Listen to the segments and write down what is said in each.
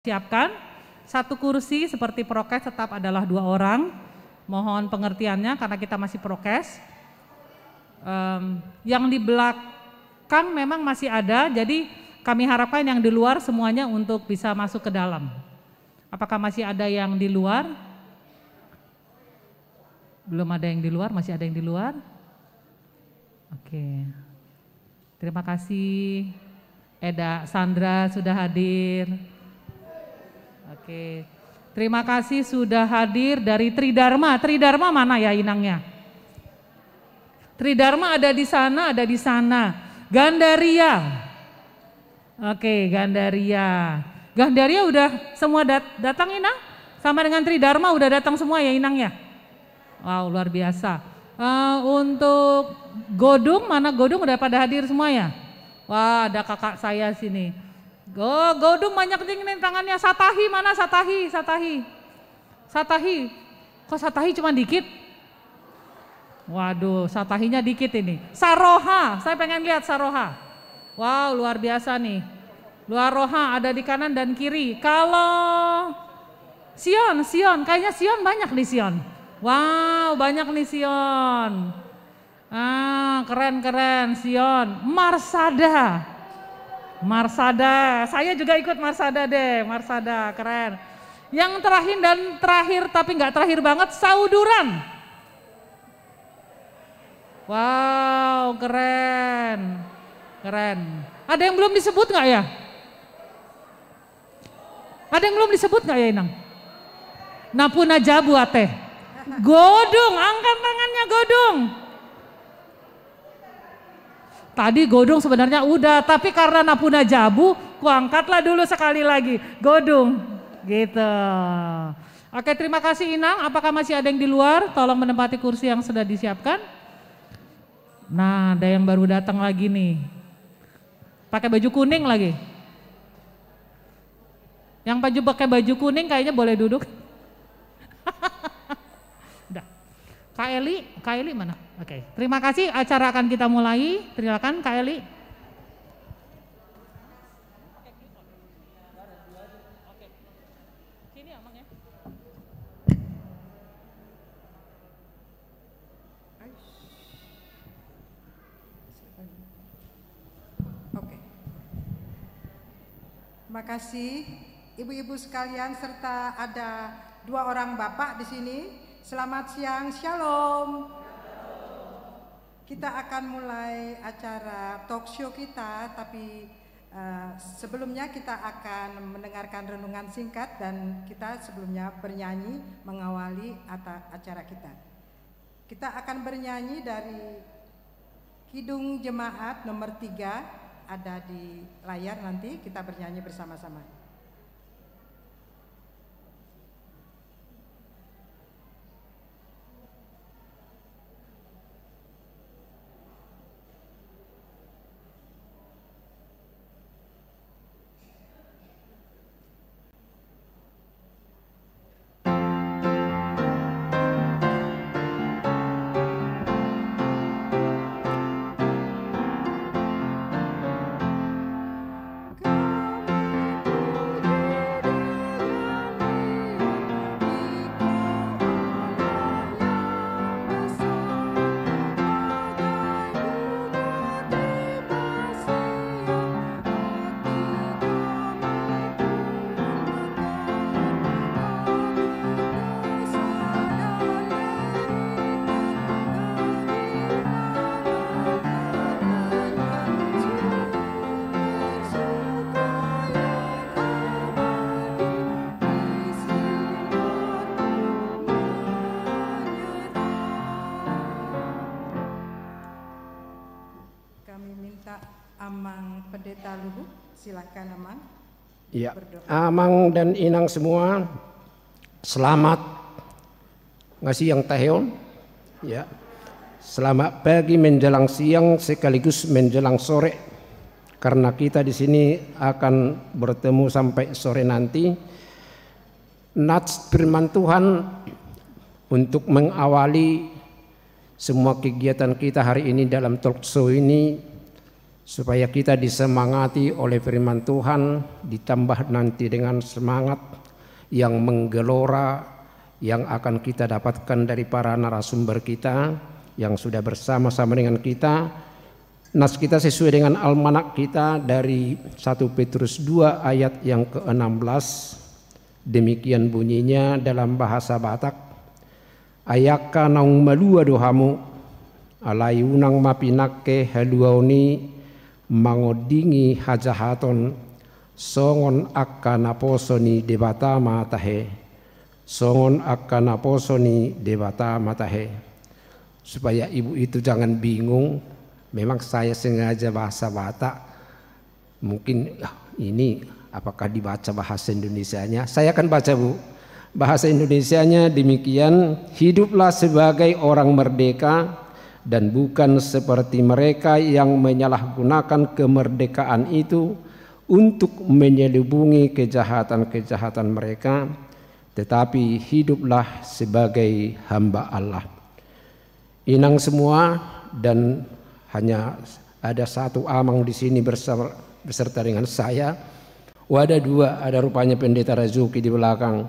Siapkan satu kursi seperti prokes tetap adalah 2 orang. Mohon pengertiannya karena kita masih prokes. Yang di belakang memang masih ada, jadi kami harapkan yang di luar semuanya untuk bisa masuk ke dalam. Apakah masih ada yang di luar? Belum ada yang di luar, masih ada yang di luar? Oke. Terima kasih Eda Sandra sudah hadir. Oke, terima kasih sudah hadir dari Tridharma. Tridharma mana ya inangnya? Tridharma ada di sana, ada di sana. Gandaria. Oke, Gandaria. Gandaria udah semua datang Inang? Sama dengan Tridharma udah datang semua ya Inang ya? Wow, luar biasa. Untuk Godung, mana Godung udah pada hadir semua ya? Wah, ada kakak saya sini. Godung banyak nih tangannya. Satahi mana Satahi? Satahi. Kok Satahi cuma dikit? Waduh, Satahinya dikit ini. Saroha, saya pengen lihat Saroha. Wow, luar biasa nih. Luar Roha ada di kanan dan kiri. Kalau Sion, kayaknya Sion banyak nih Sion. Wow, banyak nih Sion. Keren Sion. Marsada, saya juga ikut Marsada deh, Marsada keren. Yang terakhir dan terakhir tapi nggak terakhir banget, Sauduran. Wow, keren. Ada yang belum disebut nggak ya? Ada yang belum disebut nggak ya Inang? Napuna Jabu Ateh. Godung, angkat tangannya Godung. Tadi Godung sebenarnya udah, tapi karena Napuna Jabu, ku angkatlah dulu sekali lagi. Godung, gitu. Oke, terima kasih Inang. Apakah masih ada yang di luar? Tolong menempati kursi yang sudah disiapkan. Nah, ada yang baru datang lagi nih. Pakai baju kuning lagi. Yang pakai baju kuning kayaknya boleh duduk. Udah. Kak Eli mana? Oke, terima kasih. Acara akan kita mulai. Silakan Kak Eli. Oke. Terima kasih ibu-ibu sekalian serta ada 2 orang bapak di sini. Selamat siang, shalom. Kita akan mulai acara talk show kita, tapi sebelumnya kita akan mendengarkan renungan singkat dan kita sebelumnya bernyanyi mengawali acara kita. Kita akan bernyanyi dari Kidung Jemaat nomor 3, ada di layar nanti kita bernyanyi bersama-sama. Pendeta Luhut, silakan Amang. Ya, Amang dan Inang semua, selamat ngasih yang tahun. Ya, selamat pagi menjelang siang sekaligus menjelang sore. Karena kita di sini akan bertemu sampai sore nanti. Nats firman Tuhan untuk mengawali semua kegiatan kita hari ini dalam talk show ini. supaya kita disemangati oleh firman Tuhan, ditambah nanti dengan semangat yang menggelora yang akan kita dapatkan dari para narasumber kita yang sudah bersama-sama dengan kita. Nas kita sesuai dengan almanak kita dari 1 Petrus 2 ayat yang ke-16. Demikian bunyinya dalam bahasa Batak. Ayaka naung malua dohamu alayunang mapinake haluauni mangodingi hajahaton songon akka naposoni debata matahe. Songon akka naposoni debata matahe. Supaya ibu itu jangan bingung. Memang saya sengaja bahasa Batak. Mungkin ini apakah dibaca bahasa Indonesianya? Saya akan baca, Bu. Bahasa Indonesianya demikian, hiduplah sebagai orang merdeka dan bukan seperti mereka yang menyalahgunakan kemerdekaan itu untuk menyelubungi kejahatan-kejahatan mereka, tetapi hiduplah sebagai hamba Allah. Inang semua, dan hanya ada satu amang di sini beserta dengan saya. Ada dua, ada rupanya Pendeta Razuki di belakang.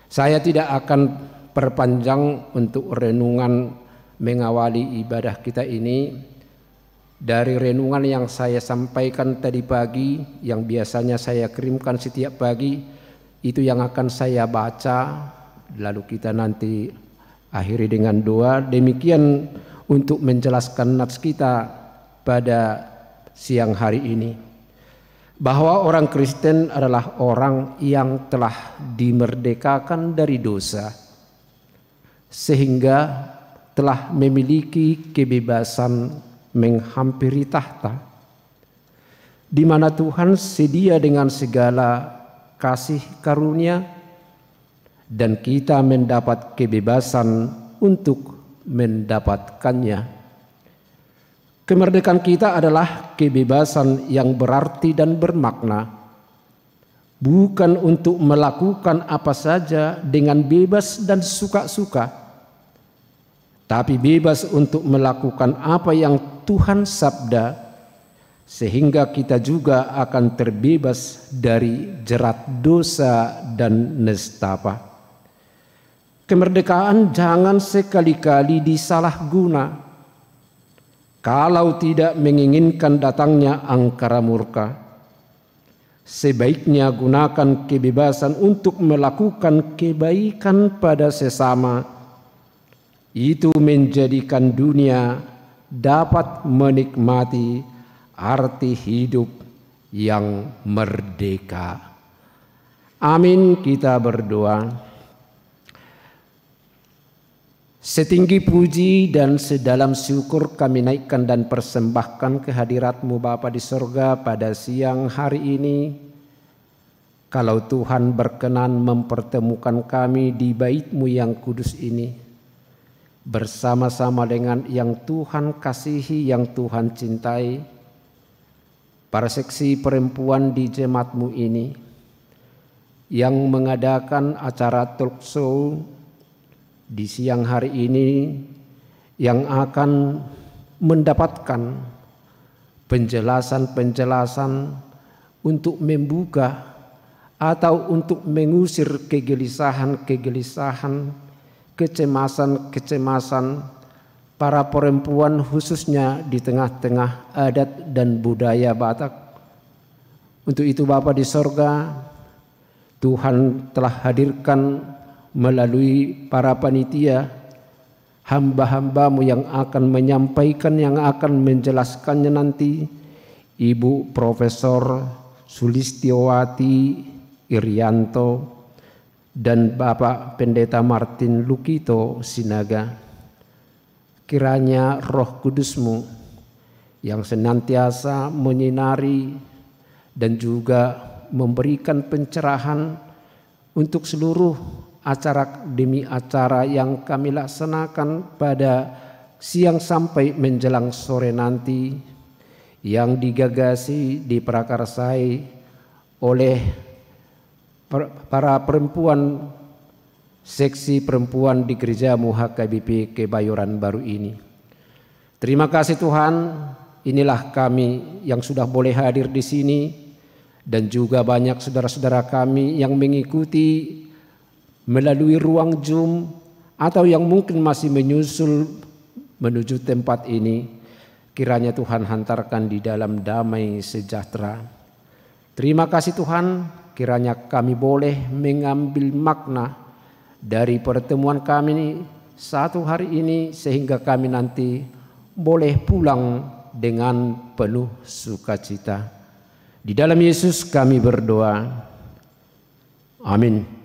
Saya tidak akan perpanjang untuk renungan mengawali ibadah kita ini. Dari renungan yang saya sampaikan tadi pagi, yang biasanya saya kirimkan setiap pagi, itu yang akan saya baca, lalu kita nanti akhiri dengan doa. Demikian untuk menjelaskan nats kita pada siang hari ini, bahwa orang Kristen adalah orang yang telah dimerdekakan dari dosa sehingga telah memiliki kebebasan menghampiri tahta, di mana Tuhan sedia dengan segala kasih karunia dan kita mendapat kebebasan untuk mendapatkannya. Kemerdekaan kita adalah kebebasan yang berarti dan bermakna, bukan untuk melakukan apa saja dengan bebas dan suka-suka, tapi bebas untuk melakukan apa yang Tuhan sabda, sehingga kita juga akan terbebas dari jerat dosa dan nestapa. Kemerdekaan jangan sekali-kali disalahguna kalau tidak menginginkan datangnya angkara murka. Sebaiknya gunakan kebebasan untuk melakukan kebaikan pada sesama. Itu menjadikan dunia dapat menikmati arti hidup yang merdeka. Amin, kita berdoa. Setinggi puji dan sedalam syukur kami naikkan dan persembahkan kehadirat-Mu Bapa di sorga pada siang hari ini. Kalau Tuhan berkenan mempertemukan kami di bait-Mu yang kudus ini, bersama-sama dengan yang Tuhan kasihi, yang Tuhan cintai, para seksi perempuan di jemaat-Mu ini, yang mengadakan acara talk show di siang hari ini, yang akan mendapatkan penjelasan-penjelasan untuk membuka atau untuk mengusir kegelisahan-kegelisahan, kecemasan-kecemasan para perempuan, khususnya di tengah-tengah adat dan budaya Batak. Untuk itu Bapa di sorga, Tuhan telah hadirkan melalui para panitia hamba-hamba-Mu yang akan menyampaikan, yang akan menjelaskannya nanti, Ibu Profesor Sulistiowati Irianto dan Bapak Pendeta Martin Lukito Sinaga. Kiranya Roh Kudus-Mu yang senantiasa menyinari dan juga memberikan pencerahan untuk seluruh acara demi acara yang kami laksanakan pada siang sampai menjelang sore nanti, yang digagasi, diprakarsai oleh para perempuan, seksi perempuan di Gereja HKBP Kebayoran Baru ini. Terima kasih Tuhan, inilah kami yang sudah boleh hadir di sini dan juga banyak saudara-saudara kami yang mengikuti melalui ruang Zoom atau yang mungkin masih menyusul menuju tempat ini. Kiranya Tuhan hantarkan di dalam damai sejahtera. Terima kasih Tuhan, kiranya kami boleh mengambil makna dari pertemuan kami satu hari ini sehingga kami nanti boleh pulang dengan penuh sukacita. Di dalam Yesus kami berdoa. Amin.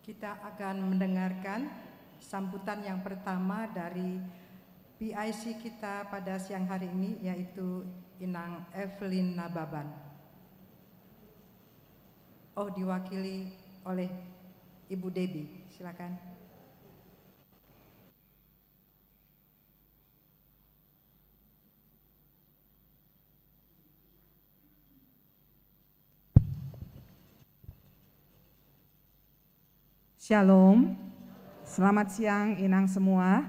Kita akan mendengarkan sambutan yang pertama dari PIC kita pada siang hari ini, yaitu Inang Evelyn Nababan. Oh, diwakili oleh Ibu Debbie, silakan. Shalom, selamat siang Inang semua.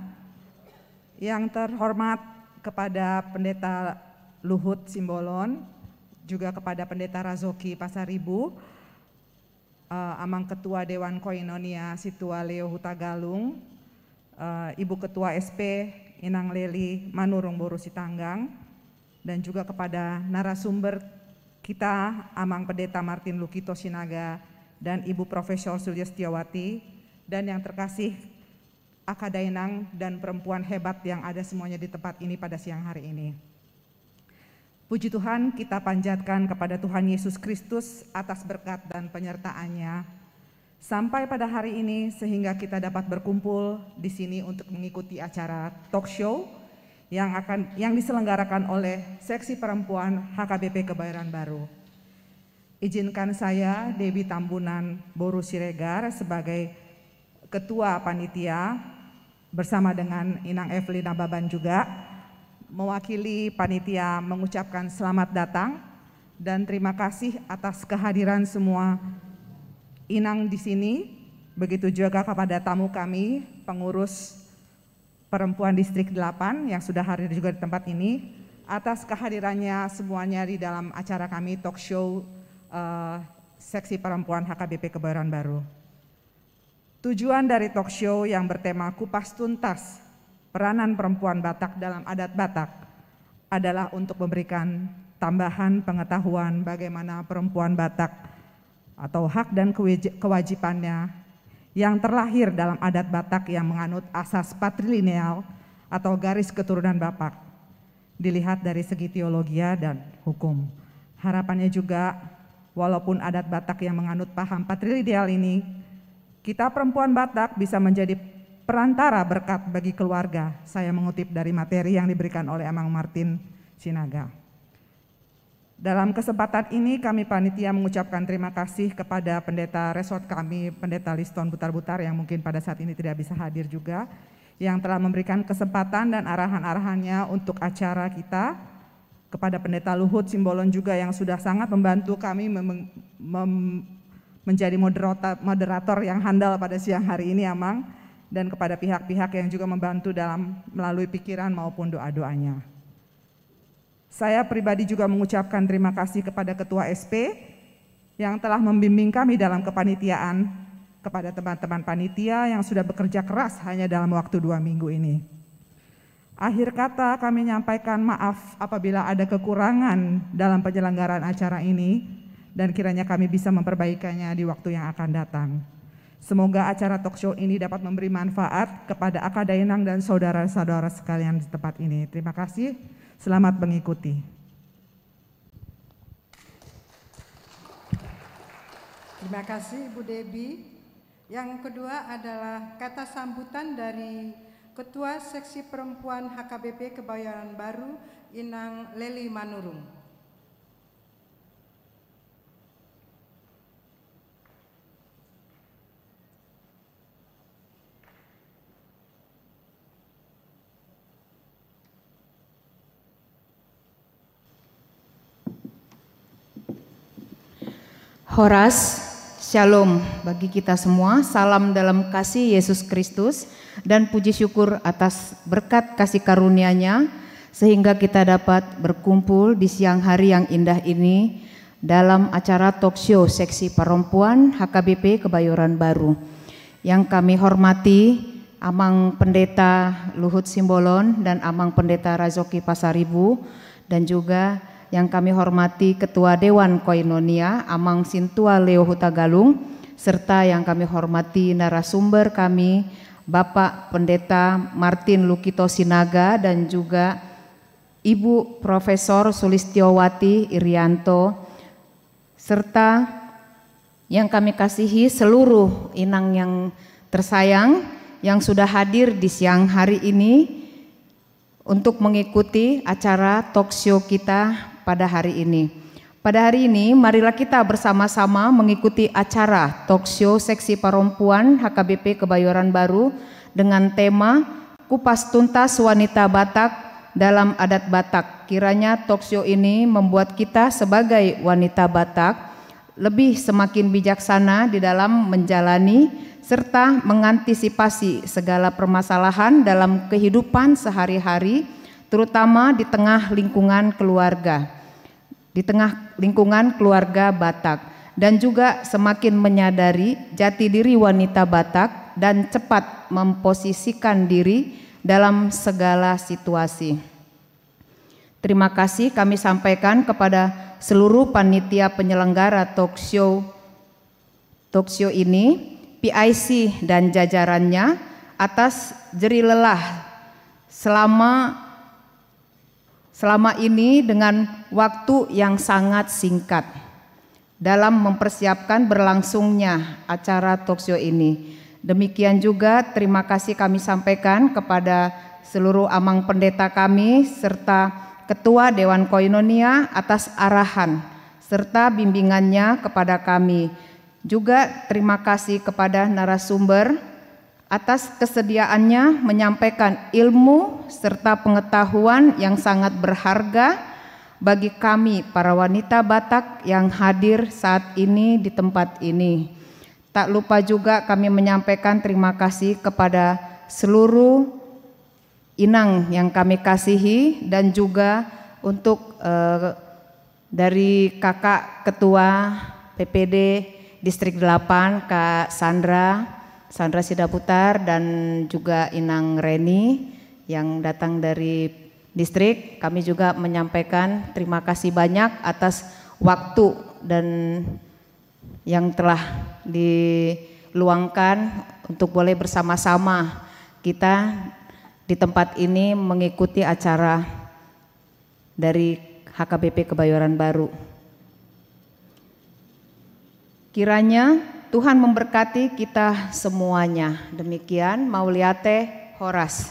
Yang terhormat kepada Pendeta Luhut Simbolon, juga kepada Pendeta Razoki Pasaribu, Amang Ketua Dewan Koinonia Situa Leo Hutagalung, Ibu Ketua SP Inang Leli Manurung Boru Sitanggang, dan juga kepada narasumber kita Amang Pendeta Martin Lukito Sinaga dan Ibu Profesor Surya Setiawati, dan yang terkasih Akadainang dan perempuan hebat yang ada semuanya di tempat ini pada siang hari ini. Puji Tuhan, kita panjatkan kepada Tuhan Yesus Kristus atas berkat dan penyertaannya sampai pada hari ini sehingga kita dapat berkumpul di sini untuk mengikuti acara talk show yang diselenggarakan oleh Seksi Perempuan HKBP Kebayoran Baru. Izinkan saya, Dewi Tambunan Boru Siregar, sebagai Ketua Panitia bersama dengan Inang Evelyn Nababan juga, mewakili panitia mengucapkan selamat datang dan terima kasih atas kehadiran semua Inang di sini. Begitu juga kepada tamu kami, pengurus perempuan distrik 8 yang sudah hadir juga di tempat ini, atas kehadirannya semuanya di dalam acara kami talk show Seksi Perempuan HKBP Kebayoran Baru. Tujuan dari talk show yang bertema Kupas Tuntas Peranan Perempuan Batak dalam Adat Batak adalah untuk memberikan tambahan pengetahuan bagaimana perempuan Batak atau hak dan kewajibannya yang terlahir dalam adat Batak yang menganut asas patrilineal atau garis keturunan Batak, dilihat dari segi teologi dan hukum. Harapannya juga, walaupun adat Batak yang menganut paham patrilineal ini, kita perempuan Batak bisa menjadi perantara berkat bagi keluarga. Saya mengutip dari materi yang diberikan oleh Amang Martin Sinaga. Dalam kesempatan ini kami panitia mengucapkan terima kasih kepada pendeta resort kami, Pendeta Liston Butar-Butar, yang mungkin pada saat ini tidak bisa hadir juga, yang telah memberikan kesempatan dan arahan-arahannya untuk acara kita. Kepada Pendeta Luhut Simbolon juga yang sudah sangat membantu kami menjadi moderator yang handal pada siang hari ini, Amang, dan kepada pihak-pihak yang juga membantu dalam melalui pikiran maupun doa-doanya. Saya pribadi juga mengucapkan terima kasih kepada Ketua SP yang telah membimbing kami dalam kepanitiaan, kepada teman-teman panitia yang sudah bekerja keras hanya dalam waktu 2 minggu ini. Akhir kata kami menyampaikan maaf apabila ada kekurangan dalam penyelenggaraan acara ini dan kiranya kami bisa memperbaikinya di waktu yang akan datang. Semoga acara talk show ini dapat memberi manfaat kepada Akadainang dan saudara-saudara sekalian di tempat ini. Terima kasih, selamat mengikuti. Terima kasih Ibu Debbie. Yang kedua adalah kata sambutan dari Ketua Seksi Perempuan HKBP Kebayoran Baru, Inang Leli Manurung. Horas, Shalom bagi kita semua, salam dalam kasih Yesus Kristus dan puji syukur atas berkat kasih karunia-Nya sehingga kita dapat berkumpul di siang hari yang indah ini dalam acara talk show seksi perempuan HKBP Kebayoran Baru. Yang kami hormati Amang Pendeta Luhut Simbolon dan Amang Pendeta Razoki Pasaribu, dan juga yang kami hormati Ketua Dewan Koinonia Amang Sintua Leo Hutagalung, serta yang kami hormati narasumber kami Bapak Pendeta Martin Lukito Sinaga dan juga Ibu Profesor Sulistiowati Irianto, serta yang kami kasihi seluruh inang yang tersayang yang sudah hadir di siang hari ini untuk mengikuti acara talk show kita pada hari ini. Pada hari ini marilah kita bersama-sama mengikuti acara talk show seksi perempuan HKBP Kebayoran Baru dengan tema Kupas Tuntas Wanita Batak dalam Adat Batak. Kiranya talk show ini membuat kita sebagai wanita Batak lebih semakin bijaksana di dalam menjalani serta mengantisipasi segala permasalahan dalam kehidupan sehari-hari, terutama di tengah lingkungan keluarga. Di tengah lingkungan keluarga Batak, dan juga semakin menyadari jati diri wanita Batak dan cepat memposisikan diri dalam segala situasi. Terima kasih kami sampaikan kepada seluruh panitia penyelenggara talk show ini, PIC dan jajarannya atas jerih lelah selama ini dengan waktu yang sangat singkat dalam mempersiapkan berlangsungnya acara talk show ini. Demikian juga terima kasih kami sampaikan kepada seluruh amang pendeta kami serta Ketua Dewan Koinonia atas arahan serta bimbingannya kepada kami. Juga terima kasih kepada narasumber atas kesediaannya menyampaikan ilmu serta pengetahuan yang sangat berharga bagi kami para wanita Batak yang hadir saat ini di tempat ini. Tak lupa juga kami menyampaikan terima kasih kepada seluruh inang yang kami kasihi dan juga untuk dari Kakak Ketua PPD Distrik 8 Kak Sandra Sidaputar dan juga Inang Reni yang datang dari distrik. Kami juga menyampaikan terima kasih banyak atas waktu dan yang telah diluangkan untuk boleh bersama-sama kita di tempat ini mengikuti acara dari HKBP Kebayoran Baru. Kiranya Tuhan memberkati kita semuanya. Demikian Mauliate Horas.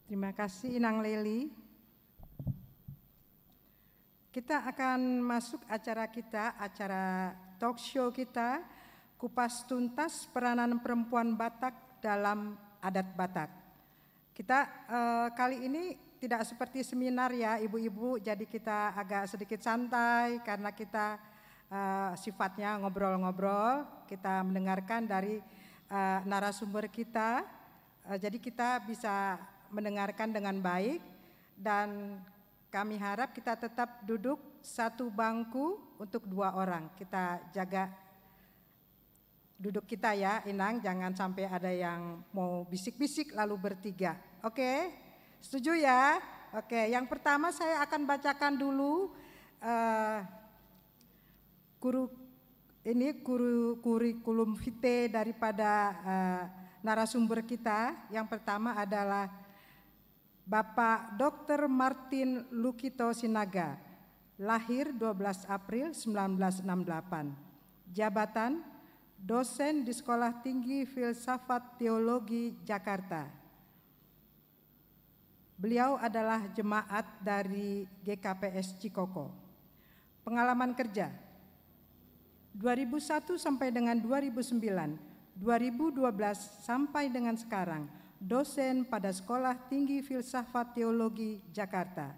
Terima kasih Inang Leli. Kita akan masuk acara kita, acara talk show kita, Kupas Tuntas Peranan Perempuan Batak dalam Adat Batak. Kita kali ini tidak seperti seminar ya ibu-ibu, jadi kita agak sedikit santai karena kita sifatnya ngobrol-ngobrol, kita mendengarkan dari narasumber kita, jadi kita bisa mendengarkan dengan baik dan kami harap kita tetap duduk satu bangku untuk 2 orang, kita jaga duduk kita ya Inang, jangan sampai ada yang mau bisik-bisik lalu bertiga, oke? Setuju ya? Oke, yang pertama saya akan bacakan dulu kurikulum vitae daripada narasumber kita. Yang pertama adalah Bapak Dr. Martin Lukito Sinaga, lahir 12 April 1968. Jabatan dosen di Sekolah Tinggi Filsafat Teologi Jakarta. Beliau adalah jemaat dari GKPS Cikoko. Pengalaman kerja 2001 sampai dengan 2009, 2012 sampai dengan sekarang dosen pada Sekolah Tinggi Filsafat Teologi Jakarta.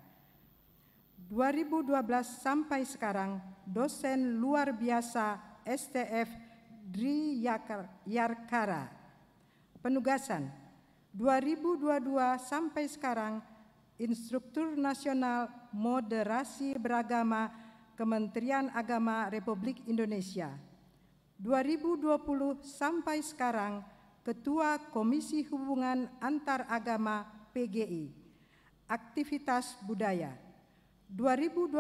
2012 sampai sekarang dosen luar biasa STF Dri Yarkara. Penugasan 2022 sampai sekarang Instruktur Nasional Moderasi Beragama Kementerian Agama Republik Indonesia. 2020 sampai sekarang Ketua Komisi Hubungan Antaragama PGI. Aktivitas budaya 2012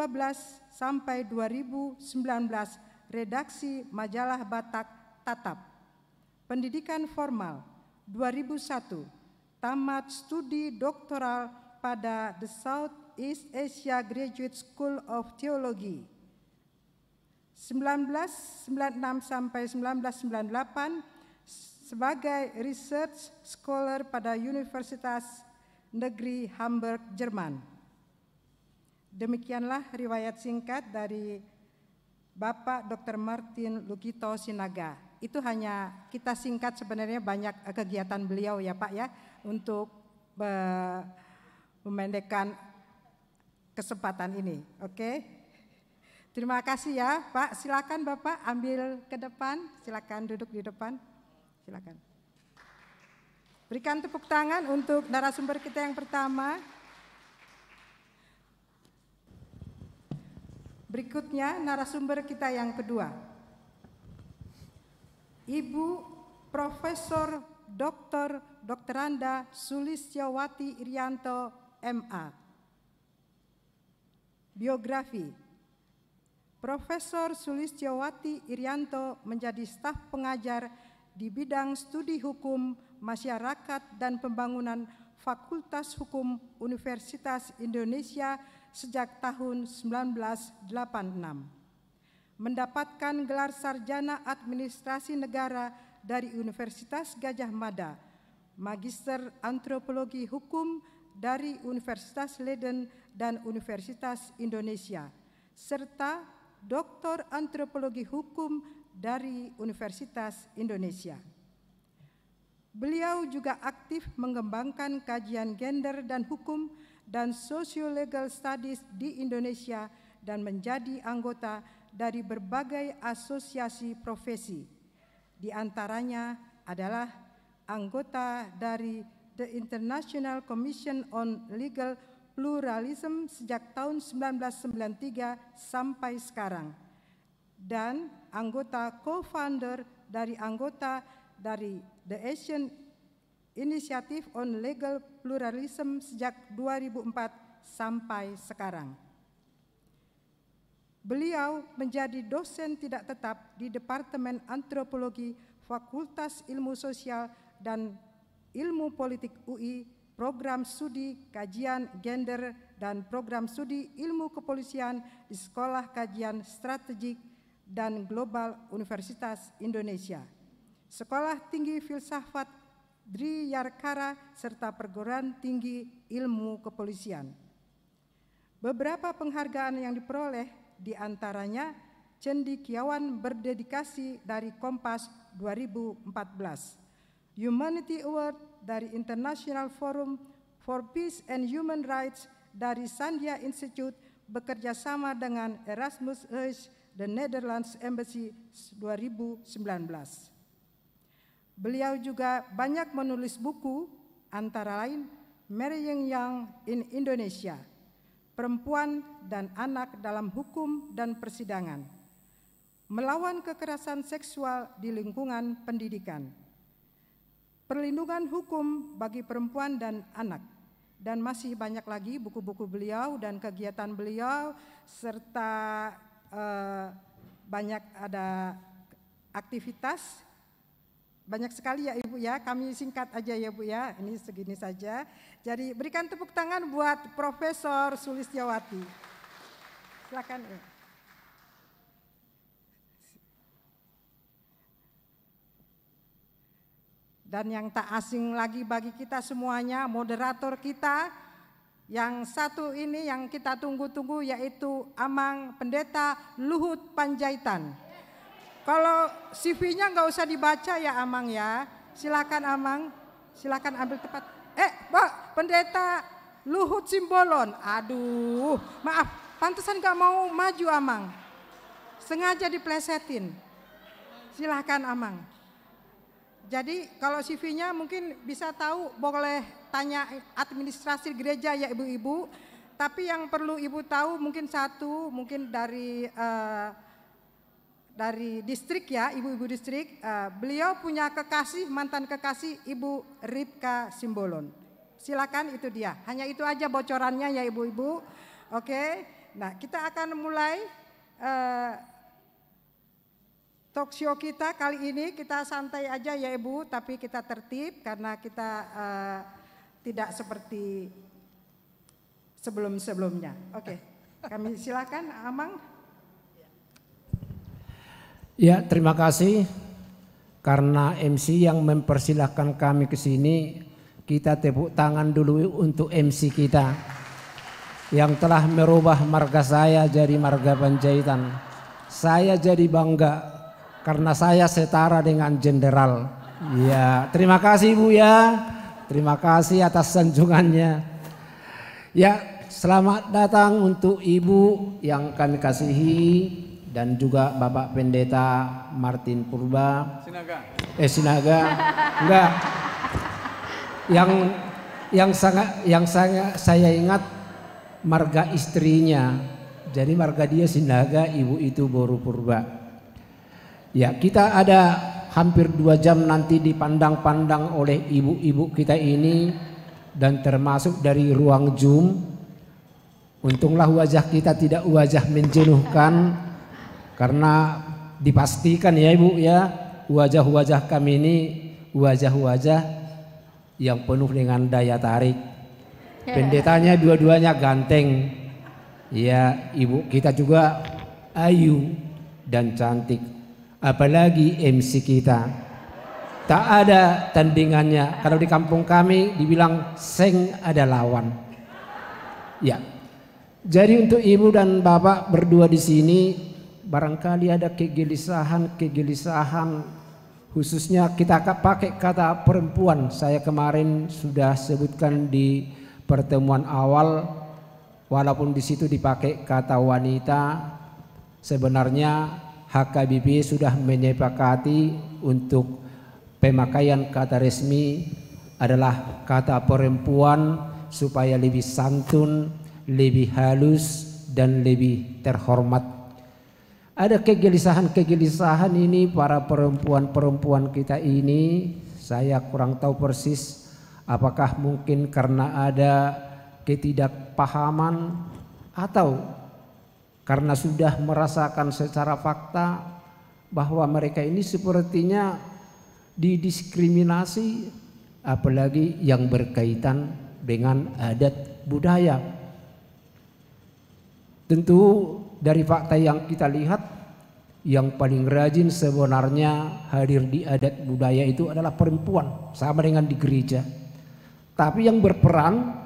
sampai 2019 Redaksi Majalah Batak Tatap. Pendidikan formal 2001 tamat studi doktoral pada The Southeast Asia Graduate School of Theology. 1996 sampai 1998 sebagai research scholar pada Universitas Negeri Hamburg, Jerman. Demikianlah riwayat singkat dari Bapak Dr. Martin Lukito Sinaga. Itu hanya kita singkat, sebenarnya banyak kegiatan beliau ya Pak ya, untuk memendekkan kesempatan ini. Oke. Terima kasih ya Pak. Silakan Bapak ambil ke depan, silakan duduk di depan. Silakan. Berikan tepuk tangan untuk narasumber kita yang pertama. Berikutnya narasumber kita yang kedua, Ibu Profesor Dr. Anda Sulistyowati Irianto MA. Biografi. Profesor Sulistyowati Irianto menjadi staf pengajar di bidang studi hukum masyarakat dan pembangunan Fakultas Hukum Universitas Indonesia sejak tahun 1986. Mendapatkan gelar sarjana administrasi negara dari Universitas Gadjah Mada, Magister Antropologi Hukum dari Universitas Leiden dan Universitas Indonesia, serta Doktor Antropologi Hukum dari Universitas Indonesia. Beliau juga aktif mengembangkan kajian gender dan hukum dan socio-legal studies di Indonesia dan menjadi anggota dari berbagai asosiasi profesi. Di antaranya adalah anggota dari The International Commission on Legal Pluralism sejak tahun 1993 sampai sekarang, dan anggota co-founder dari The Asian Initiative on Legal Pluralism sejak 2004 sampai sekarang. Beliau menjadi dosen tidak tetap di Departemen Antropologi Fakultas Ilmu Sosial dan Ilmu Politik UI, program studi kajian gender dan program studi ilmu kepolisian di Sekolah Kajian Strategik dan Global Universitas Indonesia, Sekolah Tinggi Filsafat Dri Yarkara, serta Perguruan Tinggi Ilmu Kepolisian. Beberapa penghargaan yang diperoleh diantaranya Cendekiawan Berdedikasi dari Kompas 2014, Humanity Award dari International Forum for Peace and Human Rights dari Sandia Institute bekerja sama dengan Erasmus Huis, The Netherlands Embassy 2019. Beliau juga banyak menulis buku, antara lain Marrying Young in Indonesia, Perempuan dan Anak dalam Hukum dan Persidangan, Melawan Kekerasan Seksual di Lingkungan Pendidikan, Perlindungan Hukum bagi Perempuan dan Anak, dan masih banyak lagi buku-buku beliau dan kegiatan beliau, serta banyak ada aktivitas. Banyak sekali ya Ibu ya, kami singkat aja ya Bu ya, ini segini saja. Jadi berikan tepuk tangan buat Profesor Sulistyowati. Silakan. Dan yang tak asing lagi bagi kita semuanya, moderator kita yang satu ini yang kita tunggu-tunggu, yaitu Amang Pendeta Luhut Panjaitan. Kalau CV-nya nggak usah dibaca ya Amang ya, silakan Amang. Silakan ambil tempat. Pak, Pendeta Luhut Simbolon. Aduh, maaf, pantesan gak mau maju Amang. Sengaja diplesetin. Silakan Amang. Jadi kalau CV-nya mungkin bisa tahu, boleh tanya administrasi gereja ya ibu-ibu. Tapi yang perlu ibu tahu mungkin satu, mungkin dari distrik ya, ibu-ibu distrik. Beliau punya kekasih, mantan kekasih Ibu Ripka Simbolon. Silakan, itu dia. Hanya itu aja bocorannya ya ibu-ibu. Oke, nah kita akan mulai talk show kita kali ini. Kita santai aja ya ibu, tapi kita tertib karena kita tidak seperti sebelum-sebelumnya. Oke, kami silakan Amang. Ya, terima kasih karena MC yang mempersilahkan kami ke sini. Kita tepuk tangan dulu untuk MC kita yang telah merubah marga saya jadi marga Panjaitan. Saya jadi bangga karena saya setara dengan jenderal. Ya, terima kasih Bu ya. Terima kasih atas sanjungannya. Ya, selamat datang untuk Ibu yang kami kasihi. Dan juga Bapak Pendeta Martin Purba. Sinaga. Enggak. Yang saya ingat marga istrinya. Jadi marga dia Sinaga, ibu itu Boru Purba. Ya, kita ada hampir 2 jam nanti dipandang-pandang oleh ibu-ibu kita ini dan termasuk dari ruang Zoom. Untunglah wajah kita tidak wajah menjenuhkan. Karena dipastikan ya Ibu ya, wajah-wajah kami ini wajah-wajah yang penuh dengan daya tarik. Pendetanya dua-duanya ganteng. Ya, Ibu kita juga ayu dan cantik. Apalagi MC kita. Tak ada tandingannya. Kalau di kampung kami dibilang seng ada lawan. Ya. Jadi untuk Ibu dan Bapak berdua di sini, barangkali ada kegelisahan khususnya kita pakai kata perempuan. Saya kemarin sudah sebutkan di pertemuan awal, walaupun di situ dipakai kata wanita, sebenarnya HKBP sudah menyepakati untuk pemakaian kata resmi adalah kata perempuan supaya lebih santun, lebih halus dan lebih terhormat. Ada kegelisahan ini para perempuan-perempuan kita ini, saya kurang tahu persis apakah mungkin karena ada ketidakpahaman atau karena sudah merasakan secara fakta bahwa mereka ini sepertinya didiskriminasi, apalagi yang berkaitan dengan adat budaya. Tentu dari fakta yang kita lihat, yang paling rajin sebenarnya hadir di adat budaya itu adalah perempuan, sama dengan di gereja. Tapi yang berperan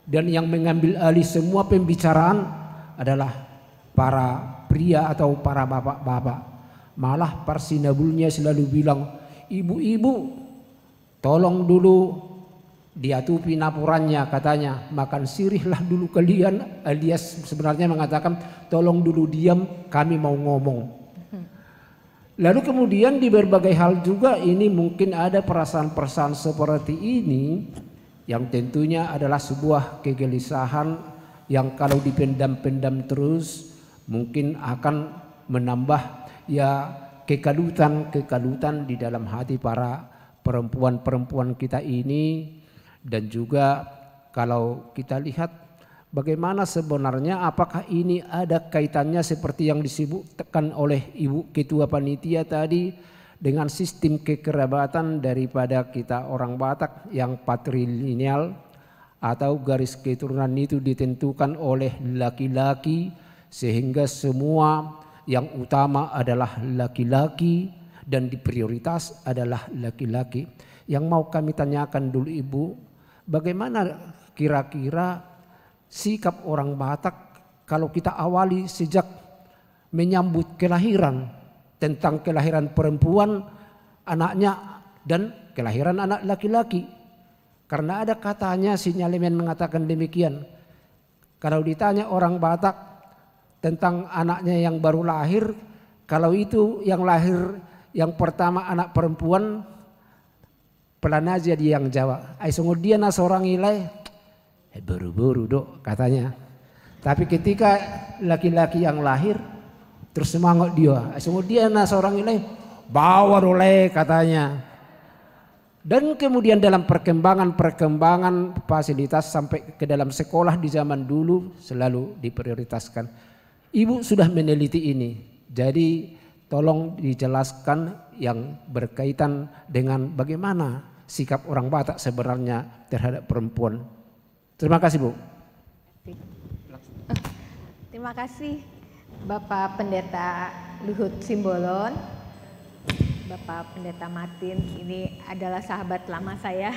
dan yang mengambil alih semua pembicaraan adalah para pria atau para bapak-bapak. Malah parsinabulnya selalu bilang, ibu-ibu tolong dulu diatupi napurannya, katanya makan sirihlah dulu kalian, alias sebenarnya mengatakan tolong dulu diam, kami mau ngomong. Lalu kemudian di berbagai hal juga ini mungkin ada perasaan-perasaan seperti ini yang tentunya adalah sebuah kegelisahan yang kalau dipendam-pendam terus mungkin akan menambah ya kekalutan di dalam hati para perempuan-perempuan kita ini. Dan juga kalau kita lihat bagaimana sebenarnya apakah ini ada kaitannya seperti yang disebutkan oleh Ibu Ketua Panitia tadi dengan sistem kekerabatan daripada kita orang Batak yang patrilineal atau garis keturunan itu ditentukan oleh laki-laki sehingga semua yang utama adalah laki-laki dan diprioritas adalah laki-laki. Yang mau kami tanyakan dulu Ibu, bagaimana kira-kira sikap orang Batak kalau kita awali sejak menyambut kelahiran, tentang kelahiran perempuan anaknya dan kelahiran anak laki-laki. Karena ada katanya Sinyalemen mengatakan demikian. Kalau ditanya orang Batak tentang anaknya yang baru lahir, kalau itu yang lahir yang pertama anak perempuan, pelan aja dia yang jawab. Aisungguh dia seorang ilai, buru-buru dok katanya. Tapi ketika laki-laki yang lahir, terus semangat dia. Aisungguh dia seorang ilai, bawa oleh katanya. Dan kemudian dalam perkembangan fasilitas sampai ke dalam sekolah di zaman dulu selalu diprioritaskan. Ibu sudah meneliti ini, jadi tolong dijelaskan yang berkaitan dengan bagaimana sikap orang Batak sebenarnya terhadap perempuan. Terima kasih Bu. Terima kasih Bapak Pendeta Luhut Simbolon, Bapak Pendeta Martin, ini adalah sahabat lama saya.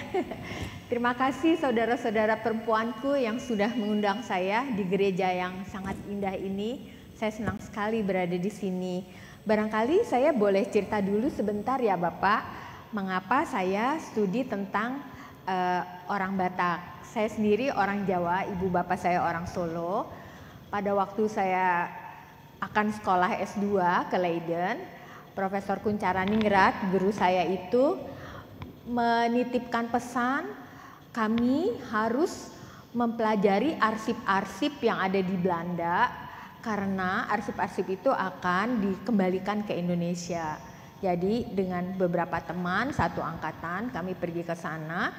Terima kasih saudara-saudara perempuanku yang sudah mengundang saya di gereja yang sangat indah ini. Saya senang sekali berada di sini. Barangkali saya boleh cerita dulu sebentar ya Bapak, mengapa saya studi tentang orang Batak. Saya sendiri orang Jawa, ibu bapak saya orang Solo. Pada waktu saya akan sekolah S2 ke Leiden, Profesor Kuncaraningrat, guru saya itu menitipkan pesan kami harus mempelajari arsip-arsip yang ada di Belanda karena arsip-arsip itu akan dikembalikan ke Indonesia. Jadi dengan beberapa teman satu angkatan kami pergi ke sana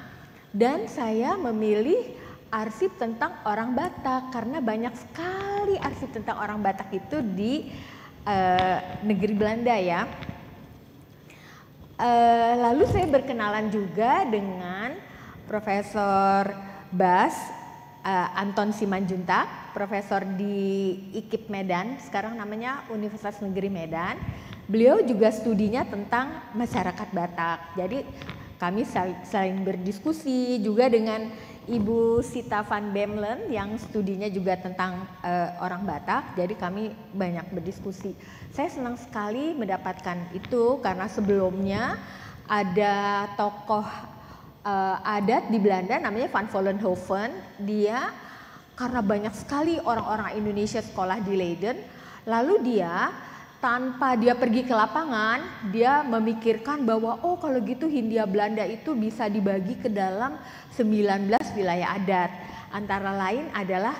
dan saya memilih arsip tentang orang Batak karena banyak sekali arsip tentang orang Batak itu di negeri Belanda ya. Lalu saya berkenalan juga dengan Profesor Bas Anton Simanjuntak, profesor di IKIP Medan, sekarang namanya Universitas Negeri Medan. Beliau juga studinya tentang masyarakat Batak. Jadi kami saling berdiskusi juga dengan Ibu Sita van Bemelen yang studinya juga tentang orang Batak, jadi kami banyak berdiskusi. Saya senang sekali mendapatkan itu karena sebelumnya ada tokoh adat di Belanda namanya Van Vollenhoven. Dia karena banyak sekali orang-orang Indonesia sekolah di Leiden, lalu dia tanpa dia pergi ke lapangan, dia memikirkan bahwa oh kalau gitu Hindia Belanda itu bisa dibagi ke dalam 19 wilayah adat. Antara lain adalah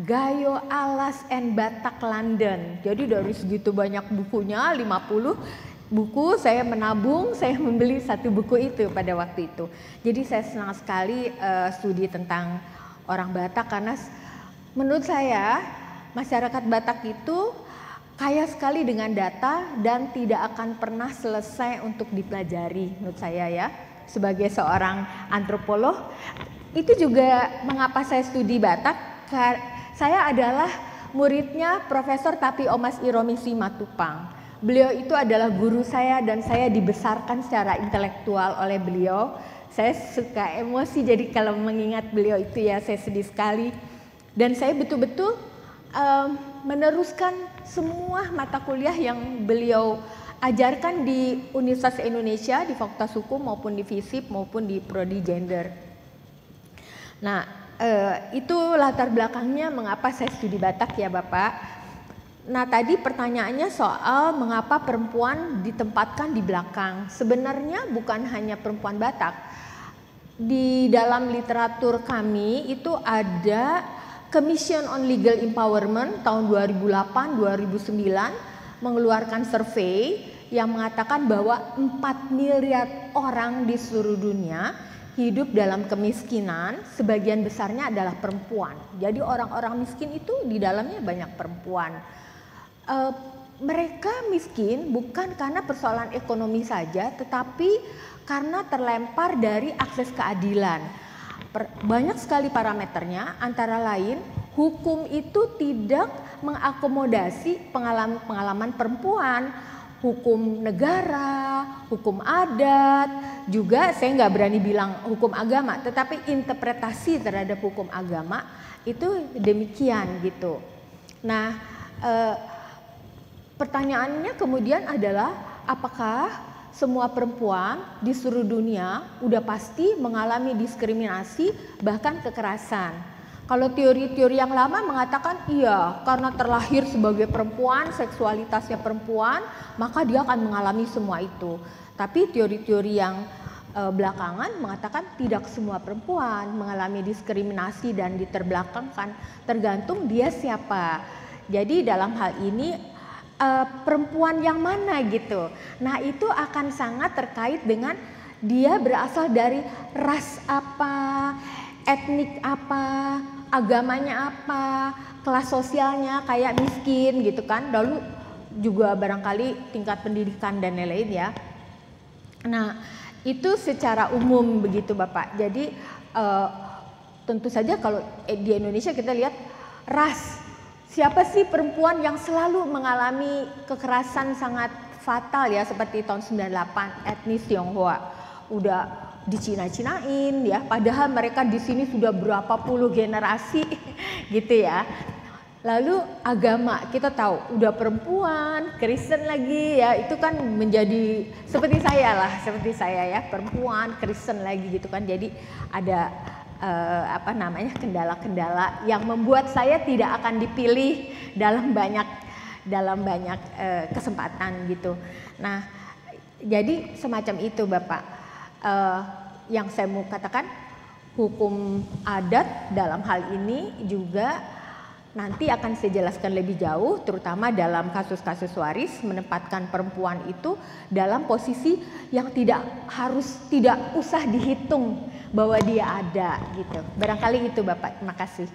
Gayo, Alas, and Batak London. Jadi dari segitu banyak bukunya, 50 buku, saya menabung, saya membeli satu buku itu pada waktu itu. Jadi saya senang sekali studi tentang orang Batak karena menurut saya masyarakat Batak itu kaya sekali dengan data dan tidak akan pernah selesai untuk dipelajari menurut saya ya. Sebagai seorang antropolog, itu juga mengapa saya studi Batak. Saya adalah muridnya Profesor Tapi Omas Iromisi Matupang. Beliau itu adalah guru saya dan saya dibesarkan secara intelektual oleh beliau. Saya suka emosi jadi kalau mengingat beliau itu ya saya sedih sekali. Dan saya betul-betul meneruskan semua mata kuliah yang beliau ajarkan di Universitas Indonesia, di Fakultas Hukum maupun di FISIP maupun di Prodi Gender. Nah, itu latar belakangnya mengapa saya studi Batak ya Bapak. Nah, tadi pertanyaannya soal mengapa perempuan ditempatkan di belakang. Sebenarnya bukan hanya perempuan Batak. Di dalam literatur kami itu ada Commission on Legal Empowerment tahun 2008-2009 mengeluarkan survei yang mengatakan bahwa 4 miliar orang di seluruh dunia hidup dalam kemiskinan, sebagian besarnya adalah perempuan. Jadi orang-orang miskin itu di dalamnya banyak perempuan. Mereka miskin bukan karena persoalan ekonomi saja, tetapi karena terlempar dari akses keadilan. Banyak sekali parameternya, antara lain hukum itu tidak mengakomodasi pengalaman perempuan, hukum negara, hukum adat, juga saya nggak berani bilang hukum agama, tetapi interpretasi terhadap hukum agama itu demikian gitu. Nah, pertanyaannya kemudian adalah apakah semua perempuan di seluruh dunia udah pasti mengalami diskriminasi bahkan kekerasan. Kalau teori-teori yang lama mengatakan iya, karena terlahir sebagai perempuan, seksualitasnya perempuan, maka dia akan mengalami semua itu. Tapi teori-teori yang belakangan mengatakan tidak semua perempuan mengalami diskriminasi dan diterbelakangkan, tergantung dia siapa. Jadi dalam hal ini perempuan yang mana gitu. Nah itu akan sangat terkait dengan dia berasal dari ras apa, etnik apa, agamanya apa, kelas sosialnya kayak miskin gitu kan, lalu juga barangkali tingkat pendidikan dan lain-lain ya. Nah itu secara umum begitu Bapak. Jadi tentu saja kalau di Indonesia kita lihat ras, siapa sih perempuan yang selalu mengalami kekerasan sangat fatal ya seperti tahun 98 etnis Tionghoa udah dicina-cinain ya, padahal mereka di sini sudah berapa puluh generasi gitu ya. Lalu agama kita tahu udah perempuan Kristen lagi ya, itu kan menjadi seperti saya ya, perempuan Kristen lagi gitu kan. Jadi ada kendala-kendala yang membuat saya tidak akan dipilih dalam banyak kesempatan gitu. Nah, jadi semacam itu Bapak. Yang saya mau katakan, hukum adat dalam hal ini juga nanti akan saya jelaskan lebih jauh, terutama dalam kasus-kasus waris menempatkan perempuan itu dalam posisi yang tidak usah dihitung bahwa dia ada gitu. Barangkali itu Bapak, terima kasih.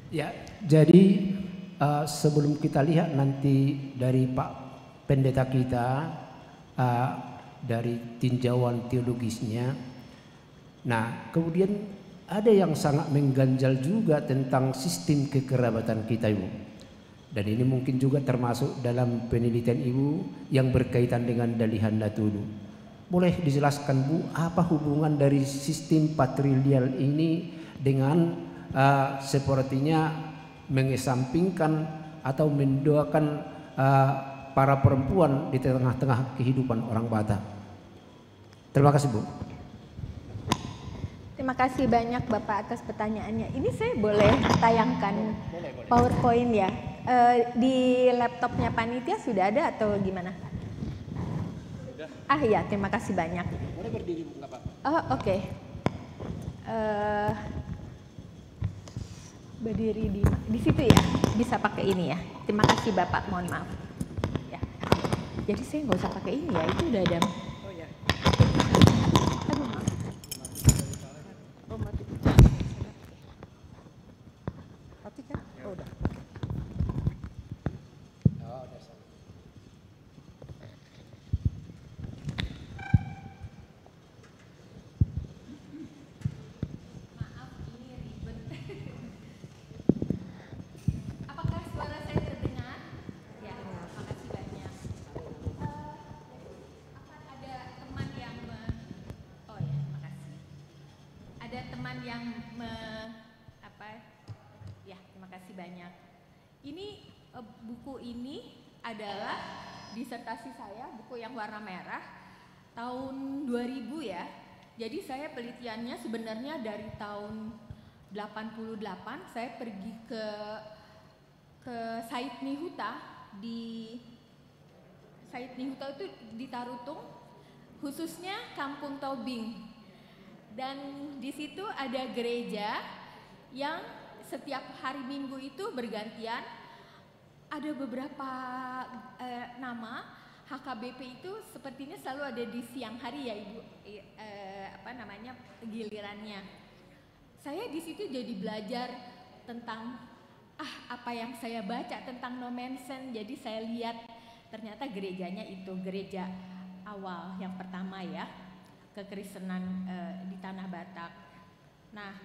Ya, jadi sebelum kita lihat nanti dari Pak Pendeta kita dari tinjauan teologisnya, nah kemudian ada yang sangat mengganjal juga tentang sistem kekerabatan kita Ibu. Dan ini mungkin juga termasuk dalam penelitian Ibu yang berkaitan dengan Dalihan Natulu. Boleh dijelaskan Bu, apa hubungan dari sistem patrilial ini dengan sepertinya mengesampingkan atau mendoakan para perempuan di tengah-tengah kehidupan orang Batak? Terima kasih Bu. Terima kasih banyak Bapak atas pertanyaannya. Ini saya boleh tayangkan PowerPoint ya? Di laptopnya panitia sudah ada atau gimana? Sudah. Ah ya, terima kasih banyak. Boleh berdiri Bu, nggak Pak? Oh oke. Berdiri di situ ya, bisa pakai ini ya. Terima kasih Bapak, mohon maaf. Ya. Jadi saya nggak usah pakai ini ya, itu udah ada. Oh ya. Aduh maaf. Oh mati. Mati kan? Oh udah. Oh, udah. Banyak. Ini buku ini adalah disertasi saya, buku yang warna merah tahun 2000 ya. Jadi saya penelitiannya sebenarnya dari tahun 88 saya pergi ke Said Nihuta itu di Tarutung, khususnya Kampung Tobing. Dan di situ ada gereja yang setiap hari Minggu itu bergantian, ada beberapa nama HKBP itu sepertinya selalu ada di siang hari ya Ibu, gilirannya. Saya di situ jadi belajar tentang apa yang saya baca tentang Nomensen. Jadi saya lihat ternyata gerejanya itu gereja awal yang pertama ya kekristenan di tanah Batak. Nah,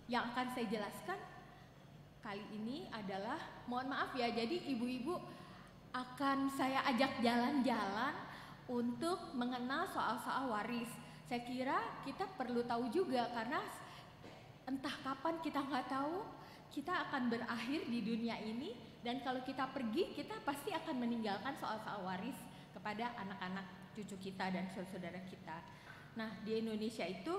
yang akan saya jelaskan kali ini adalah, mohon maaf ya, jadi ibu-ibu akan saya ajak jalan-jalan untuk mengenal soal-soal waris. Saya kira kita perlu tahu juga karena entah kapan kita nggak tahu kita akan berakhir di dunia ini, dan kalau kita pergi kita pasti akan meninggalkan soal-soal waris kepada anak-anak cucu kita dan saudara-saudara kita. Nah, di Indonesia itu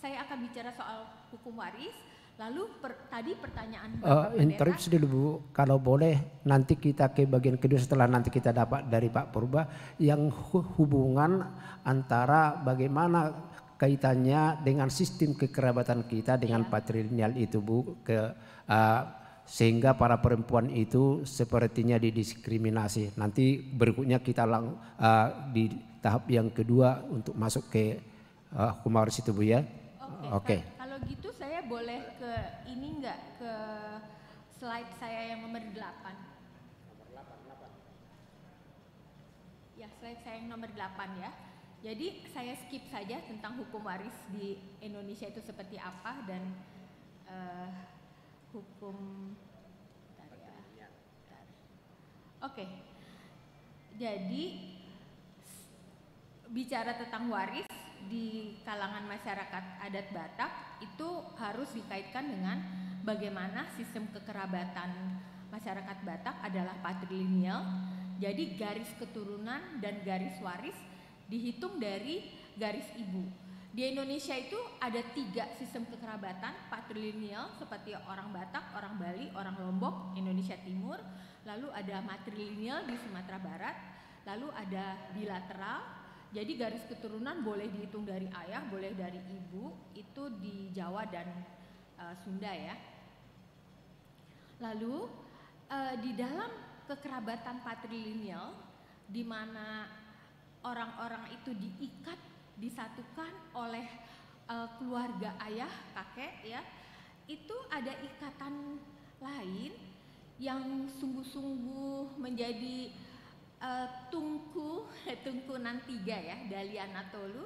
saya akan bicara soal hukum waris. Lalu tadi pertanyaan interupsi dulu Bu, kalau boleh nanti kita ke bagian kedua setelah nanti kita dapat dari Pak Purba yang hubungan antara bagaimana kaitannya dengan sistem kekerabatan kita dengan patrilineal itu Bu, sehingga para perempuan itu sepertinya didiskriminasi. Nanti berikutnya kita di tahap yang kedua untuk masuk ke hukum waris itu Bu ya. Oke. Kalau gitu saya boleh ke ini enggak, ke slide saya yang nomor 8. Ya, slide saya yang nomor 8 ya. Jadi saya skip saja tentang hukum waris di Indonesia itu seperti apa dan hukum Oke. Jadi bicara tentang waris di kalangan masyarakat adat Batak itu harus dikaitkan dengan bagaimana sistem kekerabatan masyarakat Batak adalah patrilineal. Jadi garis keturunan dan garis waris dihitung dari garis ibu. Di Indonesia itu ada 3 sistem kekerabatan patrilineal seperti orang Batak, orang Bali, orang Lombok, Indonesia Timur. Lalu ada matrilineal di Sumatera Barat. Lalu ada bilateral. Jadi garis keturunan boleh dihitung dari ayah, boleh dari ibu, itu di Jawa dan Sunda ya. Lalu di dalam kekerabatan patrilineal, di mana orang-orang itu diikat, disatukan oleh keluarga ayah, kakek ya, itu ada ikatan lain yang sungguh-sungguh menjadi tungkunan 3 ya, Daliana Tolu.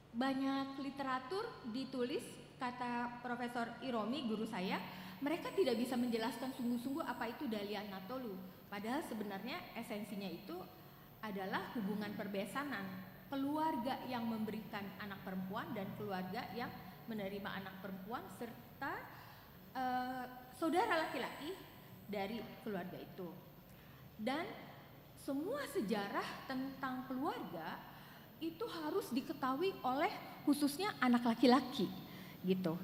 Banyak literatur ditulis, kata Profesor Iromi guru saya, mereka tidak bisa menjelaskan sungguh-sungguh apa itu Daliana Tolu. Padahal sebenarnya esensinya itu adalah hubungan perbesanan, keluarga yang memberikan anak perempuan dan keluarga yang menerima anak perempuan serta saudara laki-laki dari keluarga itu. Dan semua sejarah tentang keluarga itu harus diketahui oleh khususnya anak laki-laki gitu,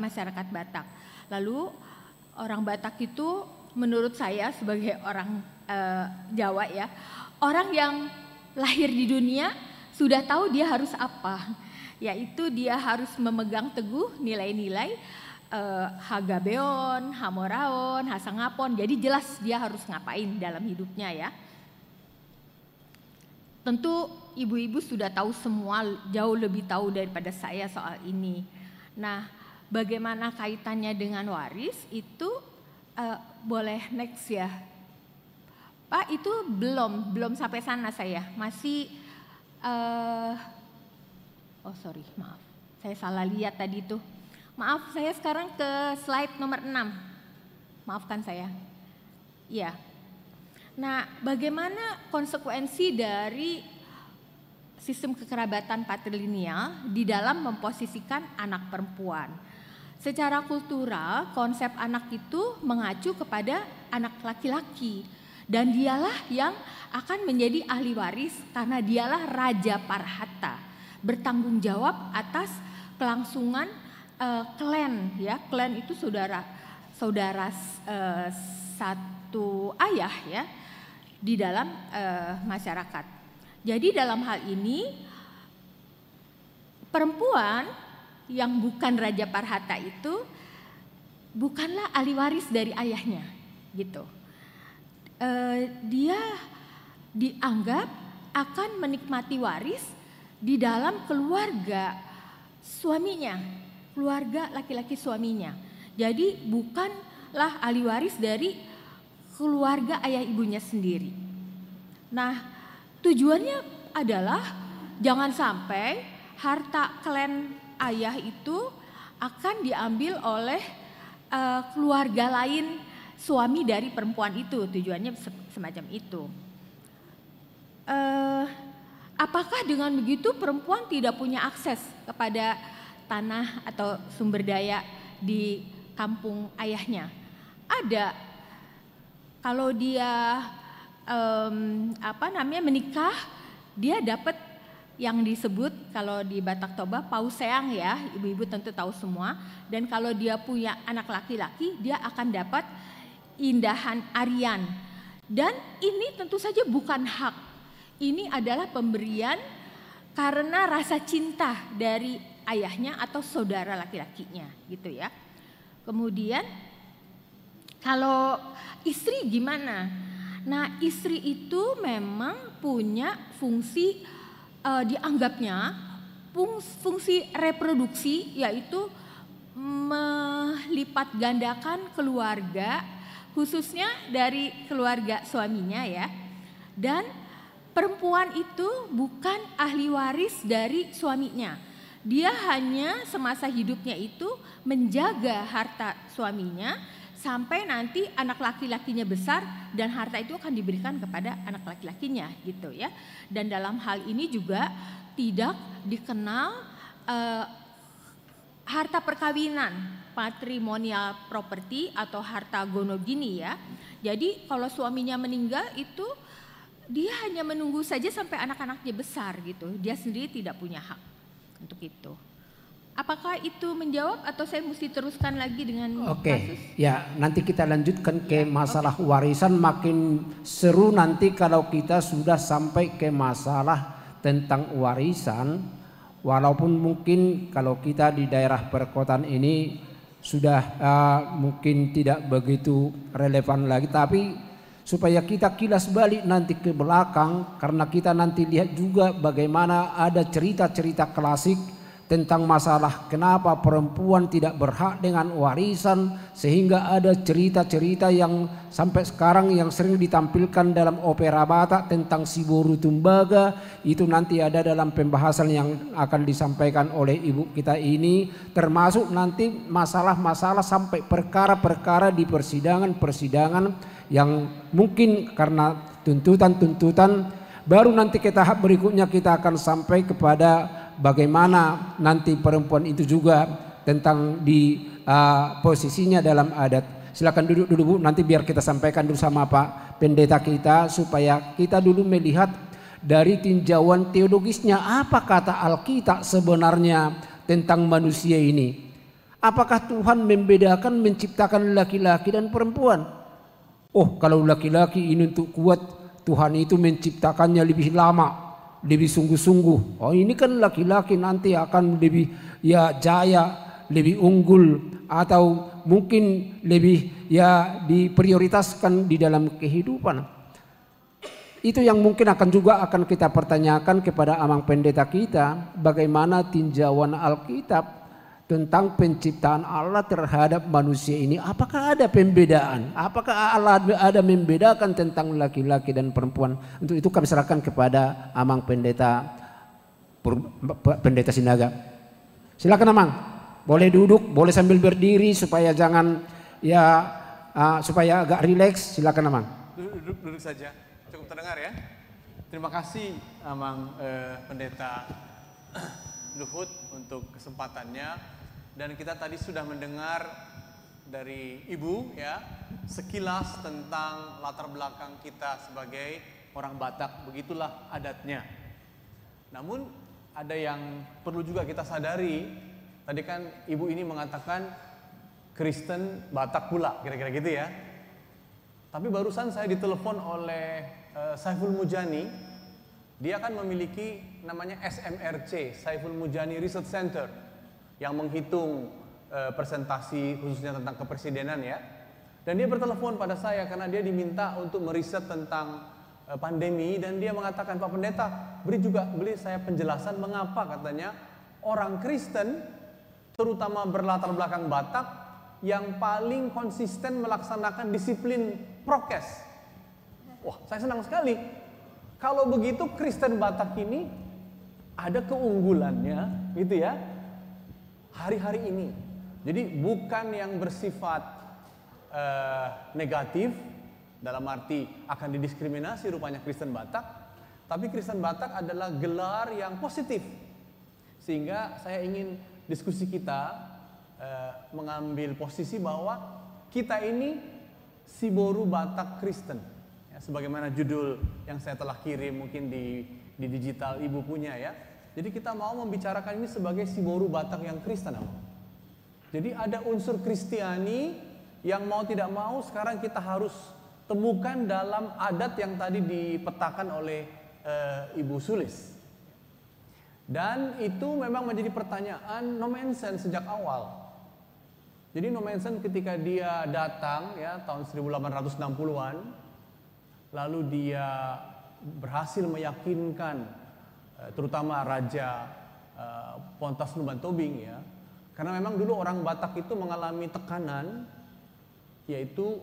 masyarakat Batak. Lalu orang Batak itu menurut saya sebagai orang Jawa ya, orang yang lahir di dunia sudah tahu dia harus apa, yaitu dia harus memegang teguh nilai-nilai Hagabeon, Hamoraon, Hasangapon. Jadi jelas dia harus ngapain dalam hidupnya ya. Tentu ibu-ibu sudah tahu semua, jauh lebih tahu daripada saya soal ini. Nah, bagaimana kaitannya dengan waris itu boleh next ya. Pak, itu belum sampai sana saya. Masih sorry, maaf. Saya salah lihat tadi itu. Maaf, saya sekarang ke slide nomor 6. Maafkan saya. Iya. Nah, bagaimana konsekuensi dari sistem kekerabatan patrilineal di dalam memposisikan anak perempuan? Secara kultural, konsep anak itu mengacu kepada anak laki-laki dan dialah yang akan menjadi ahli waris karena dialah Raja Parhata, bertanggung jawab atas kelangsungan klan ya. Klan itu saudara satu ayah ya di dalam masyarakat. Jadi dalam hal ini perempuan yang bukan Raja Parhata itu bukanlah ahli waris dari ayahnya gitu. Dia dianggap akan menikmati waris di dalam keluarga suaminya, keluarga laki-laki suaminya. Jadi bukanlah ahli waris dari keluarga ayah ibunya sendiri. Nah, tujuannya adalah jangan sampai harta klan ayah itu akan diambil oleh keluarga lain suami dari perempuan itu. Tujuannya semacam itu. Apakah dengan begitu perempuan tidak punya akses kepada tanah atau sumber daya di kampung ayahnya. Ada, kalau dia menikah, dia dapat yang disebut kalau di Batak Toba pauseang ya, ibu-ibu tentu tahu semua. Dan kalau dia punya anak laki-laki, dia akan dapat indahan arian. Dan ini tentu saja bukan hak. Ini adalah pemberian karena rasa cinta dari ayahnya atau saudara laki-lakinya gitu ya. Kemudian kalau istri gimana? Nah, istri itu memang punya fungsi dianggapnya fungsi reproduksi, yaitu melipat gandakan keluarga, khususnya dari keluarga suaminya ya. Dan perempuan itu bukan ahli waris dari suaminya. Dia hanya semasa hidupnya itu menjaga harta suaminya sampai nanti anak laki-lakinya besar dan harta itu akan diberikan kepada anak laki-lakinya gitu ya. Dan dalam hal ini juga tidak dikenal harta perkawinan, patrimonial property atau harta gonogini ya. Jadi kalau suaminya meninggal itu dia hanya menunggu saja sampai anak-anaknya besar gitu. Dia sendiri tidak punya hak untuk itu. Apakah itu menjawab atau saya mesti teruskan lagi dengan kasus? Ya nanti kita lanjutkan ke masalah warisan. Makin seru nanti kalau kita sudah sampai ke masalah tentang warisan. Walaupun mungkin kalau kita di daerah perkotaan ini sudah mungkin tidak begitu relevan lagi, tapi supaya kita kilas balik nanti ke belakang, karena kita nanti lihat juga bagaimana ada cerita-cerita klasik tentang masalah kenapa perempuan tidak berhak dengan warisan, sehingga ada cerita-cerita yang sampai sekarang yang sering ditampilkan dalam opera Batak tentang si Boru Tumbaga. Itu nanti ada dalam pembahasan yang akan disampaikan oleh ibu kita ini, termasuk nanti masalah-masalah sampai perkara-perkara di persidangan-persidangan yang mungkin karena tuntutan-tuntutan. Baru nanti ke tahap berikutnya kita akan sampai kepada bagaimana nanti perempuan itu juga tentang di posisinya dalam adat. Silakan duduk dulu Bu, nanti biar kita sampaikan dulu sama Pak Pendeta kita supaya kita dulu melihat dari tinjauan teologisnya apa kata Alkitab sebenarnya tentang manusia ini. Apakah Tuhan membedakan menciptakan laki-laki dan perempuan? Oh, kalau laki-laki ini untuk kuat, Tuhan itu menciptakannya lebih lama, lebih sungguh-sungguh. Oh, ini kan laki-laki nanti akan lebih jaya, lebih unggul, atau mungkin lebih diprioritaskan di dalam kehidupan. Itu yang mungkin akan kita pertanyakan kepada Amang Pendeta kita, bagaimana tinjauan Alkitab tentang penciptaan Allah terhadap manusia ini. Apakah ada pembedaan? Apakah Allah ada membedakan tentang laki-laki dan perempuan? Untuk itu kami serahkan kepada Amang Pendeta Sinaga. Silakan Amang. Boleh duduk, boleh sambil berdiri supaya jangan supaya agak rileks. Silakan Amang. Duduk saja. Cukup terdengar ya. Terima kasih Amang Pendeta Luhut untuk kesempatannya. Dan kita tadi sudah mendengar dari Ibu ya sekilas tentang latar belakang kita sebagai orang Batak, begitulah adatnya. Namun ada yang perlu juga kita sadari. Tadi kan Ibu ini mengatakan Kristen Batak pula, kira-kira gitu ya. Tapi barusan saya ditelepon oleh Saiful Mujani. Dia kan memiliki namanya SMRC, Saiful Mujani Research Center, yang menghitung presentasi khususnya tentang kepresidenan ya. Dan dia bertelepon pada saya karena dia diminta untuk meriset tentang pandemi, dan dia mengatakan, Pak Pendeta, beri saya penjelasan mengapa katanya orang Kristen terutama berlatar belakang Batak yang paling konsisten melaksanakan disiplin prokes. Wah, saya senang sekali. Kalau begitu Kristen Batak ini ada keunggulannya gitu ya hari-hari ini. Jadi bukan yang bersifat negatif dalam arti akan didiskriminasi rupanya Kristen Batak, tapi Kristen Batak adalah gelar yang positif. Sehingga saya ingin diskusi kita mengambil posisi bahwa kita ini Siboru Batak Kristen, ya, sebagaimana judul yang saya telah kirim mungkin di digital ibu punya ya. Jadi kita mau membicarakan ini sebagai Siboru Batak yang Kristen. Jadi ada unsur Kristiani yang mau tidak mau sekarang kita harus temukan dalam adat yang tadi dipetakan oleh Ibu Sulis. Dan itu memang menjadi pertanyaan Nommensen sejak awal. Jadi Nommensen ketika dia datang ya tahun 1860-an, lalu dia berhasil meyakinkan terutama Raja Pontas Nuban Tobing ya, karena memang dulu orang Batak itu mengalami tekanan, yaitu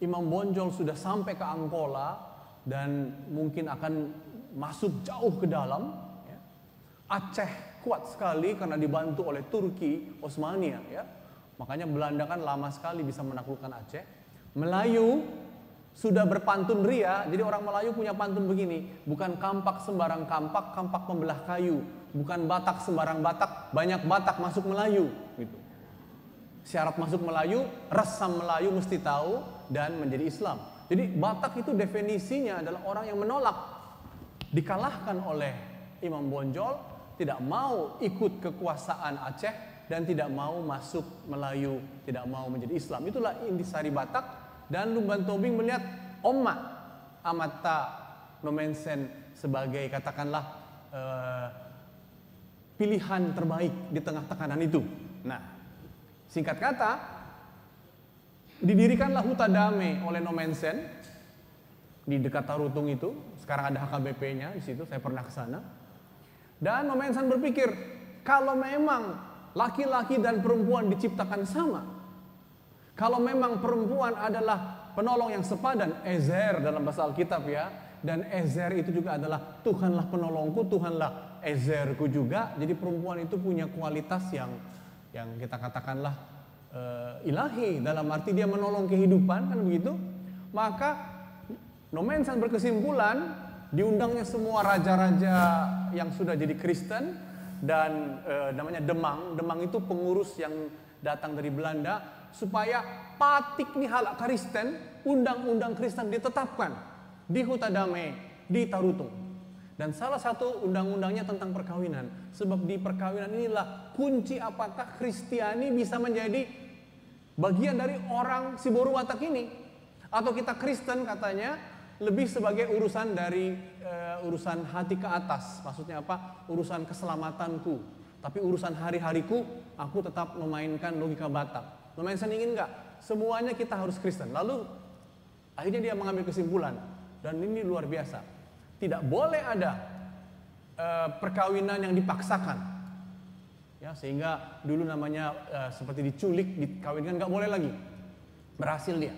Imam Bonjol sudah sampai ke Angkola dan mungkin akan masuk jauh ke dalam. Ya. Aceh kuat sekali karena dibantu oleh Turki Osmania ya. Makanya Belanda kan lama sekali bisa menaklukkan Aceh. Melayu sudah berpantun ria, jadi orang Melayu punya pantun begini, bukan kampak sembarang kampak, kampak membelah kayu, bukan Batak sembarang Batak, banyak Batak masuk Melayu gitu. Syarat masuk Melayu, resam Melayu mesti tahu dan menjadi Islam. Jadi Batak itu definisinya adalah orang yang menolak, dikalahkan oleh Imam Bonjol, tidak mau ikut kekuasaan Aceh, dan tidak mau masuk Melayu, tidak mau menjadi Islam. Itulah intisari Batak. Dan Nuban Tobing melihat Oma Amata Nommensen sebagai katakanlah pilihan terbaik di tengah tekanan itu. Nah, singkat kata, didirikanlah Huta Damai oleh Nommensen di dekat Tarutung itu. Sekarang ada HKBP-nya di situ. Saya pernah ke sana. Dan Nommensen berpikir, kalau memang laki-laki dan perempuan diciptakan sama, kalau memang perempuan adalah penolong yang sepadan, Ezer dalam bahasa Alkitab ya, dan Ezer itu juga adalah Tuhanlah penolongku, Tuhanlah Ezerku juga. Jadi perempuan itu punya kualitas yang kita katakanlah ilahi, dalam arti dia menolong kehidupan kan begitu. Maka Nommensen berkesimpulan, diundangnya semua raja-raja yang sudah jadi Kristen dan namanya Demang itu pengurus yang datang dari Belanda, supaya Patik Nihala Kristen, undang-undang Kristen ditetapkan di Huta Damai di Tarutung. Dan salah satu undang-undangnya tentang perkawinan, sebab di perkawinan inilah kunci apakah Kristiani bisa menjadi bagian dari orang Siboru Batak ini, atau kita Kristen katanya lebih sebagai urusan dari urusan hati ke atas. Maksudnya apa? Urusan keselamatanku. Tapi urusan hari-hariku, aku tetap memainkan logika Batak. Nommensen ingin enggak? Semuanya kita harus Kristen. Lalu akhirnya dia mengambil kesimpulan, dan ini luar biasa. Tidak boleh ada perkawinan yang dipaksakan. Ya, sehingga dulu namanya seperti diculik, dikawinkan, enggak boleh lagi. Berhasil dia.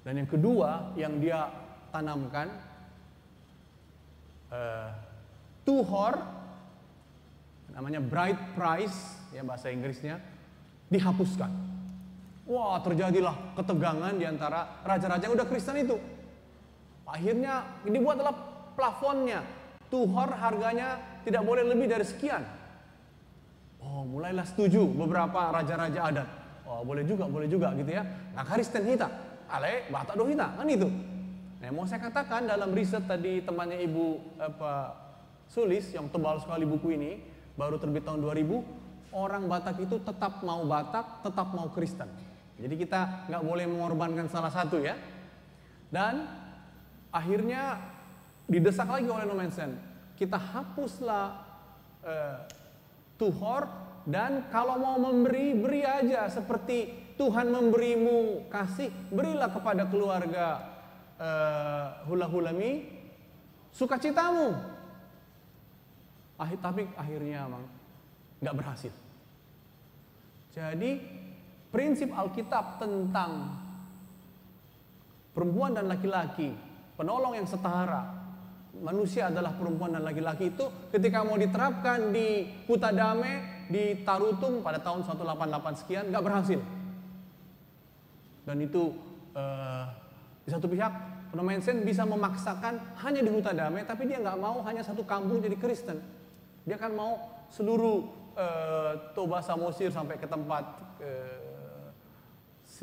Dan yang kedua yang dia tanamkan, tuhor, namanya bride price, ya bahasa Inggrisnya, dihapuskan. Wah, terjadilah ketegangan di antara raja-raja yang udah Kristen itu. Akhirnya dibuatlah plafonnya, tuhor harganya tidak boleh lebih dari sekian. Oh, mulailah setuju beberapa raja-raja adat. Oh, boleh juga gitu ya. Nah, Kristen hita, ale Batak do hita, kan itu. Nah, mau saya katakan dalam riset tadi temannya Ibu Sulis yang tebal sekali buku ini, baru terbit tahun 2000, orang Batak itu tetap mau Batak, tetap mau Kristen. Jadi kita nggak boleh mengorbankan salah satu ya. Dan akhirnya didesak lagi oleh Nommensen, kita hapuslah tuhor, dan kalau mau memberi, beri aja seperti Tuhan memberimu kasih, berilah kepada keluarga Hula-Hulami sukacitamu. Tapi akhirnya emang nggak berhasil. Jadi prinsip Alkitab tentang perempuan dan laki-laki, penolong yang setara, manusia adalah perempuan dan laki-laki, itu ketika mau diterapkan di Huta Damai di Tarutung pada tahun 188 sekian nggak berhasil. Dan itu di satu pihak Nommensen bisa memaksakan hanya di Huta Damai, tapi dia nggak mau hanya satu kampung jadi Kristen. Dia kan mau seluruh Toba Samosir sampai ke tempat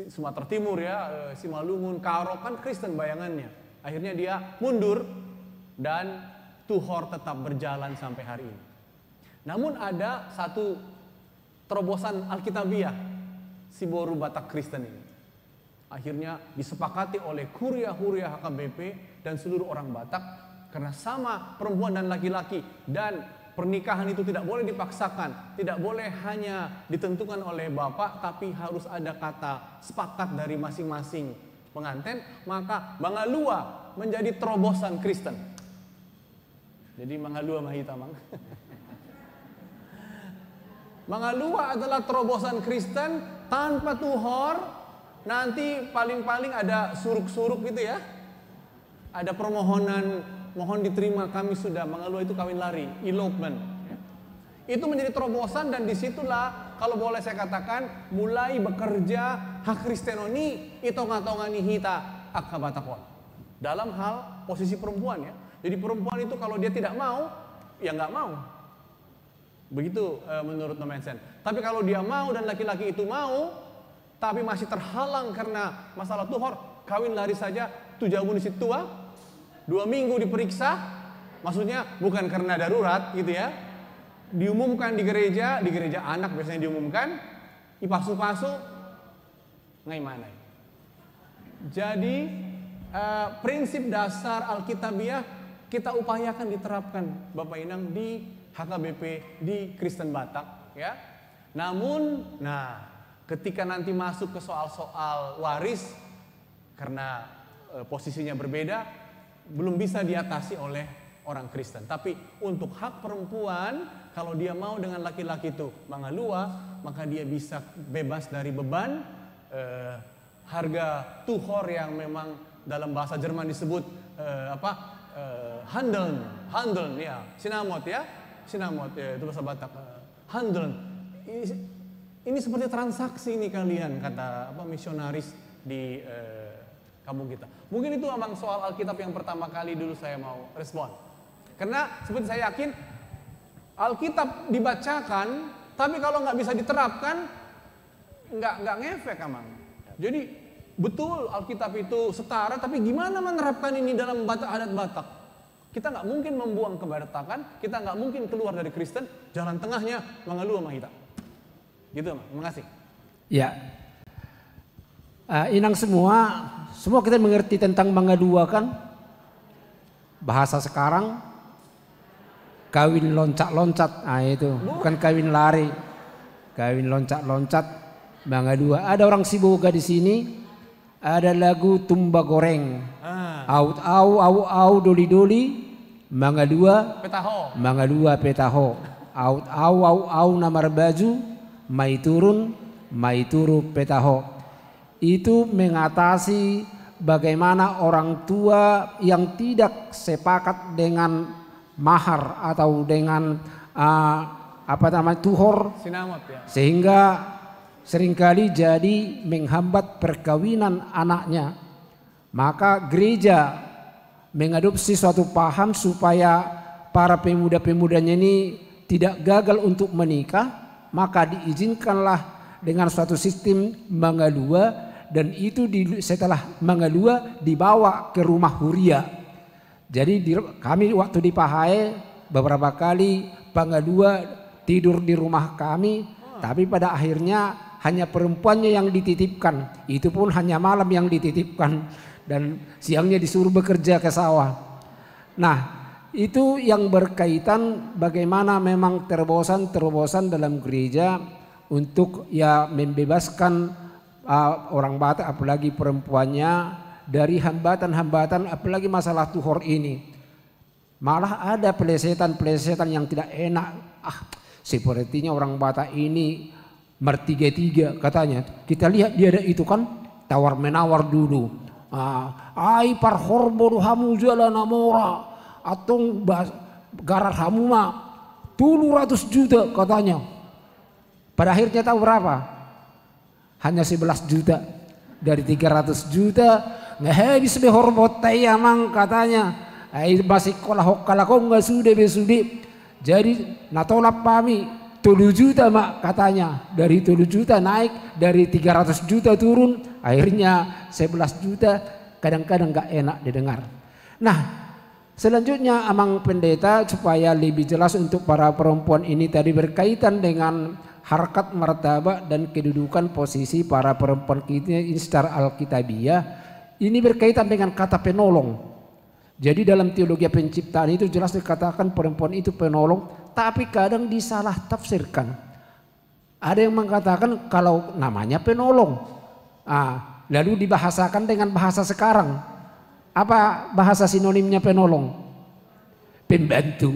Sumatera Timur ya, Simalungun, Karo, kan Kristen bayangannya. Akhirnya dia mundur dan Tuhor tetap berjalan sampai hari ini. Namun ada satu terobosan Alkitabiah Siboru Batak Kristen ini. Akhirnya disepakati oleh Huria-Huria HKBP dan seluruh orang Batak karena sama perempuan dan laki-laki, dan pernikahan itu tidak boleh dipaksakan, tidak boleh hanya ditentukan oleh bapak, tapi harus ada kata sepakat dari masing-masing pengantin. Maka Mangalua menjadi terobosan Kristen. Jadi Mangalua Mahita Mang. Mangalua adalah terobosan Kristen tanpa Tuhor. Nanti paling-paling ada suruk-suruk gitu ya. Ada permohonan, mohon diterima kami sudah. Mangalua itu kawin lari, elopement. Itu menjadi terobosan, dan disitulah kalau boleh saya katakan mulai bekerja hak Kristenoni itonga-tongani hita akabatakon. Dalam hal posisi perempuan ya. Jadi perempuan itu kalau dia tidak mau, ya nggak mau. Begitu menurut Nomensen. Tapi kalau dia mau dan laki-laki itu mau, tapi masih terhalang karena masalah Tuhor, kawin lari saja, tujamun di situ 2 minggu diperiksa, maksudnya bukan karena darurat gitu ya. Diumumkan di gereja anak biasanya diumumkan, ipasu-pasu, ngai mana. Jadi prinsip dasar Alkitabiah kita upayakan diterapkan Bapak Inang di HKBP, di Kristen Batak ya. Namun ketika nanti masuk ke soal-soal waris, karena posisinya berbeda, belum bisa diatasi oleh orang Kristen. Tapi untuk hak perempuan, kalau dia mau dengan laki-laki itu Mangalua, maka dia bisa bebas dari beban harga Tuhor yang memang dalam bahasa Jerman disebut Handeln ya, Sinamot ya, itu bahasa Batak. Handeln. Ini seperti transaksi ini kalian, kata misionaris di kampung kita. Mungkin itu memang soal Alkitab yang pertama kali dulu saya mau respon. Karena seperti saya yakin Alkitab dibacakan, tapi kalau nggak bisa diterapkan, nggak ngefek amang. Jadi betul Alkitab itu setara, tapi gimana menerapkan ini dalam adat Batak? Kita nggak mungkin membuang kebatakan, kita nggak mungkin keluar dari Kristen, jalan tengahnya Mangalua Mahita. Gitu, terima kasih. Ya, Inang semua kita mengerti tentang Mangalua kan? Bahasa sekarang kawin loncat-loncat, itu bukan kawin lari, kawin loncat-loncat. Mangalua. Ada orang Siboga di sini, ada lagu Tumba Goreng, au doli-doli, Mangalua petaho, au namar baju, mai turu petaho. Itu mengatasi bagaimana orang tua yang tidak sepakat dengan mahar atau dengan Tuhor, sehingga seringkali jadi menghambat perkawinan anaknya. Maka gereja mengadopsi suatu paham supaya para pemuda-pemudanya ini tidak gagal untuk menikah, maka diizinkanlah dengan suatu sistem Mangalua, dan itu setelah Mangalua dibawa ke rumah Huria. Jadi kami waktu di Pahae beberapa kali Mangalua tidur di rumah kami, tapi pada akhirnya hanya perempuannya yang dititipkan, itu pun hanya malam yang dititipkan, dan siangnya disuruh bekerja ke sawah. Nah, itu yang berkaitan bagaimana memang terobosan dalam gereja untuk ya membebaskan orang Batak, apalagi perempuannya, dari hambatan-hambatan, apalagi masalah Tuhor ini. Malah ada pelesetan-pelesetan yang tidak enak. Sepertinya orang Batak ini mertiga-tiga katanya. Kita lihat dia ada itu kan, tawar menawar dulu. Ai par horbodo hamu jala namora atong garar hamu ma 200 juta katanya. Pada akhirnya tahu berapa? Hanya 11 juta dari 300 juta. Ngehabis be horbot tayamang katanya. Ai masih kolah hokkala ko enggak sude be sude. Jadi natolap pami 7 juta mak katanya, dari 7 juta naik, dari 300 juta turun, akhirnya 11 juta, kadang-kadang gak enak didengar. Nah selanjutnya Amang Pendeta supaya lebih jelas untuk para perempuan ini tadi berkaitan dengan harkat martabat dan kedudukan posisi para perempuan kita ini secara alkitabiah, ini berkaitan dengan kata penolong. Jadi dalam teologi penciptaan itu jelas dikatakan perempuan itu penolong, tapi kadang disalah tafsirkan. Ada yang mengatakan kalau namanya penolong, lalu dibahasakan dengan bahasa sekarang. Apa bahasa sinonimnya penolong? Pembantu.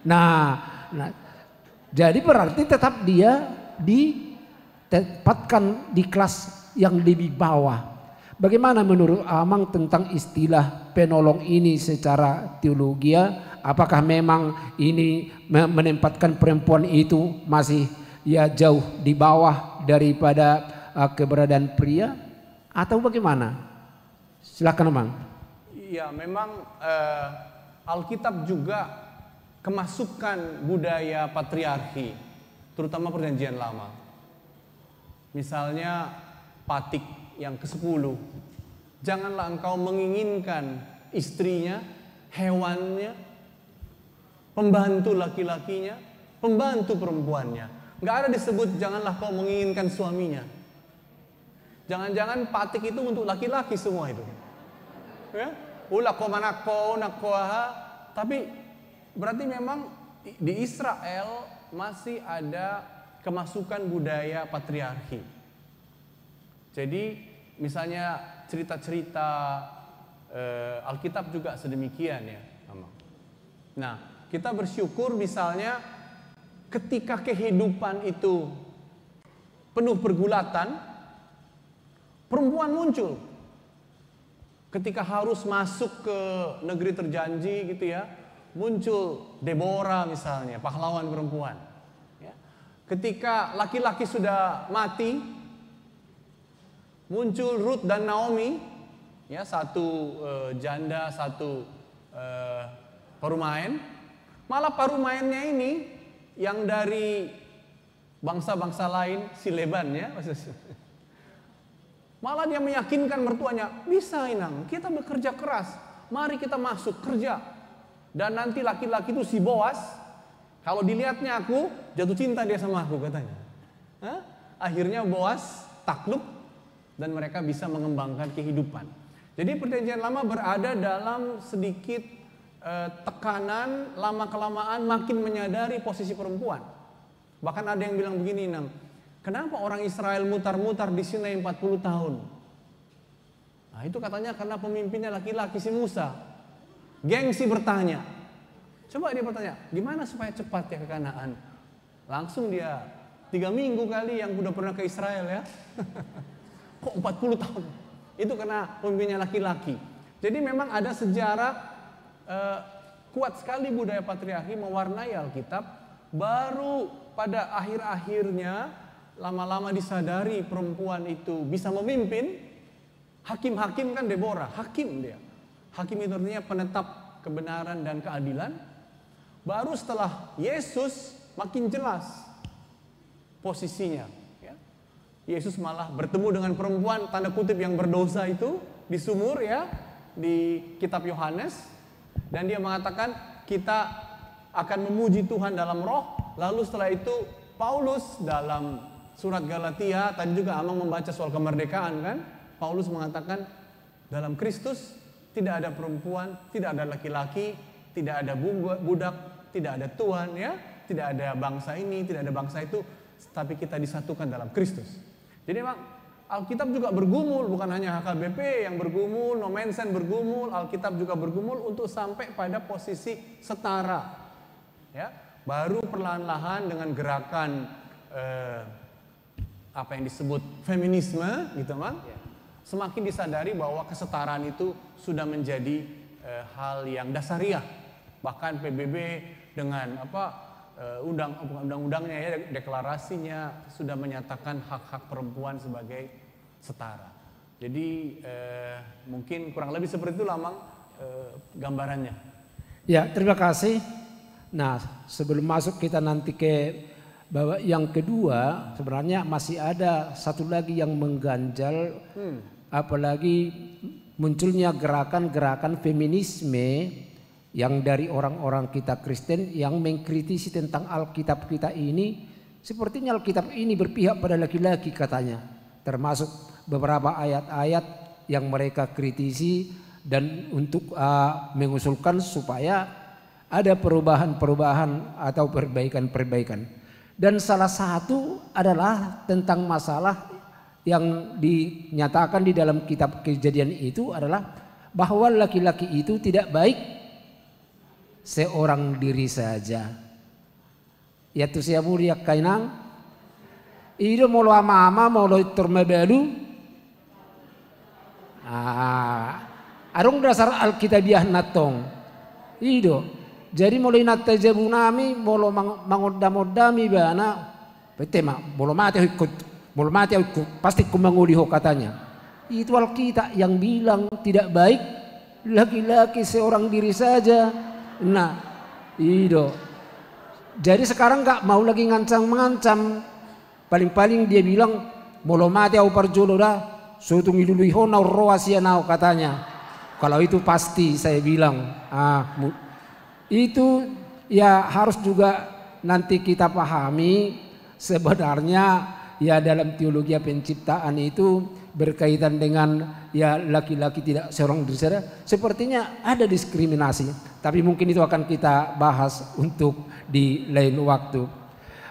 Nah, jadi berarti tetap dia ditempatkan di kelas yang lebih bawah. Bagaimana menurut Amang tentang istilah penolong ini secara teologi? Apakah memang ini menempatkan perempuan itu masih ya jauh di bawah daripada keberadaan pria atau bagaimana? Silakan Amang. Iya, memang Alkitab juga kemasukan budaya patriarki, terutama Perjanjian Lama. Misalnya Patik yang ke-10, janganlah engkau menginginkan istrinya, hewannya, pembantu laki-lakinya, pembantu perempuannya. Nggak ada disebut janganlah kau menginginkan suaminya. Jangan-jangan Patik itu untuk laki-laki semua itu. Ya? Tapi berarti memang di Israel masih ada kemasukan budaya patriarki. Jadi misalnya cerita-cerita Alkitab juga sedemikian ya. Nah, kita bersyukur misalnya ketika kehidupan itu penuh pergulatan, perempuan muncul. Ketika harus masuk ke negeri terjanji gitu ya, muncul Deborah misalnya, pahlawan perempuan. Ya. Ketika laki-laki sudah mati, muncul Ruth dan Naomi, ya satu janda, satu perumain. Malah perumainnya ini yang dari bangsa-bangsa lain, si Leban ya, malah dia meyakinkan mertuanya, bisa Inang, kita bekerja keras, mari kita masuk kerja. Dan nanti laki-laki itu si Boas, kalau dilihatnya aku, jatuh cinta dia sama aku katanya. Akhirnya Boas takluk dan mereka bisa mengembangkan kehidupan. Jadi Perjanjian Lama berada dalam sedikit tekanan, lama-kelamaan makin menyadari posisi perempuan. Bahkan ada yang bilang begini, Nang, kenapa orang Israel mutar-mutar di Sinai 40 tahun? Nah itu katanya karena pemimpinnya laki-laki si Musa. Gengsi bertanya. Coba dia bertanya, gimana supaya cepat ya ke Kanaan? Langsung dia 3 minggu kali yang udah pernah ke Israel ya. Kok 40 tahun? Itu karena pemimpinnya laki-laki. Jadi memang ada sejarah kuat sekali budaya patriarki mewarnai Alkitab. Baru pada akhir-akhirnya lama-lama disadari perempuan itu bisa memimpin. Hakim-hakim kan Deborah, hakim dia. Hakim itu artinya penetap kebenaran dan keadilan. Baru setelah Yesus makin jelas posisinya. Ya. Yesus malah bertemu dengan perempuan tanda kutip yang berdosa itu di sumur ya, di kitab Yohanes. Dan dia mengatakan kita akan memuji Tuhan dalam roh. Lalu setelah itu Paulus dalam surat Galatia, tadi juga Amang membaca soal kemerdekaan kan. Paulus mengatakan dalam Kristus tidak ada perempuan, tidak ada laki-laki, tidak ada budak, tidak ada tuan ya, tidak ada bangsa ini, tidak ada bangsa itu, tapi kita disatukan dalam Kristus. Jadi memang Alkitab juga bergumul, bukan hanya HKBP yang bergumul, Nomensen bergumul, Alkitab juga bergumul untuk sampai pada posisi setara. Ya, baru perlahan-lahan dengan gerakan apa yang disebut feminisme, gitu Mang. Semakin disadari bahwa kesetaraan itu sudah menjadi hal yang dasariah. Bahkan PBB dengan undang-undangnya ya, deklarasinya sudah menyatakan hak-hak perempuan sebagai setara. Jadi mungkin kurang lebih seperti itu Lamang gambarannya. Ya, terima kasih. Nah, sebelum masuk kita nanti ke bahwa yang kedua sebenarnya masih ada satu lagi yang mengganjal, apalagi munculnya gerakan-gerakan feminisme yang dari orang-orang kita Kristen yang mengkritisi tentang Alkitab kita ini. Sepertinya Alkitab ini berpihak pada laki-laki katanya, termasuk beberapa ayat-ayat yang mereka kritisi dan untuk mengusulkan supaya ada perubahan-perubahan atau perbaikan-perbaikan. Dan salah satu adalah tentang masalah yang dinyatakan di dalam kitab Kejadian itu adalah bahwa laki-laki itu tidak baik seorang diri saja. Ya tu siya mulia kainang ido molo ama molo turmebalu arung dasar alkitabiah natong ido jadi mulai natajabunami molo mangodam-odami bana petema molo mati ikut pasti kumanguliho katanya. Itu Alkitab yang bilang tidak baik laki-laki seorang diri saja. Nah ido jadi sekarang gak mau lagi ngancam-mengancam. Paling-paling dia bilang molo mati au parjolo dah sutung iluluiho nau roasia nau katanya. Kalau itu pasti saya bilang itu ya harus juga nanti kita pahami sebenarnya ya dalam teologi penciptaan itu berkaitan dengan ya laki-laki tidak seorang diri saja. Sepertinya ada diskriminasi. Tapi mungkin itu akan kita bahas untuk di lain waktu.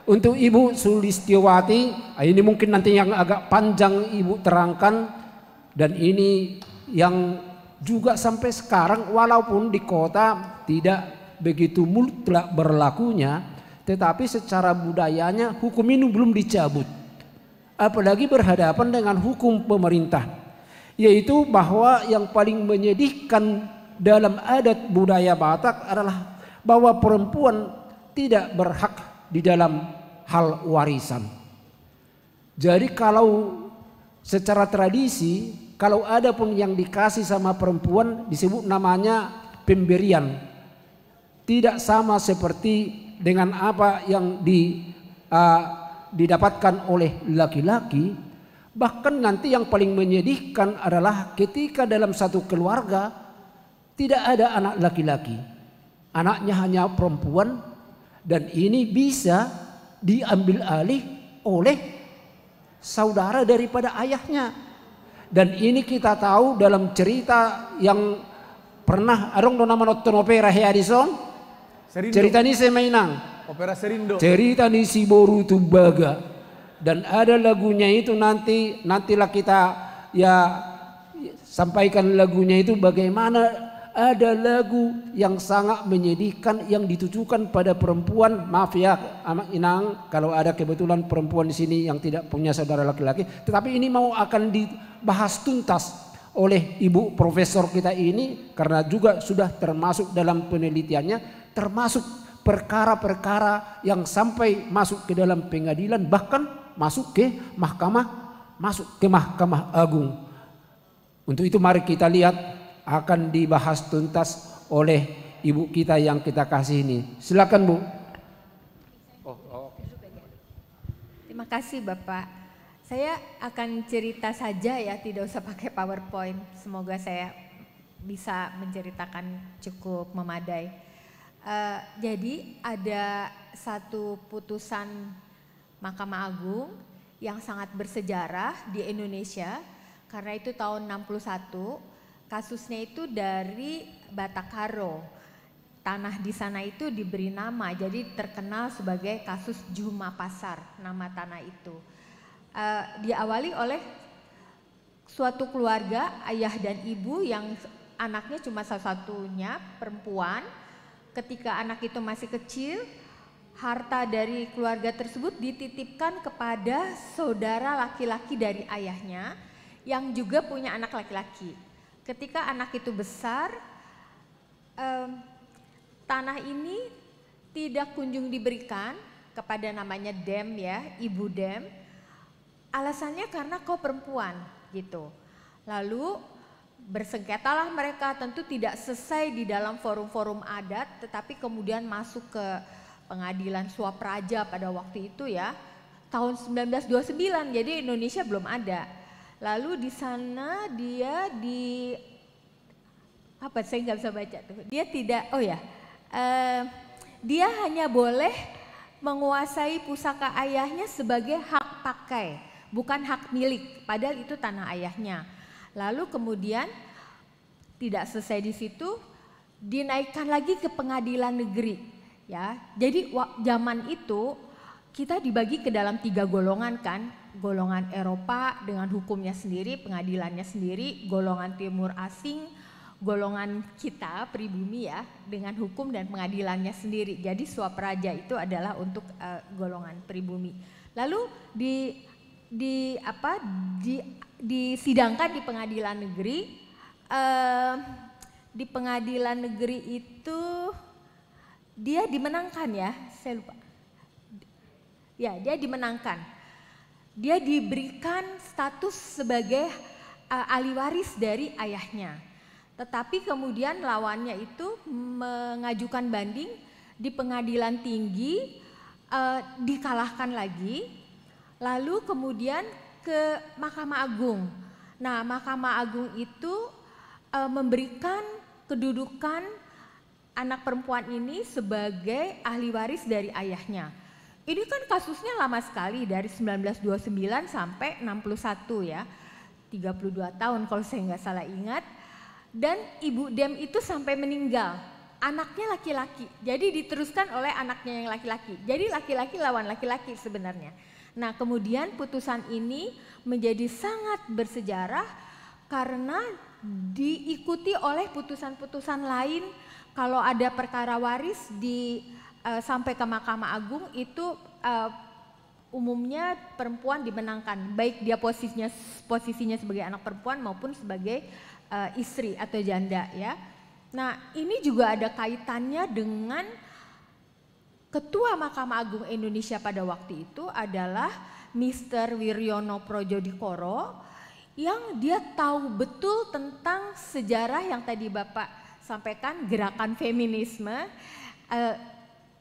Untuk Ibu Sulistiowati, ini mungkin nanti yang agak panjang Ibu terangkan. Dan ini yang juga sampai sekarang walaupun di kota tidak begitu mutlak berlakunya, tetapi secara budayanya hukum ini belum dicabut. Apalagi berhadapan dengan hukum pemerintah. Yaitu bahwa yang paling menyedihkan dalam adat budaya Batak adalah bahwa perempuan tidak berhak di dalam hal warisan. Jadi kalau secara tradisi kalau ada pun yang dikasih sama perempuan disebut namanya pemberian. Tidak sama seperti dengan apa yang didapatkan oleh laki-laki. Bahkan nanti yang paling menyedihkan adalah ketika dalam satu keluarga tidak ada anak laki-laki, anaknya hanya perempuan, dan ini bisa diambil alih oleh saudara daripada ayahnya. Dan ini kita tahu dalam cerita yang pernah adong nama nonton opera Headison, cerita ini saya mainang, opera Serindo, cerita ini si Boru Tumbaga, dan ada lagunya itu nantilah kita ya sampaikan lagunya itu bagaimana. Ada lagu yang sangat menyedihkan yang ditujukan pada perempuan. Maaf ya Amak Inang kalau ada kebetulan perempuan di sini yang tidak punya saudara laki-laki. Tetapi ini mau akan dibahas tuntas oleh Ibu Profesor kita ini karena juga sudah termasuk dalam penelitiannya, termasuk perkara-perkara yang sampai masuk ke dalam pengadilan, bahkan masuk ke Mahkamah Agung. Untuk itu mari kita lihat akan dibahas tuntas oleh ibu kita yang kita kasih ini. Silakan Bu. Terima kasih Bapak. Saya akan cerita saja ya, tidak usah pakai PowerPoint. Semoga saya bisa menceritakan cukup memadai. Jadi ada satu putusan Mahkamah Agung yang sangat bersejarah di Indonesia karena itu tahun 61. Kasusnya itu dari Batakaro. Tanah di sana itu diberi nama, jadi terkenal sebagai kasus Juma Pasar, nama tanah itu. Diawali oleh suatu keluarga, ayah dan ibu yang anaknya cuma salah satunya perempuan. Ketika anak itu masih kecil, harta dari keluarga tersebut dititipkan kepada saudara laki-laki dari ayahnya yang juga punya anak laki-laki. Ketika anak itu besar, tanah ini tidak kunjung diberikan kepada namanya Dem ya, Ibu Dem. Alasannya karena kau perempuan gitu. Lalu bersengketalah mereka, tentu tidak selesai di dalam forum-forum adat, tetapi kemudian masuk ke pengadilan suap raja pada waktu itu ya, tahun 1929, jadi Indonesia belum ada. Lalu di sana dia saya nggak bisa baca tuh. Dia tidak, dia hanya boleh menguasai pusaka ayahnya sebagai hak pakai, bukan hak milik, padahal itu tanah ayahnya. Lalu kemudian tidak selesai di situ, dinaikkan lagi ke pengadilan negeri. Ya, jadi zaman itu kita dibagi ke dalam 3 golongan kan, golongan Eropa dengan hukumnya sendiri, pengadilannya sendiri, golongan Timur Asing, golongan kita pribumi ya dengan hukum dan pengadilannya sendiri. Jadi suap raja itu adalah untuk golongan pribumi. Lalu disidangkan di pengadilan negeri. Di pengadilan negeri itu dia dimenangkan ya, saya lupa. Ya, dia dimenangkan. Dia diberikan status sebagai ahli waris dari ayahnya. Tetapi kemudian lawannya itu mengajukan banding di pengadilan tinggi, dikalahkan lagi, lalu kemudian ke Mahkamah Agung. Nah, Mahkamah Agung itu memberikan kedudukan anak perempuan ini sebagai ahli waris dari ayahnya. Ini kan kasusnya lama sekali, dari 1929 sampai 61 ya, 32 tahun kalau saya nggak salah ingat. Dan Ibu Dem itu sampai meninggal, anaknya laki-laki, jadi diteruskan oleh anaknya yang laki-laki. Jadi laki-laki lawan laki-laki sebenarnya. Nah kemudian putusan ini menjadi sangat bersejarah karena diikuti oleh putusan-putusan lain. Kalau ada perkara waris sampai ke Mahkamah Agung itu umumnya perempuan dimenangkan, baik dia posisinya sebagai anak perempuan maupun sebagai istri atau janda ya. Nah ini juga ada kaitannya dengan Ketua Mahkamah Agung Indonesia pada waktu itu adalah Mr. Wiryono Projodikoro, yang dia tahu betul tentang sejarah yang tadi Bapak sampaikan, gerakan feminisme.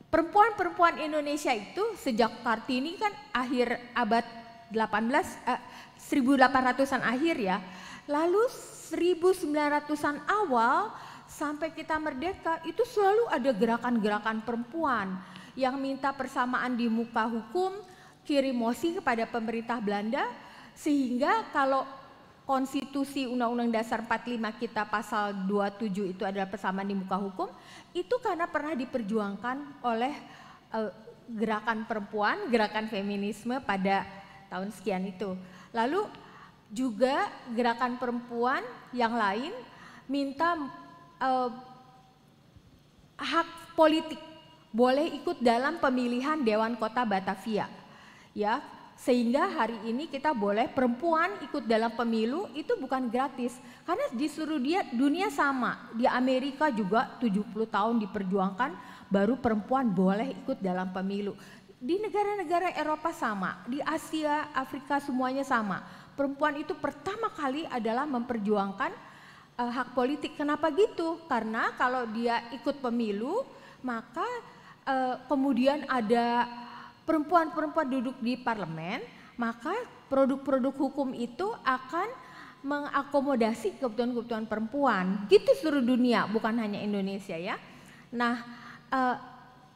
Perempuan-perempuan Indonesia itu sejak Kartini kan akhir abad 1800-an akhir ya. Lalu 1900-an awal sampai kita merdeka itu selalu ada gerakan-gerakan perempuan yang minta persamaan di muka hukum, kirim mosi kepada pemerintah Belanda, sehingga kalau konstitusi Undang-Undang Dasar 45 kita pasal 27 itu adalah persamaan di muka hukum, itu karena pernah diperjuangkan oleh gerakan perempuan, gerakan feminisme pada tahun sekian itu. Lalu juga gerakan perempuan yang lain minta hak politik, boleh ikut dalam pemilihan Dewan Kota Batavia ya, sehingga hari ini kita boleh perempuan ikut dalam pemilu. Itu bukan gratis karena di seluruh dunia sama. Di Amerika juga 70 tahun diperjuangkan baru perempuan boleh ikut dalam pemilu. Di negara-negara Eropa sama, di Asia, Afrika semuanya sama. Perempuan itu pertama kali adalah memperjuangkan hak politik. Kenapa gitu? Karena kalau dia ikut pemilu, maka kemudian ada perempuan-perempuan duduk di parlemen, maka produk-produk hukum itu akan mengakomodasi kebutuhan-kebutuhan perempuan. Gitu seluruh dunia, bukan hanya Indonesia ya. Nah,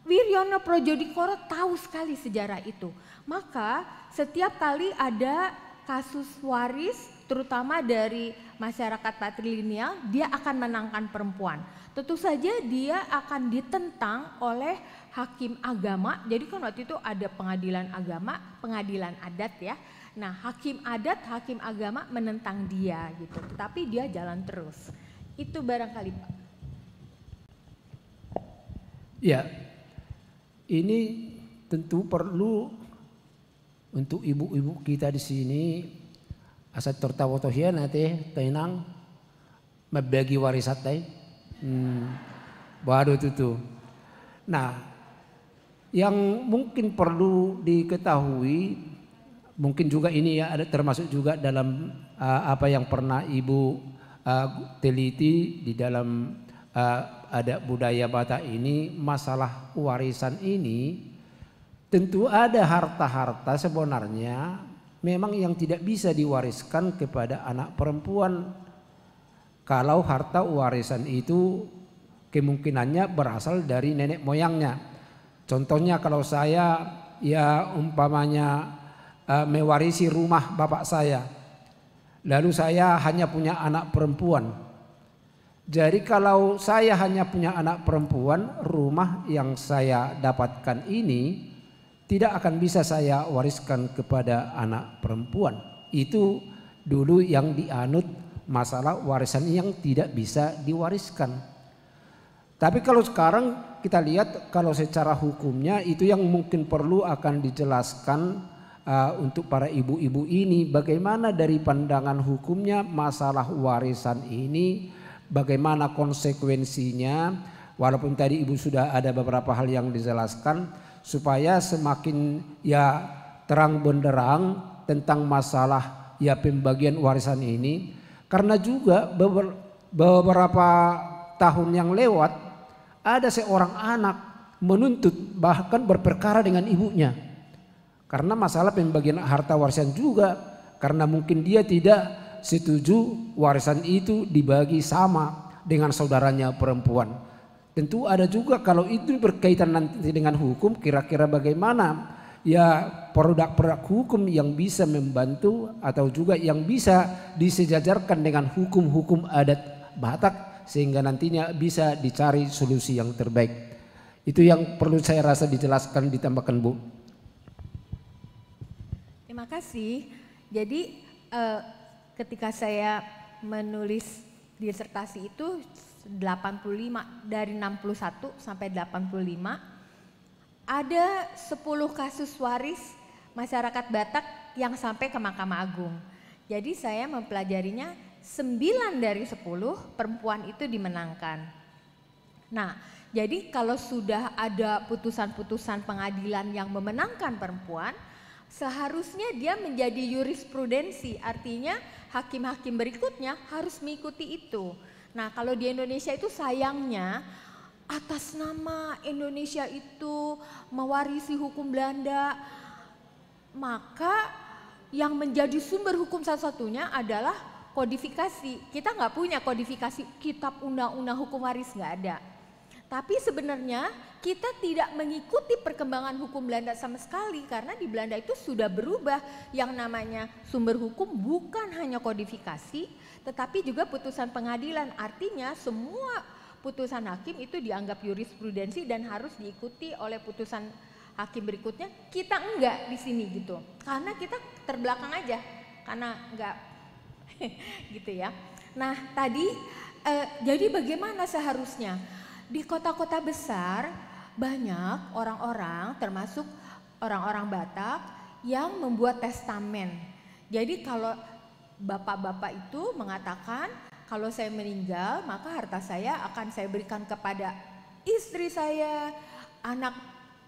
Wiryono Projodikoro tahu sekali sejarah itu. Maka setiap kali ada kasus waris, terutama dari masyarakat patrilineal, dia akan menangkan perempuan. Tentu saja dia akan ditentang oleh hakim agama. Jadi kan waktu itu ada pengadilan agama, pengadilan adat ya. Nah hakim adat, hakim agama menentang dia gitu. Tetapi dia jalan terus. Itu barangkali Pak. Ya, ini tentu perlu untuk ibu-ibu kita di sini asal tertawa tohia nanti tenang membagi warisan teh. Baru itu. Nah, yang mungkin perlu diketahui, mungkin juga ini ya ada termasuk juga dalam apa yang pernah Ibu teliti di dalam adat budaya Batak ini, masalah warisan ini tentu ada harta-harta sebenarnya memang yang tidak bisa diwariskan kepada anak perempuan. Kalau harta warisan itu kemungkinannya berasal dari nenek moyangnya. Contohnya kalau saya ya umpamanya mewarisi rumah bapak saya, lalu saya hanya punya anak perempuan. Jadi kalau saya hanya punya anak perempuan, rumah yang saya dapatkan ini tidak akan bisa saya wariskan kepada anak perempuan. Itu dulu yang dianut masalah warisan yang tidak bisa diwariskan. Tapi kalau sekarang kita lihat kalau secara hukumnya itu yang mungkin perlu akan dijelaskan untuk para ibu-ibu ini, bagaimana dari pandangan hukumnya masalah warisan ini, bagaimana konsekuensinya. Walaupun tadi ibu sudah ada beberapa hal yang dijelaskan, supaya semakin ya terang benderang tentang masalah ya pembagian warisan ini. Karena juga beberapa tahun yang lewat ada seorang anak menuntut bahkan berperkara dengan ibunya karena masalah pembagian harta warisan juga, karena mungkin dia tidak setuju warisan itu dibagi sama dengan saudaranya perempuan. Tentu ada juga kalau itu berkaitan nanti dengan hukum, kira-kira bagaimana ya produk-produk hukum yang bisa membantu atau juga yang bisa disejajarkan dengan hukum-hukum adat Batak sehingga nantinya bisa dicari solusi yang terbaik. Itu yang perlu saya rasa dijelaskan, ditambahkan Bu. Terima kasih. Jadi ketika saya menulis disertasi itu 85 dari 61 sampai 85 ada 10 kasus waris masyarakat Batak yang sampai ke Mahkamah Agung. Jadi saya mempelajarinya 9 dari 10 perempuan itu dimenangkan. Nah, jadi kalau sudah ada putusan-putusan pengadilan yang memenangkan perempuan, seharusnya dia menjadi jurisprudensi, artinya hakim-hakim berikutnya harus mengikuti itu. Nah, kalau di Indonesia itu sayangnya atas nama Indonesia itu mewarisi hukum Belanda, maka yang menjadi sumber hukum satu-satunya adalah kodifikasi. Kita nggak punya kodifikasi kitab undang-undang hukum waris, nggak ada. Tapi sebenarnya kita tidak mengikuti perkembangan hukum Belanda sama sekali karena di Belanda itu sudah berubah, yang namanya sumber hukum bukan hanya kodifikasi tetapi juga putusan pengadilan. Artinya semua putusan hakim itu dianggap jurisprudensi dan harus diikuti oleh putusan hakim berikutnya. Kita enggak di sini gitu. Karena kita terbelakang aja. Karena enggak gitu ya. Nah, tadi jadi bagaimana seharusnya? Di kota-kota besar banyak orang-orang termasuk orang-orang Batak yang membuat testamen. Jadi kalau bapak-bapak itu mengatakan kalau saya meninggal maka harta saya akan saya berikan kepada istri saya, anak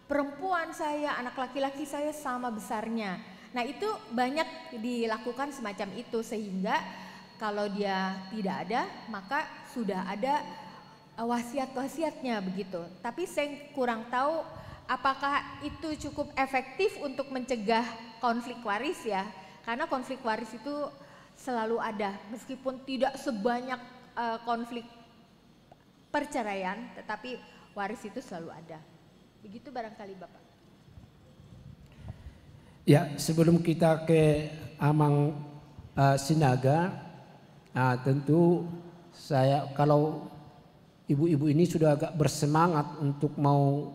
perempuan saya, anak laki-laki saya sama besarnya. Nah itu banyak dilakukan semacam itu sehingga kalau dia tidak ada maka sudah ada wasiat-wasiatnya begitu. Tapi saya kurang tahu apakah itu cukup efektif untuk mencegah konflik waris ya. Karena konflik waris itu selalu ada meskipun tidak sebanyak konflik perceraian, tetapi waris itu selalu ada. Begitu barangkali Bapak. Ya, sebelum kita ke Amang Sinaga, tentu saya kalau ibu-ibu ini sudah agak bersemangat untuk mau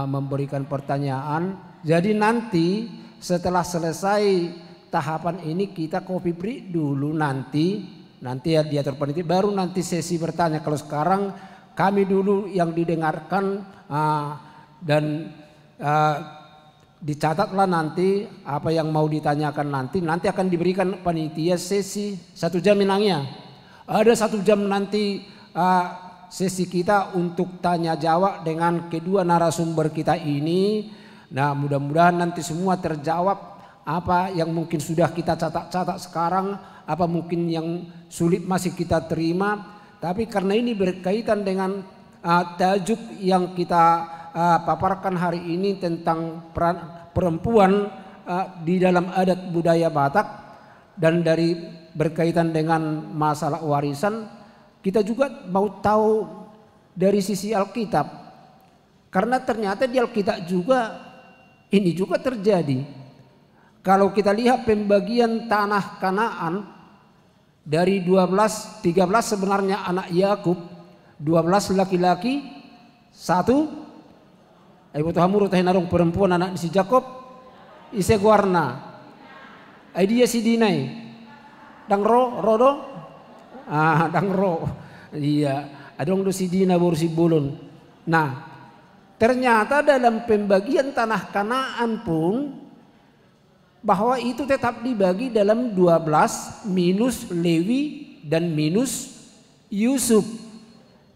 memberikan pertanyaan. Jadi nanti setelah selesai tahapan ini kita kopi break dulu nanti ya dia terpeniti baru nanti sesi bertanya. Kalau sekarang kami dulu yang didengarkan dan dicatatlah nanti apa yang mau ditanyakan nanti akan diberikan panitia sesi 1 jam minangnya. Ada 1 jam nanti sesi kita untuk tanya jawab dengan kedua narasumber kita ini. Nah mudah-mudahan nanti semua terjawab. Apa yang mungkin sudah kita catat sekarang, apa mungkin yang sulit masih kita terima. tapi karena ini berkaitan dengan tajuk yang kita paparkan hari ini tentang peran perempuan di dalam adat budaya Batak, dan dari berkaitan dengan masalah warisan, kita juga mau tahu dari sisi Alkitab, karena ternyata di Alkitab juga ini juga terjadi. Kalau kita lihat pembagian tanah Kanaan dari 13 sebenarnya anak Yakub, 12 laki-laki, 1 ibu Tuhamuru tahinarong perempuan anak si Jakob, ise guarna, dia si Dinai, dang rodo, dang ro, iya, adong do si Dina baru si Bulun. Nah, ternyata dalam pembagian tanah Kanaan pun bahwa itu tetap dibagi dalam 12 minus Lewi dan minus Yusuf.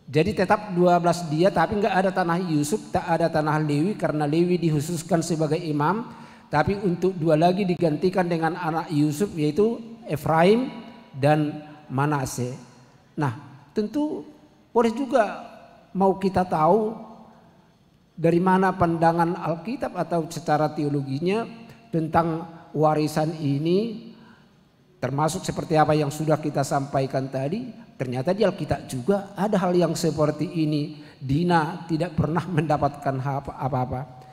Jadi tetap 12 dia, tapi enggak ada tanah Yusuf, tak ada tanah Lewi karena Lewi dikhususkan sebagai imam. Tapi untuk 2 lagi digantikan dengan anak Yusuf, yaitu Efraim dan Manase. Nah, tentu boleh juga mau kita tahu dari mana pandangan Alkitab atau secara teologinya tentang warisan ini, termasuk seperti apa yang sudah kita sampaikan tadi. Ternyata di Alkitab juga ada hal yang seperti ini. Dina tidak pernah mendapatkan apa-apa.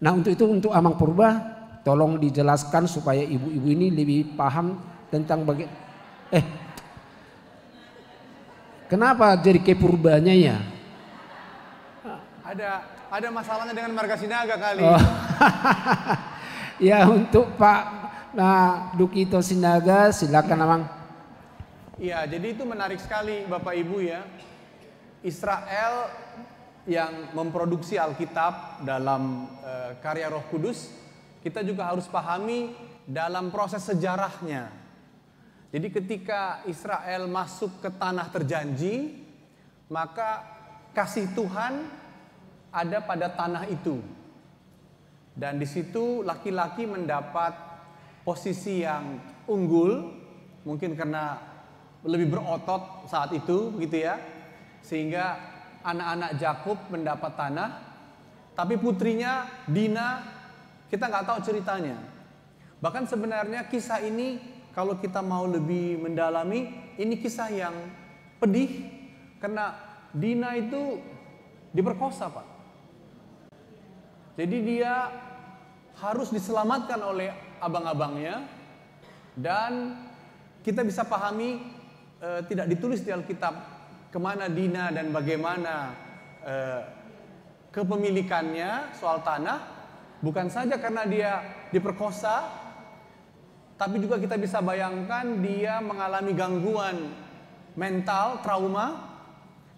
Nah, untuk itu, untuk Amang Purba, tolong dijelaskan supaya ibu-ibu ini lebih paham tentang kenapa jadi kepurbanya ya? Ada masalahnya dengan marga Sinaga kali. Oh. Ya, untuk Pak Dukito Sinaga, silakan Amang. Iya, jadi itu menarik sekali Bapak Ibu ya. Israel yang memproduksi Alkitab dalam karya Roh Kudus, kita juga harus pahami dalam proses sejarahnya. Jadi ketika Israel masuk ke tanah terjanji, maka kasih Tuhan ada pada tanah itu, dan di situ laki-laki mendapat posisi yang unggul, mungkin karena lebih berotot saat itu, begitu ya, sehingga anak-anak Yakub mendapat tanah, tapi putrinya Dina kita nggak tahu ceritanya. Bahkan sebenarnya kisah ini kalau kita mau lebih mendalami, ini kisah yang pedih karena Dina itu diperkosa, Pak. Jadi dia harus diselamatkan oleh abang-abangnya, dan kita bisa pahami tidak ditulis di Alkitab kemana Dina dan bagaimana kepemilikannya soal tanah. Bukan saja karena dia diperkosa, tapi juga kita bisa bayangkan dia mengalami gangguan mental, trauma,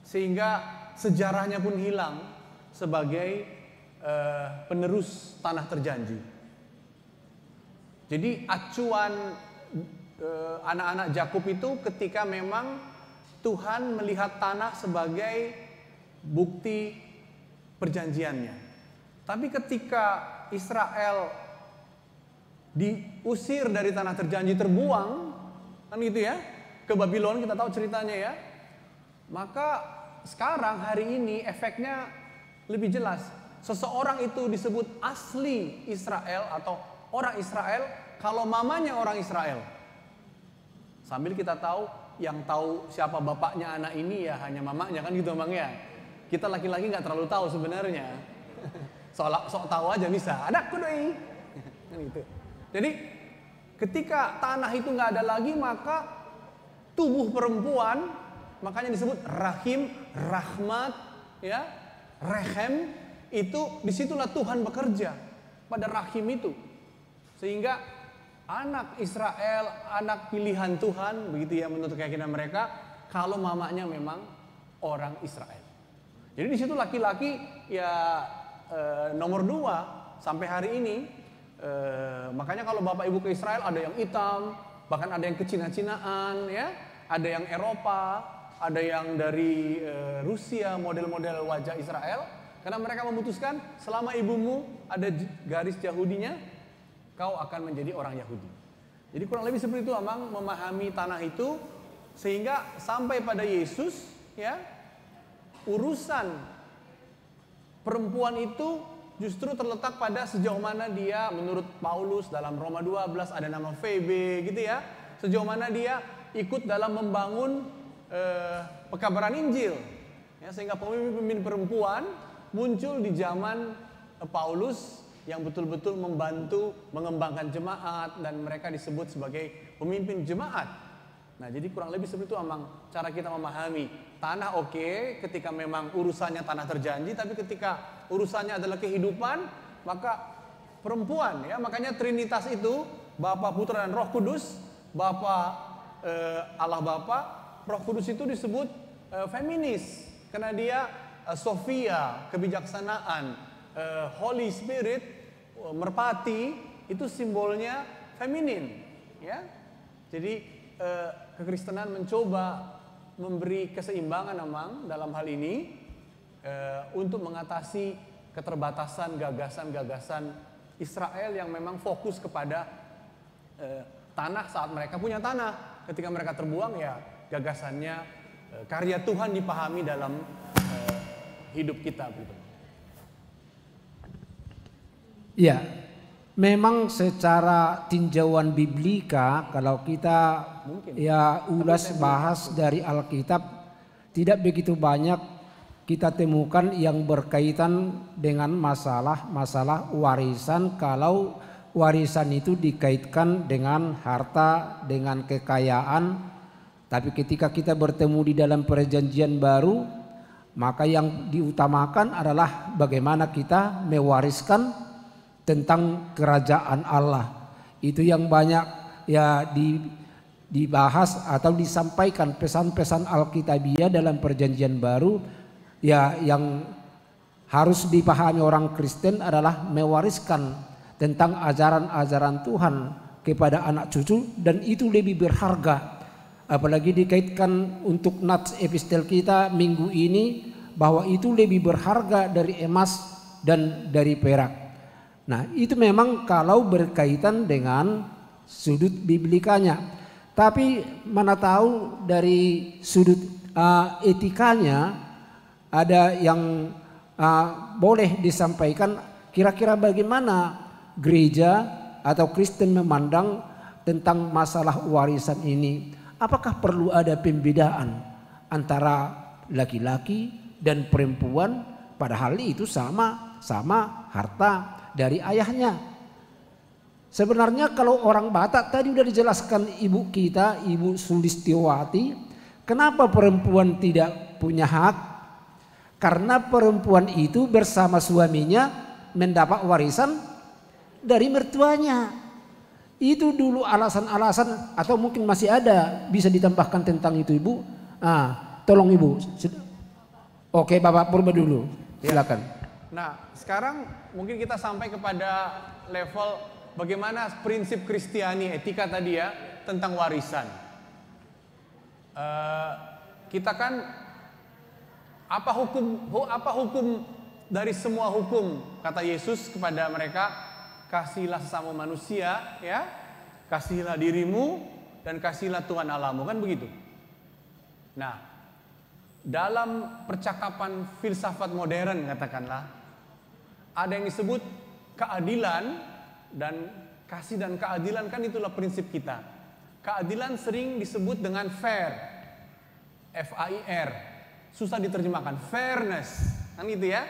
sehingga sejarahnya pun hilang sebagai penerus tanah terjanji. Jadi acuan anak-anak Yakub itu ketika memang Tuhan melihat tanah sebagai bukti perjanjiannya. Tapi ketika Israel diusir dari tanah terjanji, terbuang, kan gitu ya, ke Babylon, kita tahu ceritanya ya. Maka sekarang hari ini efeknya lebih jelas. Seseorang itu disebut asli Israel atau orang Israel kalau mamanya orang Israel. Sambil kita tahu, yang tahu siapa bapaknya anak ini ya hanya mamanya, kan gitu Bang ya. Kita laki-laki nggak terlalu tahu sebenarnya. Sok tahu aja bisa. Ada kudoi. Kan gitu. Jadi ketika tanah itu nggak ada lagi, maka tubuh perempuan, makanya disebut rahim, rahmat, ya, rehem. Itu disitulah Tuhan bekerja pada rahim itu, sehingga anak Israel, anak pilihan Tuhan, begitu ya menurut keyakinan mereka, kalau mamanya memang orang Israel. Jadi di situ laki-laki ya nomor 2 sampai hari ini. Makanya kalau Bapak Ibu ke Israel ada yang hitam, bahkan ada yang kecina-cinaan, ya, ada yang Eropa, ada yang dari Rusia, model-model wajah Israel. Karena mereka memutuskan selama ibumu ada garis Yahudinya, kau akan menjadi orang Yahudi. Jadi kurang lebih seperti itu Amang memahami tanah itu. Sehingga sampai pada Yesus, ya, urusan perempuan itu justru terletak pada sejauh mana dia, menurut Paulus dalam Roma 12 ada nama Febe gitu ya, sejauh mana dia ikut dalam membangun pekabaran Injil, ya, sehingga pemimpin perempuan muncul di zaman Paulus yang betul-betul membantu mengembangkan jemaat dan mereka disebut sebagai pemimpin jemaat. Nah, jadi kurang lebih seperti itu amang cara kita memahami tanah. Oke, ketika memang urusannya tanah terjanji, tapi ketika urusannya adalah kehidupan, maka perempuan, ya, makanya Trinitas itu Bapa, Putra dan Roh Kudus. Bapa Allah Bapa, Roh Kudus itu disebut feminis karena dia Sophia, kebijaksanaan, Holy Spirit, merpati, itu simbolnya feminin, ya. Jadi kekristenan mencoba memberi keseimbangan amang dalam hal ini untuk mengatasi keterbatasan gagasan-gagasan Israel yang memang fokus kepada tanah saat mereka punya tanah. Ketika mereka terbuang, ya gagasannya karya Tuhan dipahami dalam hidup kita gitu. Ya, memang secara tinjauan biblika kalau kita ya ulas bahas dari Alkitab, tidak begitu banyak kita temukan yang berkaitan dengan masalah warisan, kalau warisan itu dikaitkan dengan harta, dengan kekayaan. Tapi ketika kita bertemu di dalam perjanjian baru, maka yang diutamakan adalah bagaimana kita mewariskan tentang kerajaan Allah. Itu yang banyak ya dibahas atau disampaikan pesan-pesan Alkitabiah dalam perjanjian baru, ya, yang harus dipahami orang Kristen adalah mewariskan tentang ajaran-ajaran Tuhan kepada anak cucu, dan itu lebih berharga. Apalagi dikaitkan untuk nats epistel kita minggu ini, bahwa itu lebih berharga dari emas dan dari perak. Nah, itu memang kalau berkaitan dengan sudut biblikanya. Tapi mana tahu dari sudut etikanya ada yang boleh disampaikan, kira-kira bagaimana gereja atau Kristen memandang tentang masalah warisan ini. Apakah perlu ada pembedaan antara laki-laki dan perempuan, padahal itu sama harta dari ayahnya. Sebenarnya kalau orang Batak tadi udah dijelaskan ibu kita, Ibu Sulistiowati, kenapa perempuan tidak punya hak? Karena perempuan itu bersama suaminya mendapat warisan dari mertuanya. Itu dulu alasan-alasan, atau mungkin masih ada, bisa ditambahkan tentang itu Ibu. Tolong Ibu. Oke, Bapak Purba dulu, silakan. Nah, sekarang mungkin kita sampai kepada level bagaimana prinsip Kristiani, etika tadi ya, tentang warisan. Kita kan apa hukum dari semua hukum, kata Yesus kepada mereka, kasihlah sesama manusia, ya, kasihlah dirimu dan kasihlah Tuhan Allahmu, kan begitu. Nah, dalam percakapan filsafat modern katakanlah, ada yang disebut keadilan, dan kasih dan keadilan kan itulah prinsip kita. Keadilan sering disebut dengan fair, F-A-I-R, susah diterjemahkan, fairness, kan gitu ya.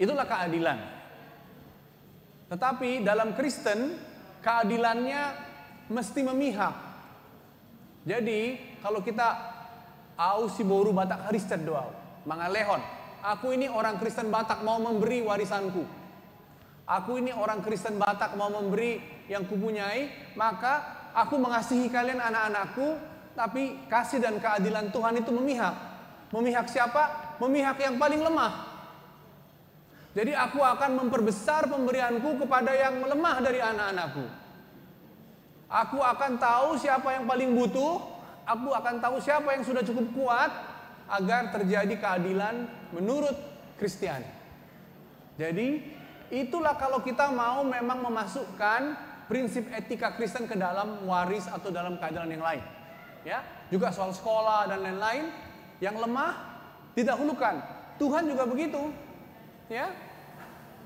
Itulah keadilan. Tetapi dalam Kristen, keadilannya mesti memihak. Jadi kalau kita au si boru Batak Kristen doa, mangalehon, aku ini orang Kristen Batak mau memberi warisanku. Aku ini orang Kristen Batak mau memberi yang kupunyai, maka aku mengasihi kalian anak-anakku, tapi kasih dan keadilan Tuhan itu memihak. Memihak siapa? Memihak yang paling lemah. Jadi aku akan memperbesar pemberianku kepada yang lemah dari anak-anakku. Aku akan tahu siapa yang paling butuh, aku akan tahu siapa yang sudah cukup kuat, agar terjadi keadilan menurut Kristiani. Jadi itulah kalau kita mau memang memasukkan prinsip etika Kristen ke dalam waris atau dalam keadilan yang lain. ya, juga soal sekolah dan lain-lain. Yang lemah didahulukan. Tuhan juga begitu, ya.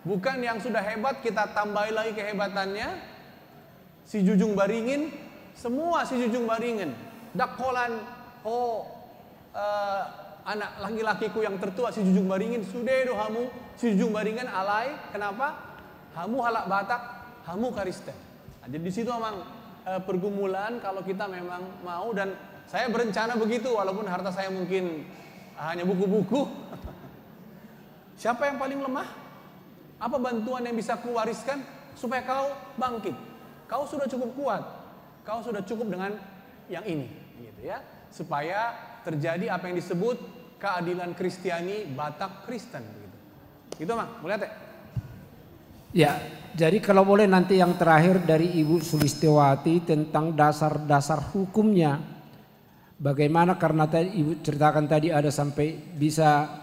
Bukan yang sudah hebat kita tambahi lagi kehebatannya. Si Jujung Baringin, semua si Jujung Baringin, dakolan, anak laki-lakiku yang tertua si Jujung Baringin, sudedo hamu, si Jujung Baringin alai, kenapa? Hamu halak Batak, hamu Kristen. Nah, jadi di situ memang pergumulan kalau kita memang mau, dan saya berencana begitu walaupun harta saya mungkin hanya buku-buku. Siapa yang paling lemah? Apa bantuan yang bisa kuwariskan supaya kau bangkit? Kau sudah cukup kuat, kau sudah cukup dengan yang ini, gitu ya. Supaya terjadi apa yang disebut keadilan Kristiani Batak Kristen, gitu. Itu Mang, boleh teh? Ya, jadi kalau boleh nanti yang terakhir dari Ibu Sulistiawati tentang dasar-dasar hukumnya. Bagaimana, karena tadi Ibu ceritakan tadi ada sampai bisa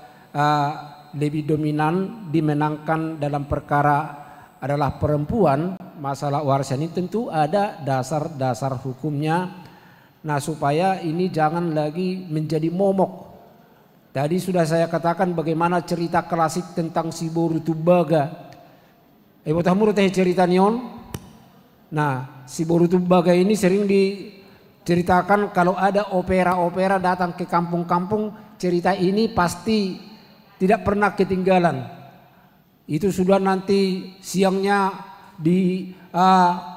lebih dominan dimenangkan dalam perkara adalah perempuan, masalah warisan ini tentu ada dasar-dasar hukumnya. Nah, supaya ini jangan lagi menjadi momok. Tadi sudah saya katakan bagaimana cerita klasik tentang si Boru Tubaga. Ibu tahu teh cerita nion. Nah, si Boru Tubaga ini sering diceritakan kalau ada opera-opera datang ke kampung-kampung, cerita ini pasti tidak pernah ketinggalan. Itu sudah nanti siangnya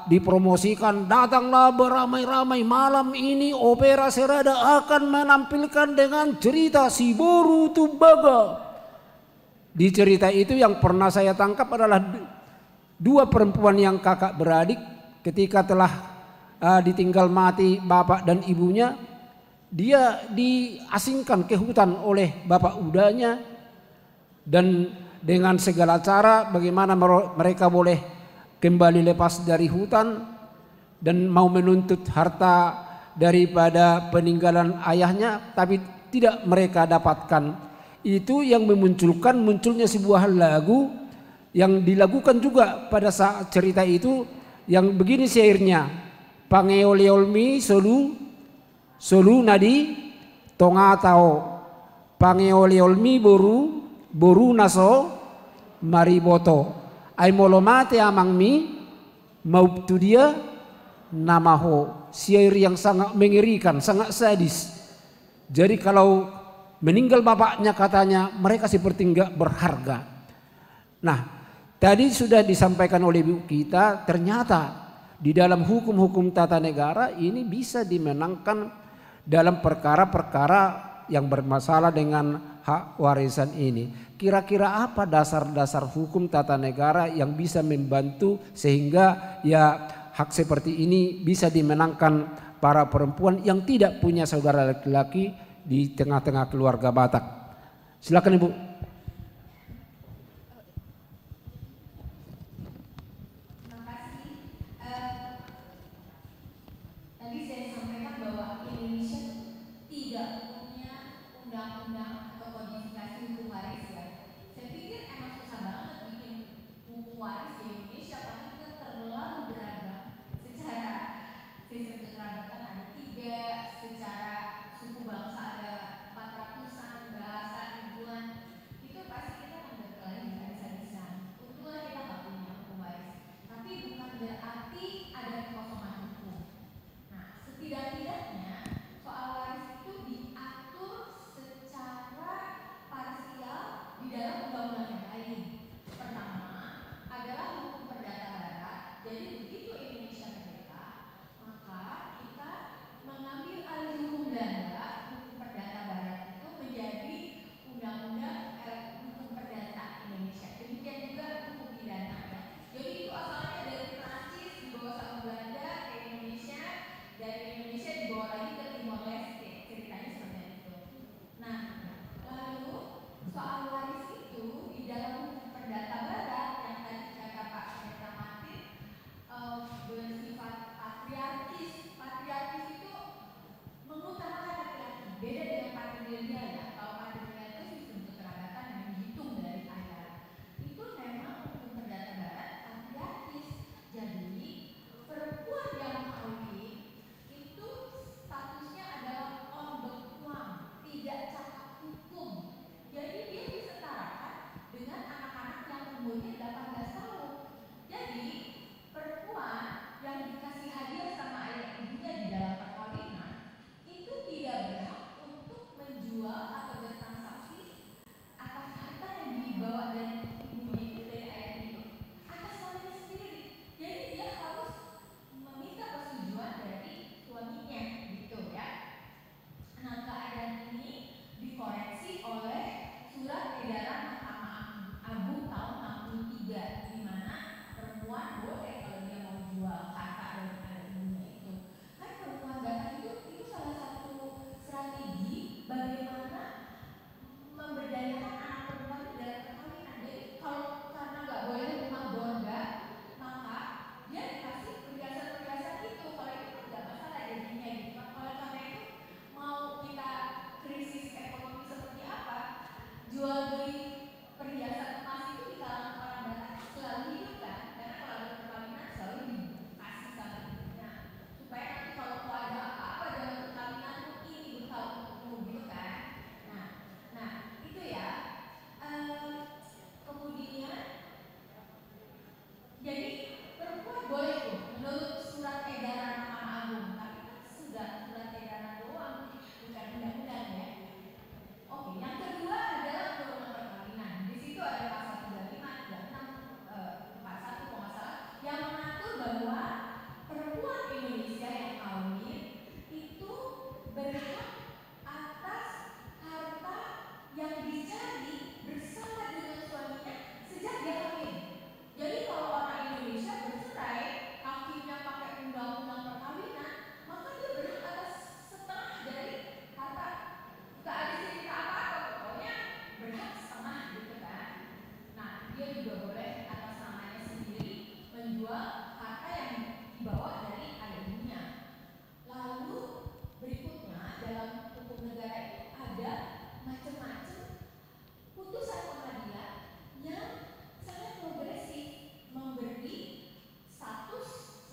dipromosikan, datanglah beramai-ramai malam ini opera Serada akan menampilkan dengan cerita si Boru Tubaga. Di cerita itu yang pernah saya tangkap adalah dua perempuan yang kakak beradik ketika telah ditinggal mati bapak dan ibunya, dia diasingkan ke hutan oleh bapak udahnya, dan dengan segala cara bagaimana mereka boleh kembali lepas dari hutan dan mau menuntut harta daripada peninggalan ayahnya, tapi tidak mereka dapatkan. Itu yang munculnya sebuah lagu yang dilakukan juga pada saat cerita itu, yang begini syairnya: pangeoliolmi solu nadi tonga tao, pangeoliolmi boru naso mariboto, ai molomate amangmi mauptu dia namaho. Syair yang sangat mengerikan, sangat sadis. Jadi kalau meninggal bapaknya katanya mereka seperti enggak berharga. Nah, tadi sudah disampaikan oleh ibu kita, ternyata di dalam hukum-hukum tata negara ini bisa dimenangkan dalam perkara-perkara yang bermasalah dengan hak warisan ini. Kira-kira apa dasar-dasar hukum tata negara yang bisa membantu sehingga ya hak seperti ini bisa dimenangkan para perempuan yang tidak punya saudara laki-laki di tengah-tengah keluarga Batak? Silakan Ibu. Setidaknya soal waris itu diatur secara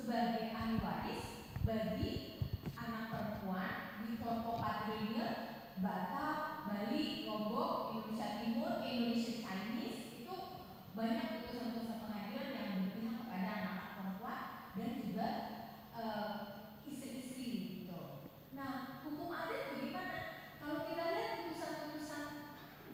sebagai ahli waris bagi anak perempuan di kelompok patrilineal Batak, Bali, Lombok, Indonesia Timur, Indonesia Chinese. Itu banyak putusan-putusan pengadilan yang berpihak kepada anak perempuan dan juga istri-istri gitu. Nah, hukum adat bagaimana? Kalau kita lihat putusan-putusan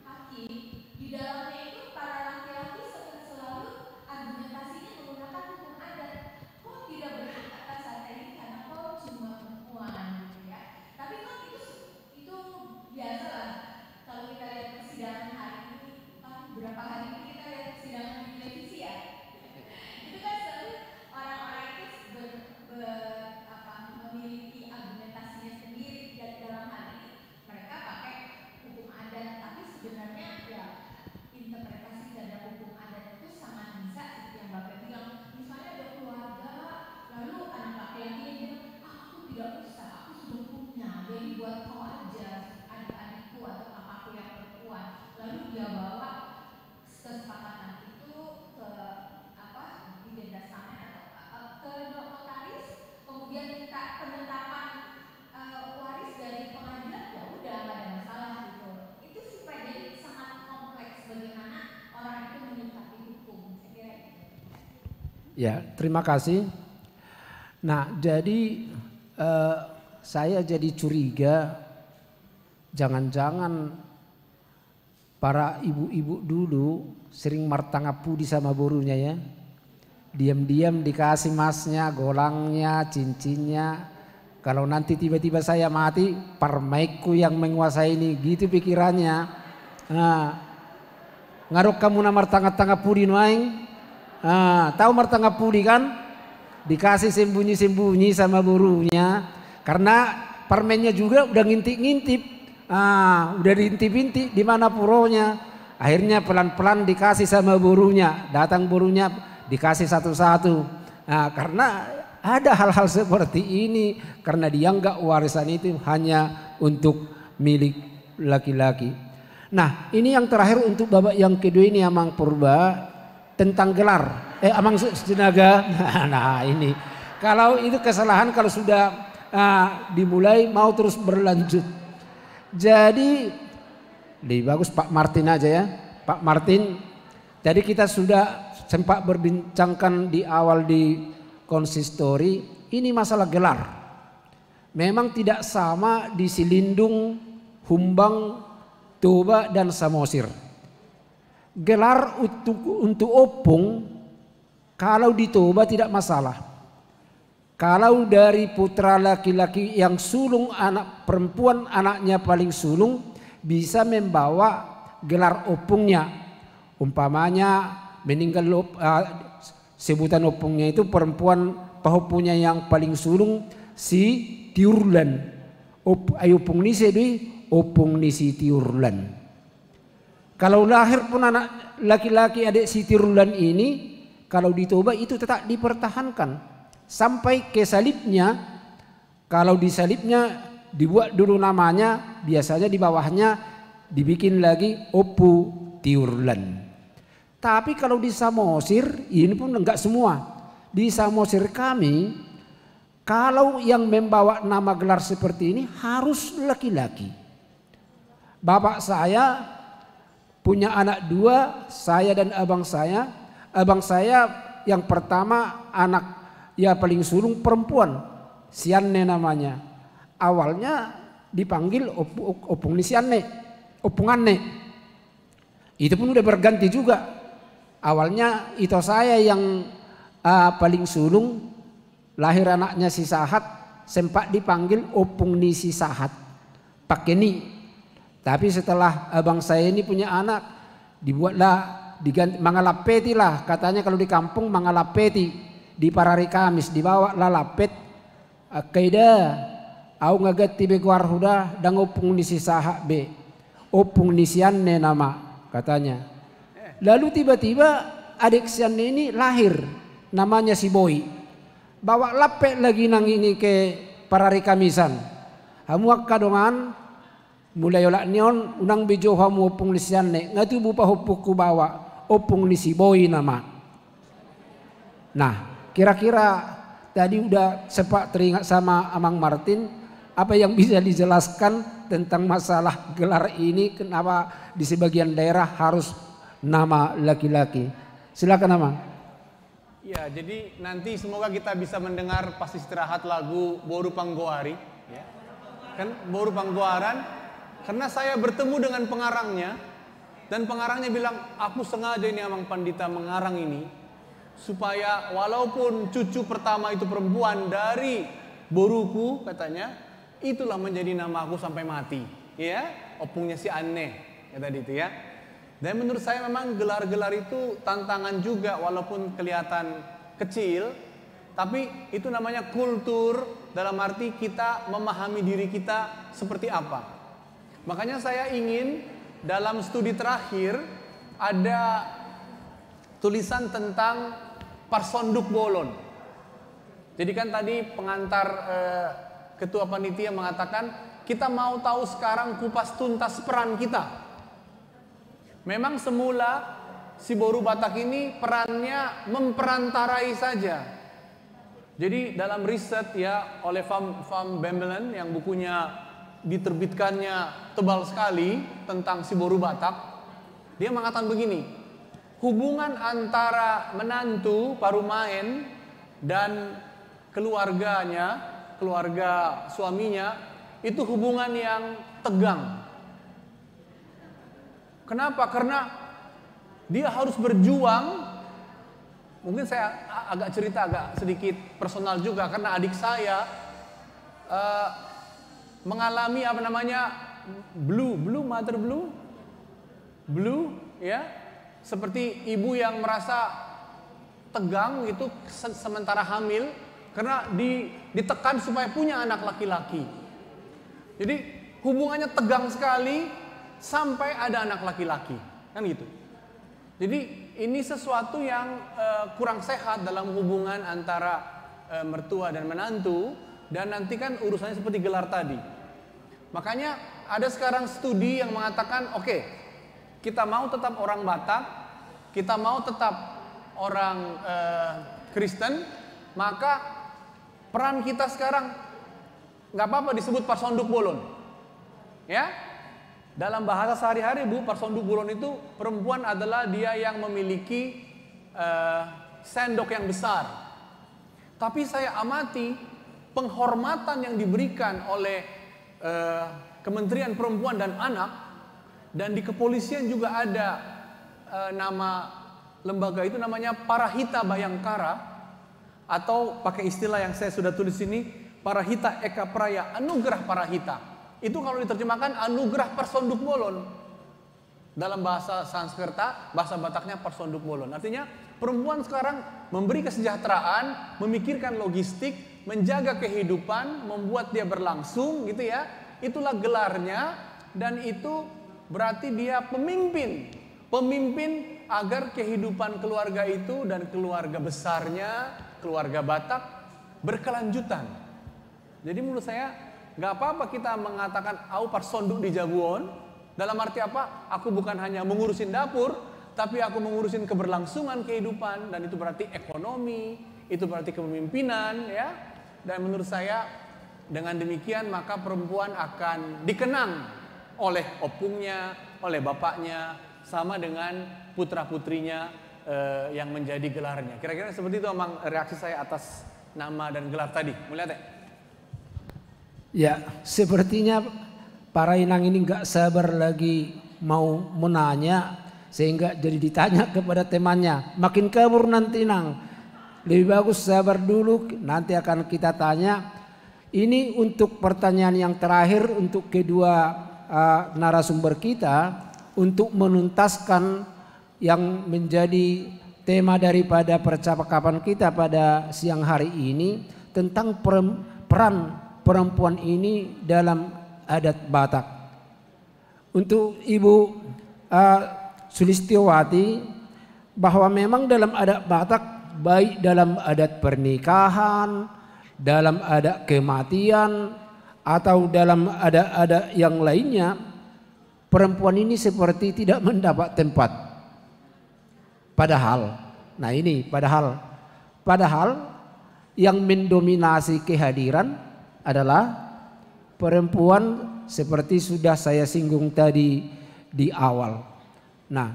hakim, di dalamnya itu para laki-laki selalu argumentasinya menggunakan hukum adat. Kok tidak berhak atas harta ini karena kau cuma perempuan gitu ya. Tapi kan itu biasa lah. Kalau kita lihat persidangan hari ini, kan beberapa hari ini kita lihat persidangan di televisi ya. Itu kan selalu orang-orang itu memiliki argumentasinya sendiri, dan dalam hal ini mereka pakai hukum adat. Tapi sebenarnya ya interpretasi terhadap hukum adat itu sangat bisa seperti yang Bapak bilang. Misalnya ada keluarga, lalu anak laki-laki yang bilang, aku tidak usah, aku sudah punya, jadi buat kau aja, adik-adikku atau kakakku yang perempuan. Lalu dia bawa kesepakatan itu ke di testament atau ke notaris, kemudian minta penetapan waris dari pengadilan, ya udah nggak ada masalah gitu. Itu supaya jadi sangat kompleks bagaimana orang itu menyikapi hukum. Saya kira gitu. Ya, terima kasih. Nah, jadi saya jadi curiga, jangan-jangan para ibu-ibu dulu sering martangapudi sama burunya ya. Diam-diam dikasih emasnya, golangnya, cincinnya. Kalau nanti tiba-tiba saya mati, permaikku yang menguasai ini, gitu pikirannya. Nah, ngarok kamu na martangapudi nuaing. Tahu martangapudi kan? Dikasih sembunyi-sembunyi sama burunya. Karena permennya juga udah ngintip-ngintip. Udah diintip-intip di mana puronya. Akhirnya pelan-pelan dikasih sama burunya. Datang burunya dikasih satu-satu. Nah, karena ada hal-hal seperti ini, karena dianggap warisan itu hanya untuk milik laki-laki. Nah, ini yang terakhir untuk babak yang kedua ini Amang Purba tentang gelar. Amang Senaga. Nah, ini kalau itu kesalahan kalau sudah dimulai mau terus berlanjut. Jadi lebih bagus Pak Martin aja ya. Pak Martin, tadi kita sudah sempat berbincangkan di awal di konsistori, ini masalah gelar. Memang tidak sama di Silindung, Humbang, Toba dan Samosir. Gelar untuk opung kalau di Toba tidak masalah. Kalau dari putra laki-laki yang sulung anak perempuan anaknya paling sulung bisa membawa gelar opungnya. Umpamanya meninggal sebutan opungnya itu perempuan pahupunya yang paling sulung si Tiurlan. Opung ni sedih opung ni si Tiurlan. Kalau lahir pun anak laki-laki adik si Tiurlan ini, kalau di Toba itu tetap dipertahankan sampai ke salibnya. Kalau di salibnya dibuat dulu namanya, biasanya di bawahnya dibikin lagi Opu Tiurlan. Tapi kalau di Samosir ini pun enggak semua. Di Samosir kami, kalau yang membawa nama gelar seperti ini harus laki-laki. Bapak saya punya anak dua, saya dan abang saya. Abang saya yang pertama anak ya paling sulung perempuan, Sianne namanya. Awalnya dipanggil opung ni Sianne, opunganne. Itu pun udah berganti juga. Awalnya itu saya yang paling sulung, lahir anaknya si Sahat, sempat dipanggil opung ni si Sahat, pakai ni. Tapi setelah abang saya ini punya anak, dibuatlah diganti mangalapeti lah, katanya kalau di kampung mangalapeti. Di Parari Kamis dibawa lalapet kaida au ngagat tibe guarhuda dang opung ni si Sahat be opung ni Sianne nama katanya. Lalu tiba-tiba adik Sianne ini lahir, namanya si Boy. Bawa lapet lagi nang ini ke Parari Kamisan. Hamuak kadongan mulai olak nion unang bejo hamu opung ni Sianne ngatu bupa hopuku bawa opung ni si Boy nama. Nah, kira-kira tadi udah sempat teringat sama Amang Martin, apa yang bisa dijelaskan tentang masalah gelar ini, kenapa di sebagian daerah harus nama laki-laki? Silakan Amang. Ya, jadi nanti semoga kita bisa mendengar pas istirahat lagu Boru Panggoari, ya. Kan Boru Panggoaran, karena saya bertemu dengan pengarangnya, dan pengarangnya bilang, aku sengaja ini Amang Pandita mengarang ini, supaya walaupun cucu pertama itu perempuan dari boruku, katanya, itulah menjadi nama aku sampai mati, ya, opungnya si aneh, ya tadi itu ya. Dan menurut saya memang gelar-gelar itu tantangan juga, walaupun kelihatan kecil, tapi itu namanya kultur, dalam arti kita memahami diri kita seperti apa. Makanya saya ingin dalam studi terakhir ada tulisan tentang Parsonduk Bolon. Jadi kan tadi pengantar ketua panitia mengatakan kita mau tahu sekarang kupas tuntas peran kita. Memang semula si Boru Batak ini perannya memperantarai saja. Jadi dalam riset ya oleh Van Bemmelen yang bukunya diterbitkannya tebal sekali tentang si Boru Batak, dia mengatakan begini, hubungan antara menantu Parumaen dan keluarganya, keluarga suaminya, itu hubungan yang tegang. Kenapa? Karena dia harus berjuang. Mungkin saya agak cerita agak sedikit personal juga, karena adik saya mengalami apa namanya mother blue ya, seperti ibu yang merasa tegang itu sementara hamil karena ditekan supaya punya anak laki-laki. Jadi hubungannya tegang sekali sampai ada anak laki-laki, kan gitu. Jadi ini sesuatu yang kurang sehat dalam hubungan antara mertua dan menantu, dan nanti kan urusannya seperti gelar tadi. Makanya ada sekarang studi yang mengatakan oke, kita mau tetap orang Batak, kita mau tetap orang Kristen, maka peran kita sekarang nggak apa-apa disebut Parsonduk Bolon, ya. Dalam bahasa sehari-hari Bu, Parsonduk Bolon itu perempuan adalah dia yang memiliki sendok yang besar. Tapi saya amati penghormatan yang diberikan oleh Kementerian Perempuan dan Anak, dan di kepolisian juga ada nama lembaga itu namanya Parahita Bayangkara, atau pakai istilah yang saya sudah tulis ini, Parahita Eka Praya, Anugerah Parahita. Itu kalau diterjemahkan Anugerah Parsonduk Bolon. Dalam bahasa Sanskerta, bahasa Bataknya Parsonduk Bolon. Artinya perempuan sekarang memberi kesejahteraan, memikirkan logistik, menjaga kehidupan, membuat dia berlangsung gitu ya. Itulah gelarnya, dan itu berarti dia pemimpin agar kehidupan keluarga itu dan keluarga besarnya, keluarga Batak berkelanjutan. Jadi menurut saya nggak apa-apa kita mengatakan au Parsonduk di Jabuon. Dalam arti apa? Aku bukan hanya mengurusin dapur, tapi aku mengurusin keberlangsungan kehidupan, dan itu berarti ekonomi, itu berarti kepemimpinan ya. Dan menurut saya dengan demikian maka perempuan akan dikenang oleh opungnya, oleh bapaknya, sama dengan putra-putrinya yang menjadi gelarnya. Kira-kira seperti itu Amang reaksi saya atas nama dan gelar tadi. Mulia Teh. Ya, sepertinya para inang ini nggak sabar lagi mau menanya, sehingga jadi ditanya kepada temannya. Makin kabur nanti Nang. Lebih bagus sabar dulu, nanti akan kita tanya. Ini untuk pertanyaan yang terakhir untuk kedua narasumber kita, untuk menuntaskan yang menjadi tema daripada percakapan kita pada siang hari ini tentang peran perempuan ini dalam adat Batak. Untuk Ibu Sulistiowati, bahwa memang dalam adat Batak, baik dalam adat pernikahan, dalam adat kematian, atau dalam adat-adat yang lainnya, perempuan ini seperti tidak mendapat tempat. Padahal yang mendominasi kehadiran adalah perempuan, seperti sudah saya singgung tadi di awal. Nah,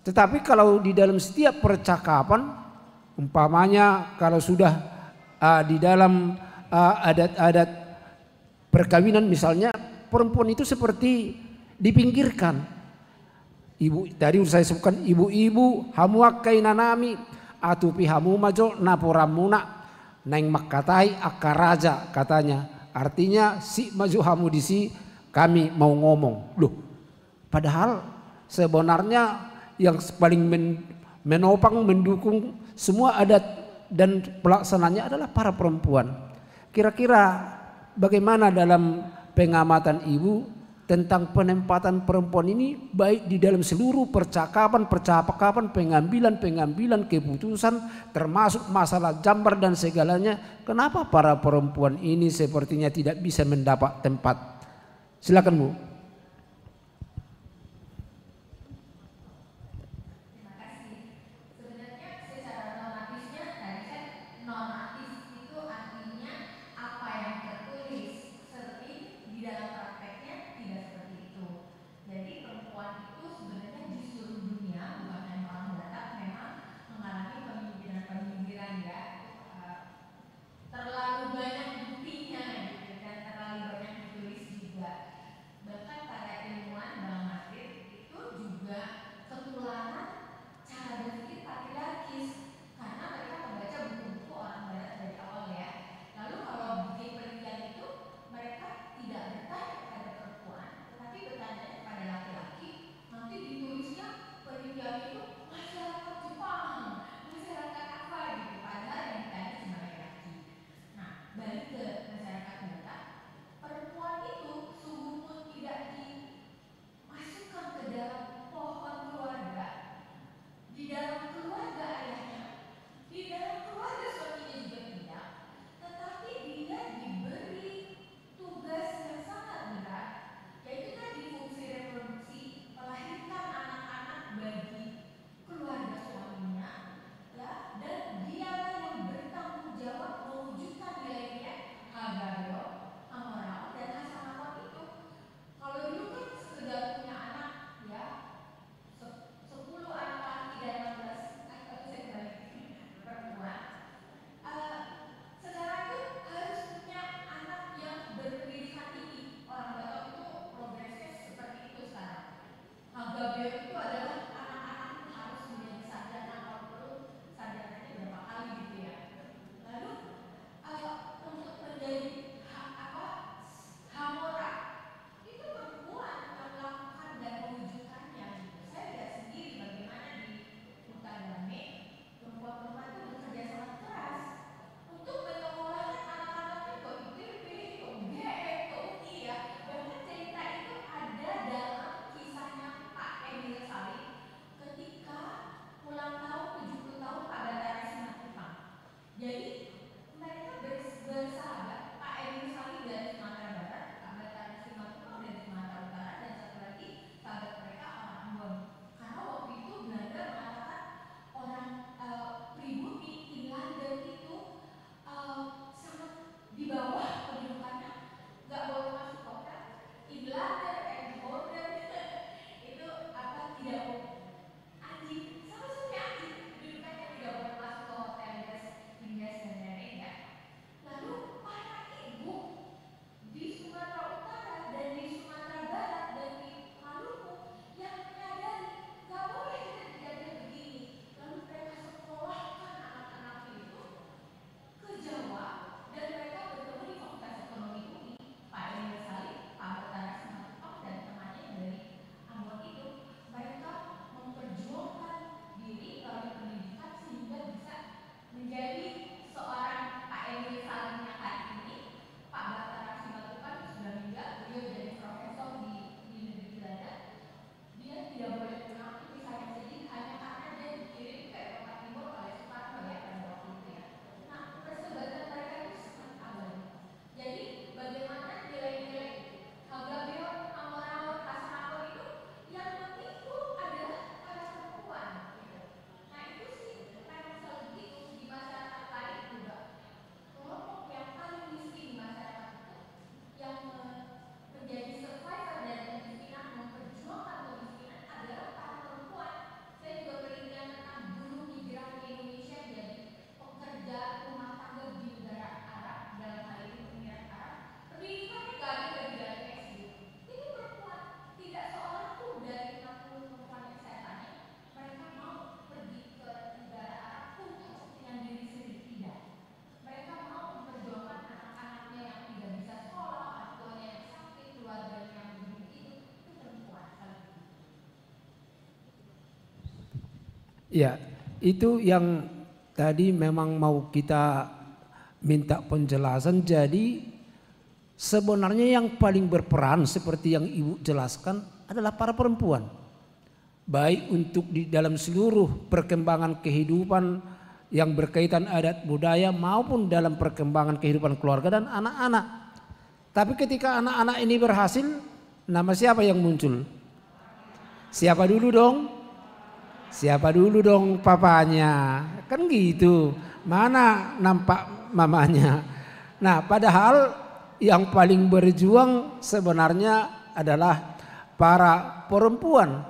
tetapi kalau di dalam setiap percakapan, umpamanya kalau sudah di dalam adat-adat perkawinan misalnya, perempuan itu seperti dipinggirkan. Ibu tadi saya sebutkan, ibu-ibu hamuakai nanami atupi hamu majo naporamuna neng makatai akaraja katanya. Artinya si maju hamu disi kami mau ngomong. Loh, padahal sebenarnya yang paling menopang mendukung semua adat dan pelaksananya adalah para perempuan. Kira-kira bagaimana dalam pengamatan Ibu tentang penempatan perempuan ini baik di dalam seluruh percakapan, pengambilan keputusan, termasuk masalah jambar dan segalanya. Kenapa para perempuan ini sepertinya tidak bisa mendapat tempat? Silakan Bu. Terlalu banyak buktinya gitu, dan terlalu banyak ditulis juga. Bahkan Ya, itu yang tadi memang mau kita minta penjelasan. Jadi sebenarnya yang paling berperan seperti yang Ibu jelaskan adalah para perempuan. Baik untuk di dalam seluruh perkembangan kehidupan yang berkaitan adat budaya maupun dalam perkembangan kehidupan keluarga dan anak-anak. Tapi ketika anak-anak ini berhasil, nama siapa yang muncul? Siapa dulu dong? Siapa dulu dong papanya? Kan gitu. Mana nampak mamanya? Nah, padahal yang paling berjuang sebenarnya adalah para perempuan.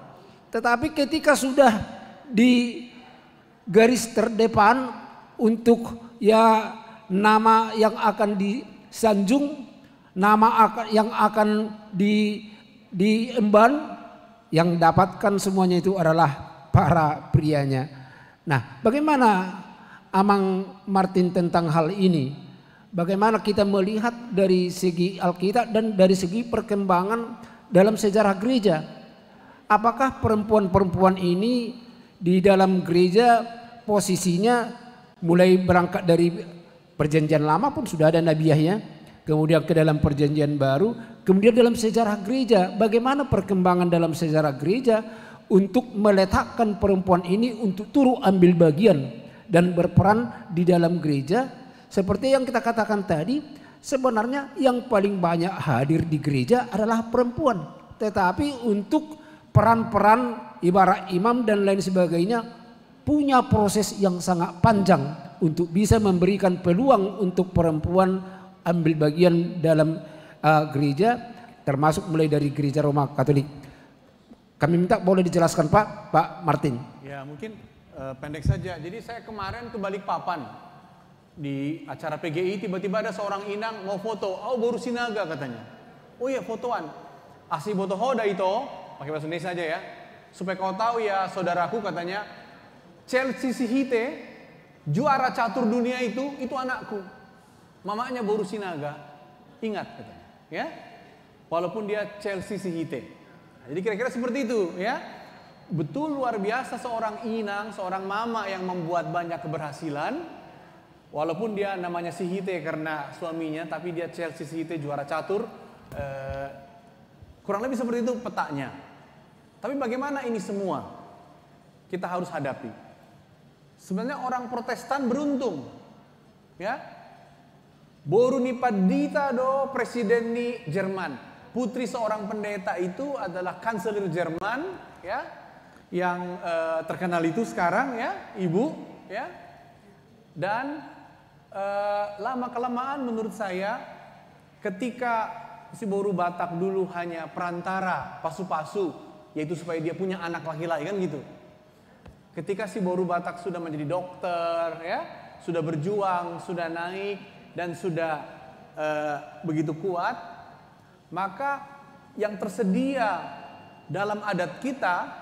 Tetapi ketika sudah di garis terdepan untuk ya nama yang akan disanjung, nama yang akan diemban, yang dapatkan semuanya itu adalah para prianya. Nah, bagaimana Amang Martin tentang hal ini? Bagaimana kita melihat dari segi Alkitab dan dari segi perkembangan dalam sejarah gereja? Apakah perempuan-perempuan ini di dalam gereja posisinya mulai berangkat dari perjanjian lama pun sudah ada nabiahnya, kemudian ke dalam perjanjian baru, kemudian dalam sejarah gereja, bagaimana perkembangan dalam sejarah gereja untuk meletakkan perempuan ini untuk turut ambil bagian dan berperan di dalam gereja. Seperti yang kita katakan tadi, sebenarnya yang paling banyak hadir di gereja adalah perempuan. Tetapi untuk peran-peran ibarat imam dan lain sebagainya punya proses yang sangat panjang untuk bisa memberikan peluang untuk perempuan ambil bagian dalam gereja, termasuk mulai dari gereja Roma Katolik. Kami minta boleh dijelaskan Pak Martin. Ya mungkin pendek saja. Jadi saya kemarin ke Balikpapan di acara PGI, tiba-tiba ada seorang inang mau foto. Oh baru sinaga katanya. Oh iya fotoan. Asli foto hoda itu pakai bahasa Indonesia aja ya. Supaya kau tahu ya saudaraku katanya, Chelsea Sihite juara catur dunia itu anakku. Mamanya baru sinaga. Ingat katanya. Ya. Walaupun dia Chelsea Sihite. Jadi kira-kira seperti itu ya. Betul luar biasa seorang inang, seorang mama yang membuat banyak keberhasilan. Walaupun dia namanya Sihite karena suaminya, tapi dia Chelsea Sihite juara catur. Kurang lebih seperti itu petanya. Tapi bagaimana ini semua kita harus hadapi? Sebenarnya orang Protestan beruntung. Ya. Boru ni padita do presiden ni Jerman. Putri seorang pendeta itu adalah kanselir Jerman, ya, yang terkenal itu sekarang, ya, ibu, ya. Dan lama kelamaan menurut saya, ketika si Boru Batak dulu hanya perantara pasu-pasu, yaitu supaya dia punya anak laki-laki kan gitu. Ketika si Boru Batak sudah menjadi dokter, ya, sudah berjuang, sudah naik dan sudah begitu kuat. Maka yang tersedia dalam adat kita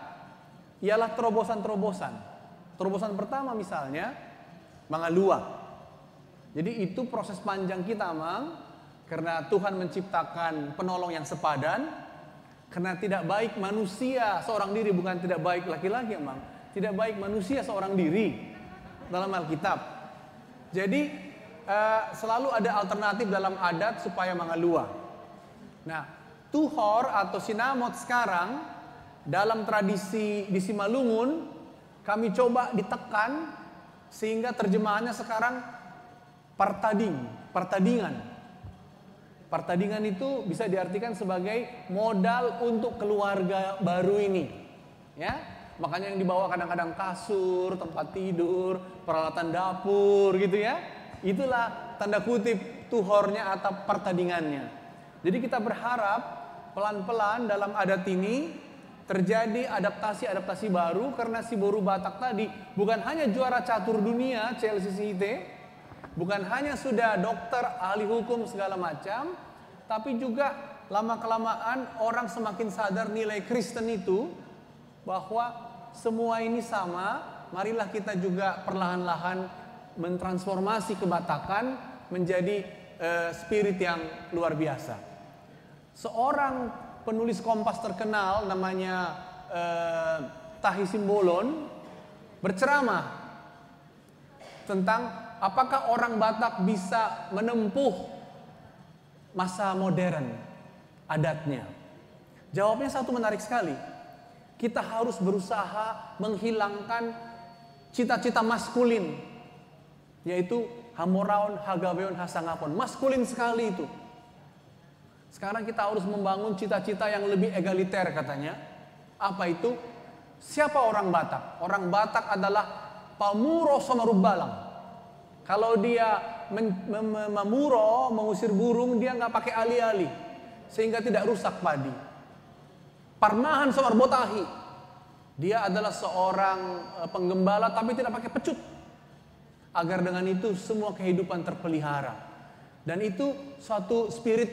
ialah terobosan-terobosan. Terobosan pertama misalnya mangalua. Jadi itu proses panjang kita Mang, karena Tuhan menciptakan penolong yang sepadan. Karena tidak baik manusia seorang diri, bukan tidak baik laki-laki Mang. Tidak baik manusia seorang diri dalam Alkitab. Jadi selalu ada alternatif dalam adat supaya mangalua. Nah, Tuhor atau Sinamot sekarang dalam tradisi di Simalungun kami coba ditekan sehingga terjemahannya sekarang pertandingan. Pertandingan itu bisa diartikan sebagai modal untuk keluarga baru ini. Ya, makanya yang dibawa kadang-kadang kasur, tempat tidur, peralatan dapur gitu ya. Itulah tanda kutip Tuhornya atau pertandingannya. Jadi kita berharap pelan-pelan dalam adat ini terjadi adaptasi baru karena si Boru Batak tadi bukan hanya juara catur dunia Chelsea Sihite, bukan hanya sudah dokter, ahli hukum segala macam, tapi juga lama-kelamaan orang semakin sadar nilai Kristen itu bahwa semua ini sama. Marilah kita juga perlahan-lahan mentransformasi kebatakan menjadi spirit yang luar biasa. Seorang penulis Kompas terkenal namanya Tahi Simbolon berceramah tentang apakah orang Batak bisa menempuh masa modern adatnya. Jawabnya satu menarik sekali. Kita harus berusaha menghilangkan cita-cita maskulin, yaitu hamoraon, hagabeon, hasangapon. Maskulin sekali itu. Sekarang kita harus membangun cita-cita yang lebih egaliter katanya. Apa itu? Siapa orang Batak? Orang Batak adalah pamuro somarubbalang. Kalau dia memuro, mengusir burung, dia nggak pakai ali-ali, sehingga tidak rusak padi. Parmahan somarbotahi. Dia adalah seorang penggembala tapi tidak pakai pecut. Agar dengan itu semua kehidupan terpelihara. Dan itu suatu spirit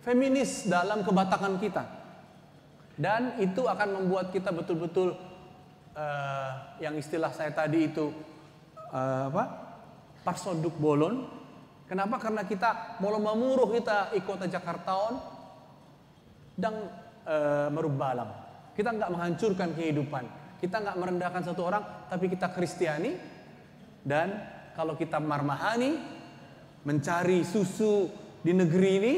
feminis dalam kebatakan kita. Dan itu akan membuat kita betul-betul yang istilah saya tadi itu parsoduk bolon. Kenapa? Karena kita mau mamuruh kita ikut Jakartaon dan merubbalang. Kita nggak menghancurkan kehidupan. Kita nggak merendahkan satu orang, tapi kita Kristiani. Dan kalau kita marmahani, mencari susu di negeri ini,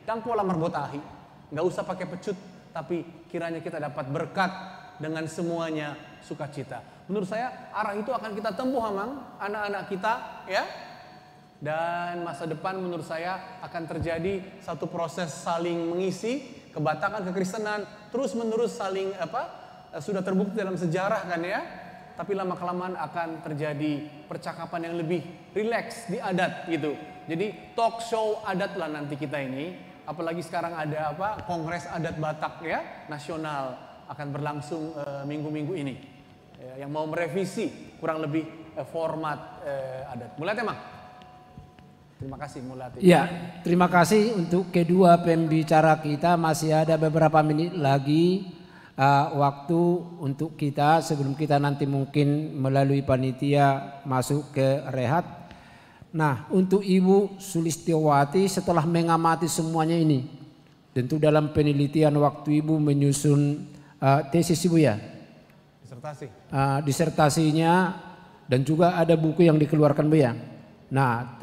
dan pola marbotahi. Nggak usah pakai pecut, tapi kiranya kita dapat berkat dengan semuanya sukacita. Menurut saya arah itu akan kita tempuh, Amang, anak-anak kita, ya. Dan masa depan menurut saya akan terjadi satu proses saling mengisi kebatakan, kekristenan, terus menerus saling sudah terbukti dalam sejarah kan ya. Tapi lama-kelamaan akan terjadi percakapan yang lebih rileks di adat gitu. Jadi talk show adat lah nanti kita ini. Apalagi sekarang ada Kongres Adat Batak ya nasional akan berlangsung minggu-minggu ini. Yang mau merevisi kurang lebih format adat. Mulai tema. Terima kasih Mulati. Ya, terima kasih untuk kedua pembicara kita. Masih ada beberapa menit lagi waktu untuk kita sebelum kita nanti mungkin melalui panitia masuk ke rehat. Nah, untuk Ibu Sulistiawati setelah mengamati semuanya ini, tentu dalam penelitian waktu Ibu menyusun tesis Ibu ya? Disertasi. Disertasinya dan juga ada buku yang dikeluarkan Bu ya. Nah,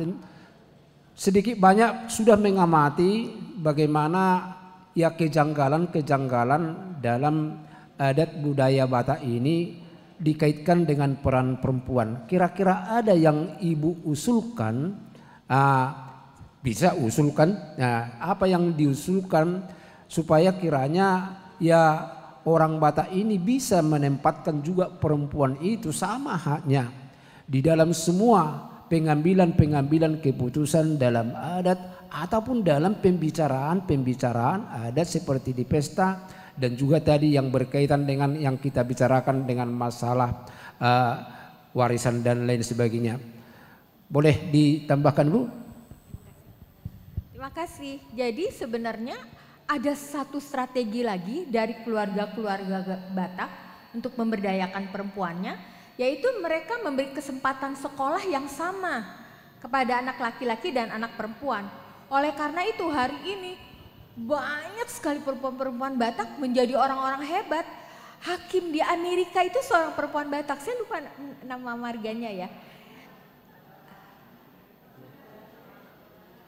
sedikit banyak sudah mengamati bagaimana ya kejanggalan-kejanggalan dalam adat budaya Batak ini dikaitkan dengan peran perempuan. Kira-kira ada yang Ibu usulkan, bisa usulkan, apa yang diusulkan supaya kiranya ya orang Batak ini bisa menempatkan juga perempuan itu sama haknya di dalam semua pengambilan keputusan dalam adat ataupun dalam pembicaraan adat seperti di pesta dan juga tadi yang berkaitan dengan yang kita bicarakan dengan masalah warisan dan lain sebagainya. Boleh ditambahkan Bu? Terima kasih. Jadi sebenarnya ada satu strategi lagi dari keluarga-keluarga Batak untuk memberdayakan perempuannya, yaitu mereka memberi kesempatan sekolah yang sama kepada anak laki-laki dan anak perempuan. Oleh karena itu hari ini banyak sekali perempuan-perempuan Batak menjadi orang-orang hebat. Hakim di Amerika itu seorang perempuan Batak, saya lupa nama marganya ya.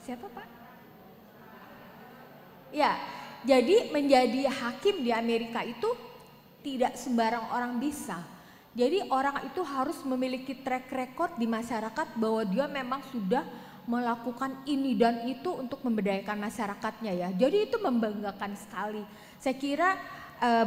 Siapa Pak? Ya, jadi menjadi hakim di Amerika itu tidak sembarang orang bisa. Jadi orang itu harus memiliki track record di masyarakat bahwa dia memang sudah melakukan ini dan itu untuk memberdayakan masyarakatnya ya. Jadi itu membanggakan sekali. Saya kira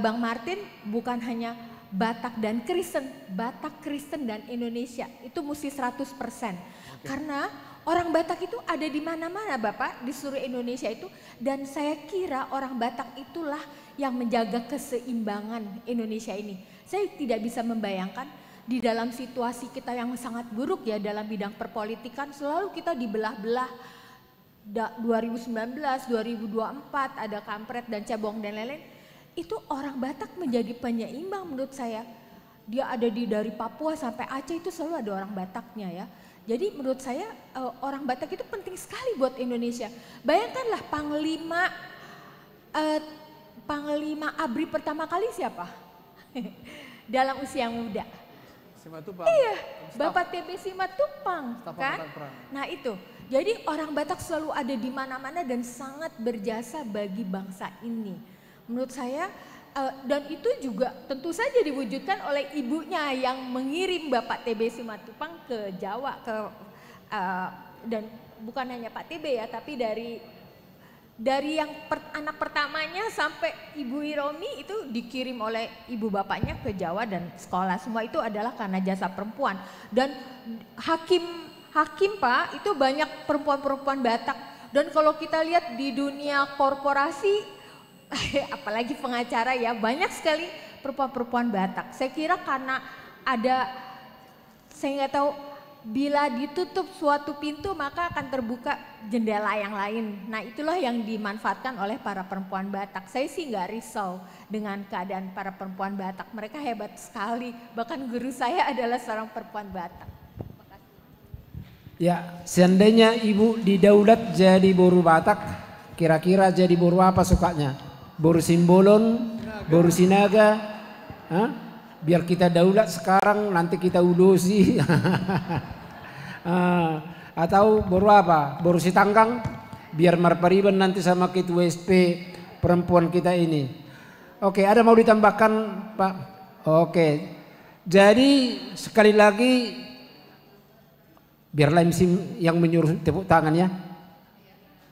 Bang Martin bukan hanya Batak dan Kristen, Batak, Kristen dan Indonesia itu mesti 100%. Karena orang Batak itu ada di mana-mana Bapak, di seluruh Indonesia itu. Dan saya kira orang Batak itulah yang menjaga keseimbangan Indonesia ini. Saya tidak bisa membayangkan di dalam situasi kita yang sangat buruk ya dalam bidang perpolitikan, selalu kita dibelah-belah. 2019, 2024 ada kampret dan cebong dan lain-lain. Itu orang Batak menjadi penyeimbang menurut saya. Dia ada dari Papua sampai Aceh itu selalu ada orang Bataknya ya. Jadi menurut saya orang Batak itu penting sekali buat Indonesia. Bayangkanlah Panglima ABRI pertama kali siapa? Dalam usia muda. Simatupang. Iya, Bapak TB Simatupang, Staf kan? Angkatan Perang. Nah itu, jadi orang Batak selalu ada di mana-mana dan sangat berjasa bagi bangsa ini. Menurut saya, dan itu juga tentu saja diwujudkan oleh ibunya yang mengirim Bapak TB Simatupang ke Jawa, dan bukan hanya Pak TB ya, tapi dari yang anak pertamanya sampai Ibu Iromi itu dikirim oleh ibu bapaknya ke Jawa dan sekolah. Semua itu adalah karena jasa perempuan. Dan hakim Pak itu banyak perempuan-perempuan Batak. Dan kalau kita lihat di dunia korporasi, apalagi pengacara ya, banyak sekali perempuan-perempuan Batak. Saya kira karena saya nggak tahu, bila ditutup suatu pintu maka akan terbuka jendela yang lain. Nah itulah yang dimanfaatkan oleh para perempuan Batak. Saya sih nggak risau dengan keadaan para perempuan Batak. Mereka hebat sekali. Bahkan guru saya adalah seorang perempuan Batak. Ya, seandainya ibu didaulat jadi boru Batak, kira-kira jadi boru apa sukanya? Boru Simbolon, boru Sinaga? Hah? Biar kita daulat sekarang, nanti kita udosi. Atau boru apa? Boru Sitanggang? Biar marpariban nanti sama ketua SP perempuan kita ini. Oke, ada mau ditambahkan Pak? Oke, jadi sekali lagi biarlah MC yang menyuruh tepuk tangan ya.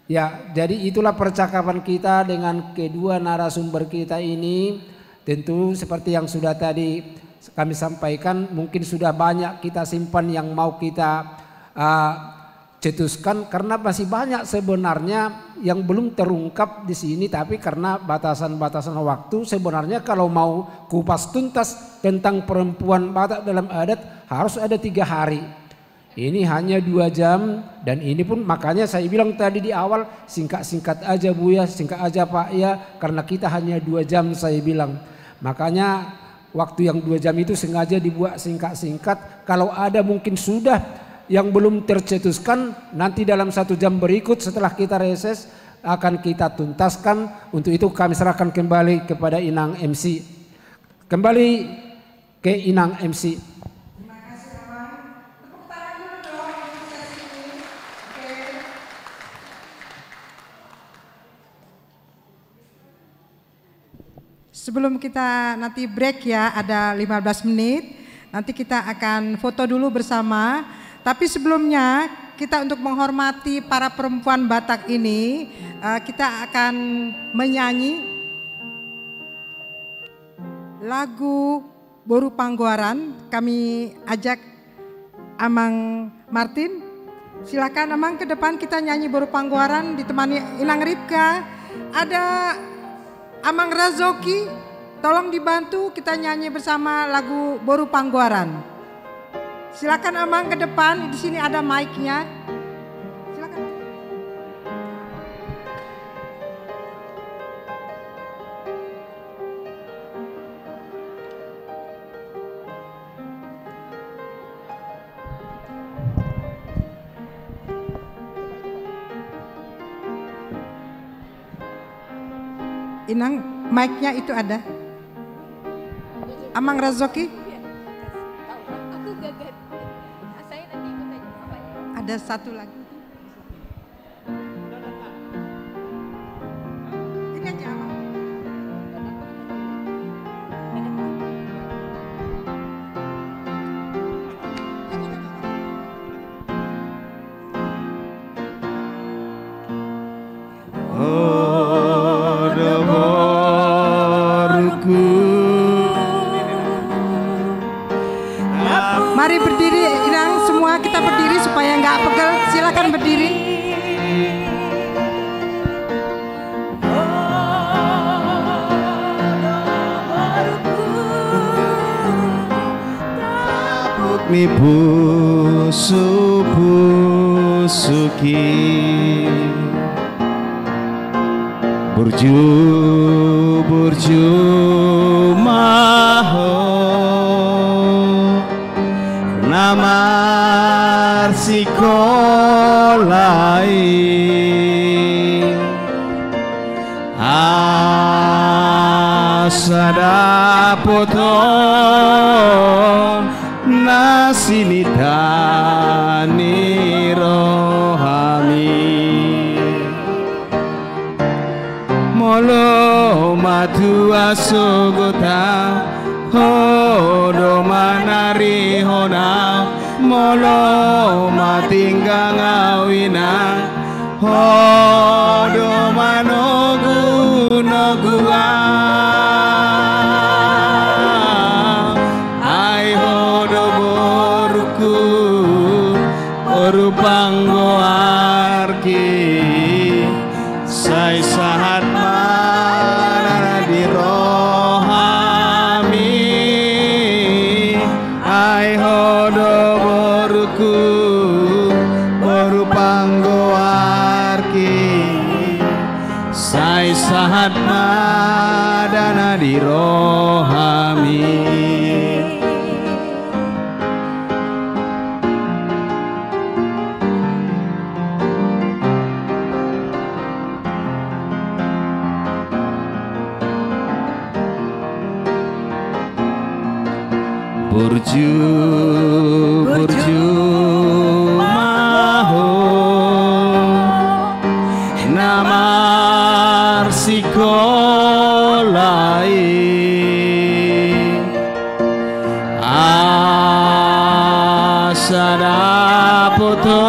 Ya, jadi itulah percakapan kita dengan kedua narasumber kita ini. Tentu seperti yang sudah tadi kami sampaikan, mungkin sudah banyak kita simpan yang mau kita cetuskan karena masih banyak sebenarnya yang belum terungkap di sini, tapi karena batasan-batasan waktu sebenarnya kalau mau kupas tuntas tentang perempuan Batak dalam adat harus ada 3 hari. Ini hanya 2 jam dan ini pun makanya saya bilang tadi di awal singkat-singkat aja Bu ya, singkat aja Pak ya, karena kita hanya 2 jam saya bilang. Makanya waktu yang 2 jam itu sengaja dibuat singkat-singkat. Kalau ada mungkin sudah yang belum tercetuskan, nanti dalam 1 jam berikut setelah kita reses akan kita tuntaskan. Untuk itu kami serahkan kembali kepada Inang MC. Kembali ke Inang MC. Terima kasih Amang. Tepuk tangan dulu dong untuk sesi ini. Oke. Sebelum kita nanti break ya, ada 15 menit. Nanti kita akan foto dulu bersama. Tapi sebelumnya kita untuk menghormati para perempuan Batak ini, kita akan menyanyi lagu Boru Panggoaran. Kami ajak Amang Martin. Silakan Amang ke depan, kita nyanyi Boru Panggoaran ditemani Inang Ripka. Ada Amang Razoki, tolong dibantu kita nyanyi bersama lagu Boru Panggoaran. Silakan Amang ke depan, di sini ada mic-nya. Silakan. Inang, mic-nya itu ada. Amang Razoki. Aku gagal. Saya nanti ikut aja. Apa ya? Ada satu lagi. Ini aja Amang. Mari berdiri, Inang, semua kita berdiri supaya nggak pegel. Silakan berdiri. Mi busuki burju maho namar sikolai asada poto nasinitani rohami molo matu asogota hodo manari hona molo matinggang awina hodo manogu nogua ai hodo boruku orupanggo arki sai sahat mana di rohami ai hodo boruku orupanggo arki sai sahat madana di rohami burju maho namar sikolai asada poto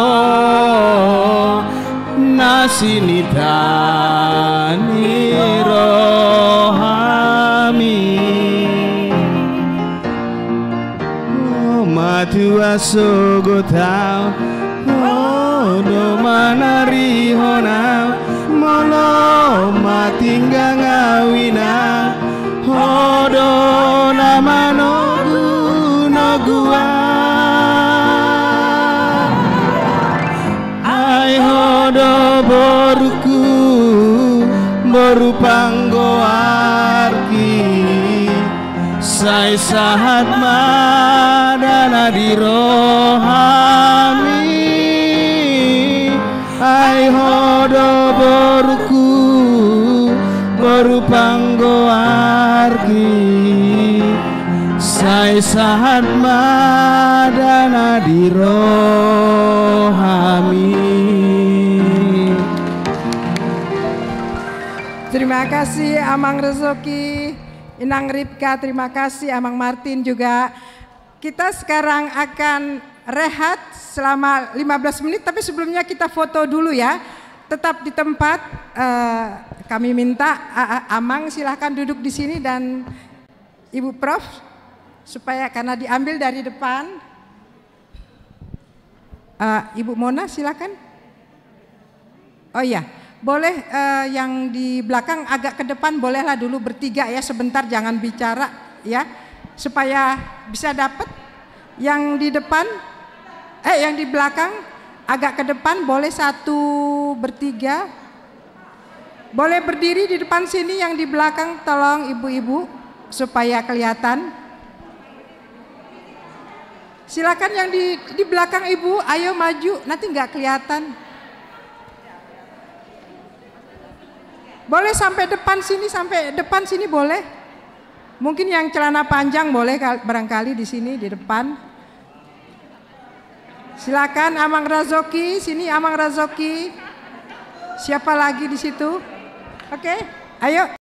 nasinitani rohami matu asogotau hodo manari honau molo matinggang awina hodo namanogu nogua ai hodo boruku borupanggo arki sai sahat madana di rohami ai hodo boruku borupanggo arki sai sahat madana di rohami. Terima kasih Amang Rezoki, Inang Ripka, terima kasih Amang Martin juga. Kita sekarang akan rehat selama 15 menit, tapi sebelumnya kita foto dulu ya. Tetap di tempat, kami minta Amang silahkan duduk di sini dan Ibu Prof, supaya karena diambil dari depan. Ibu Mona silahkan. Oh iya, boleh yang di belakang agak ke depan, bolehlah dulu bertiga ya, sebentar jangan bicara ya, supaya bisa dapat. Yang di depan, yang di belakang agak ke depan, boleh satu bertiga. Boleh berdiri di depan sini, yang di belakang tolong ibu-ibu supaya kelihatan. Silakan yang di belakang ibu, ayo maju, nanti nggak kelihatan. Boleh sampai depan sini boleh. Mungkin yang celana panjang boleh barangkali di sini di depan. Silakan Amang Rezoki, sini Amang Rezoki. Siapa lagi di situ? Oke, ayo.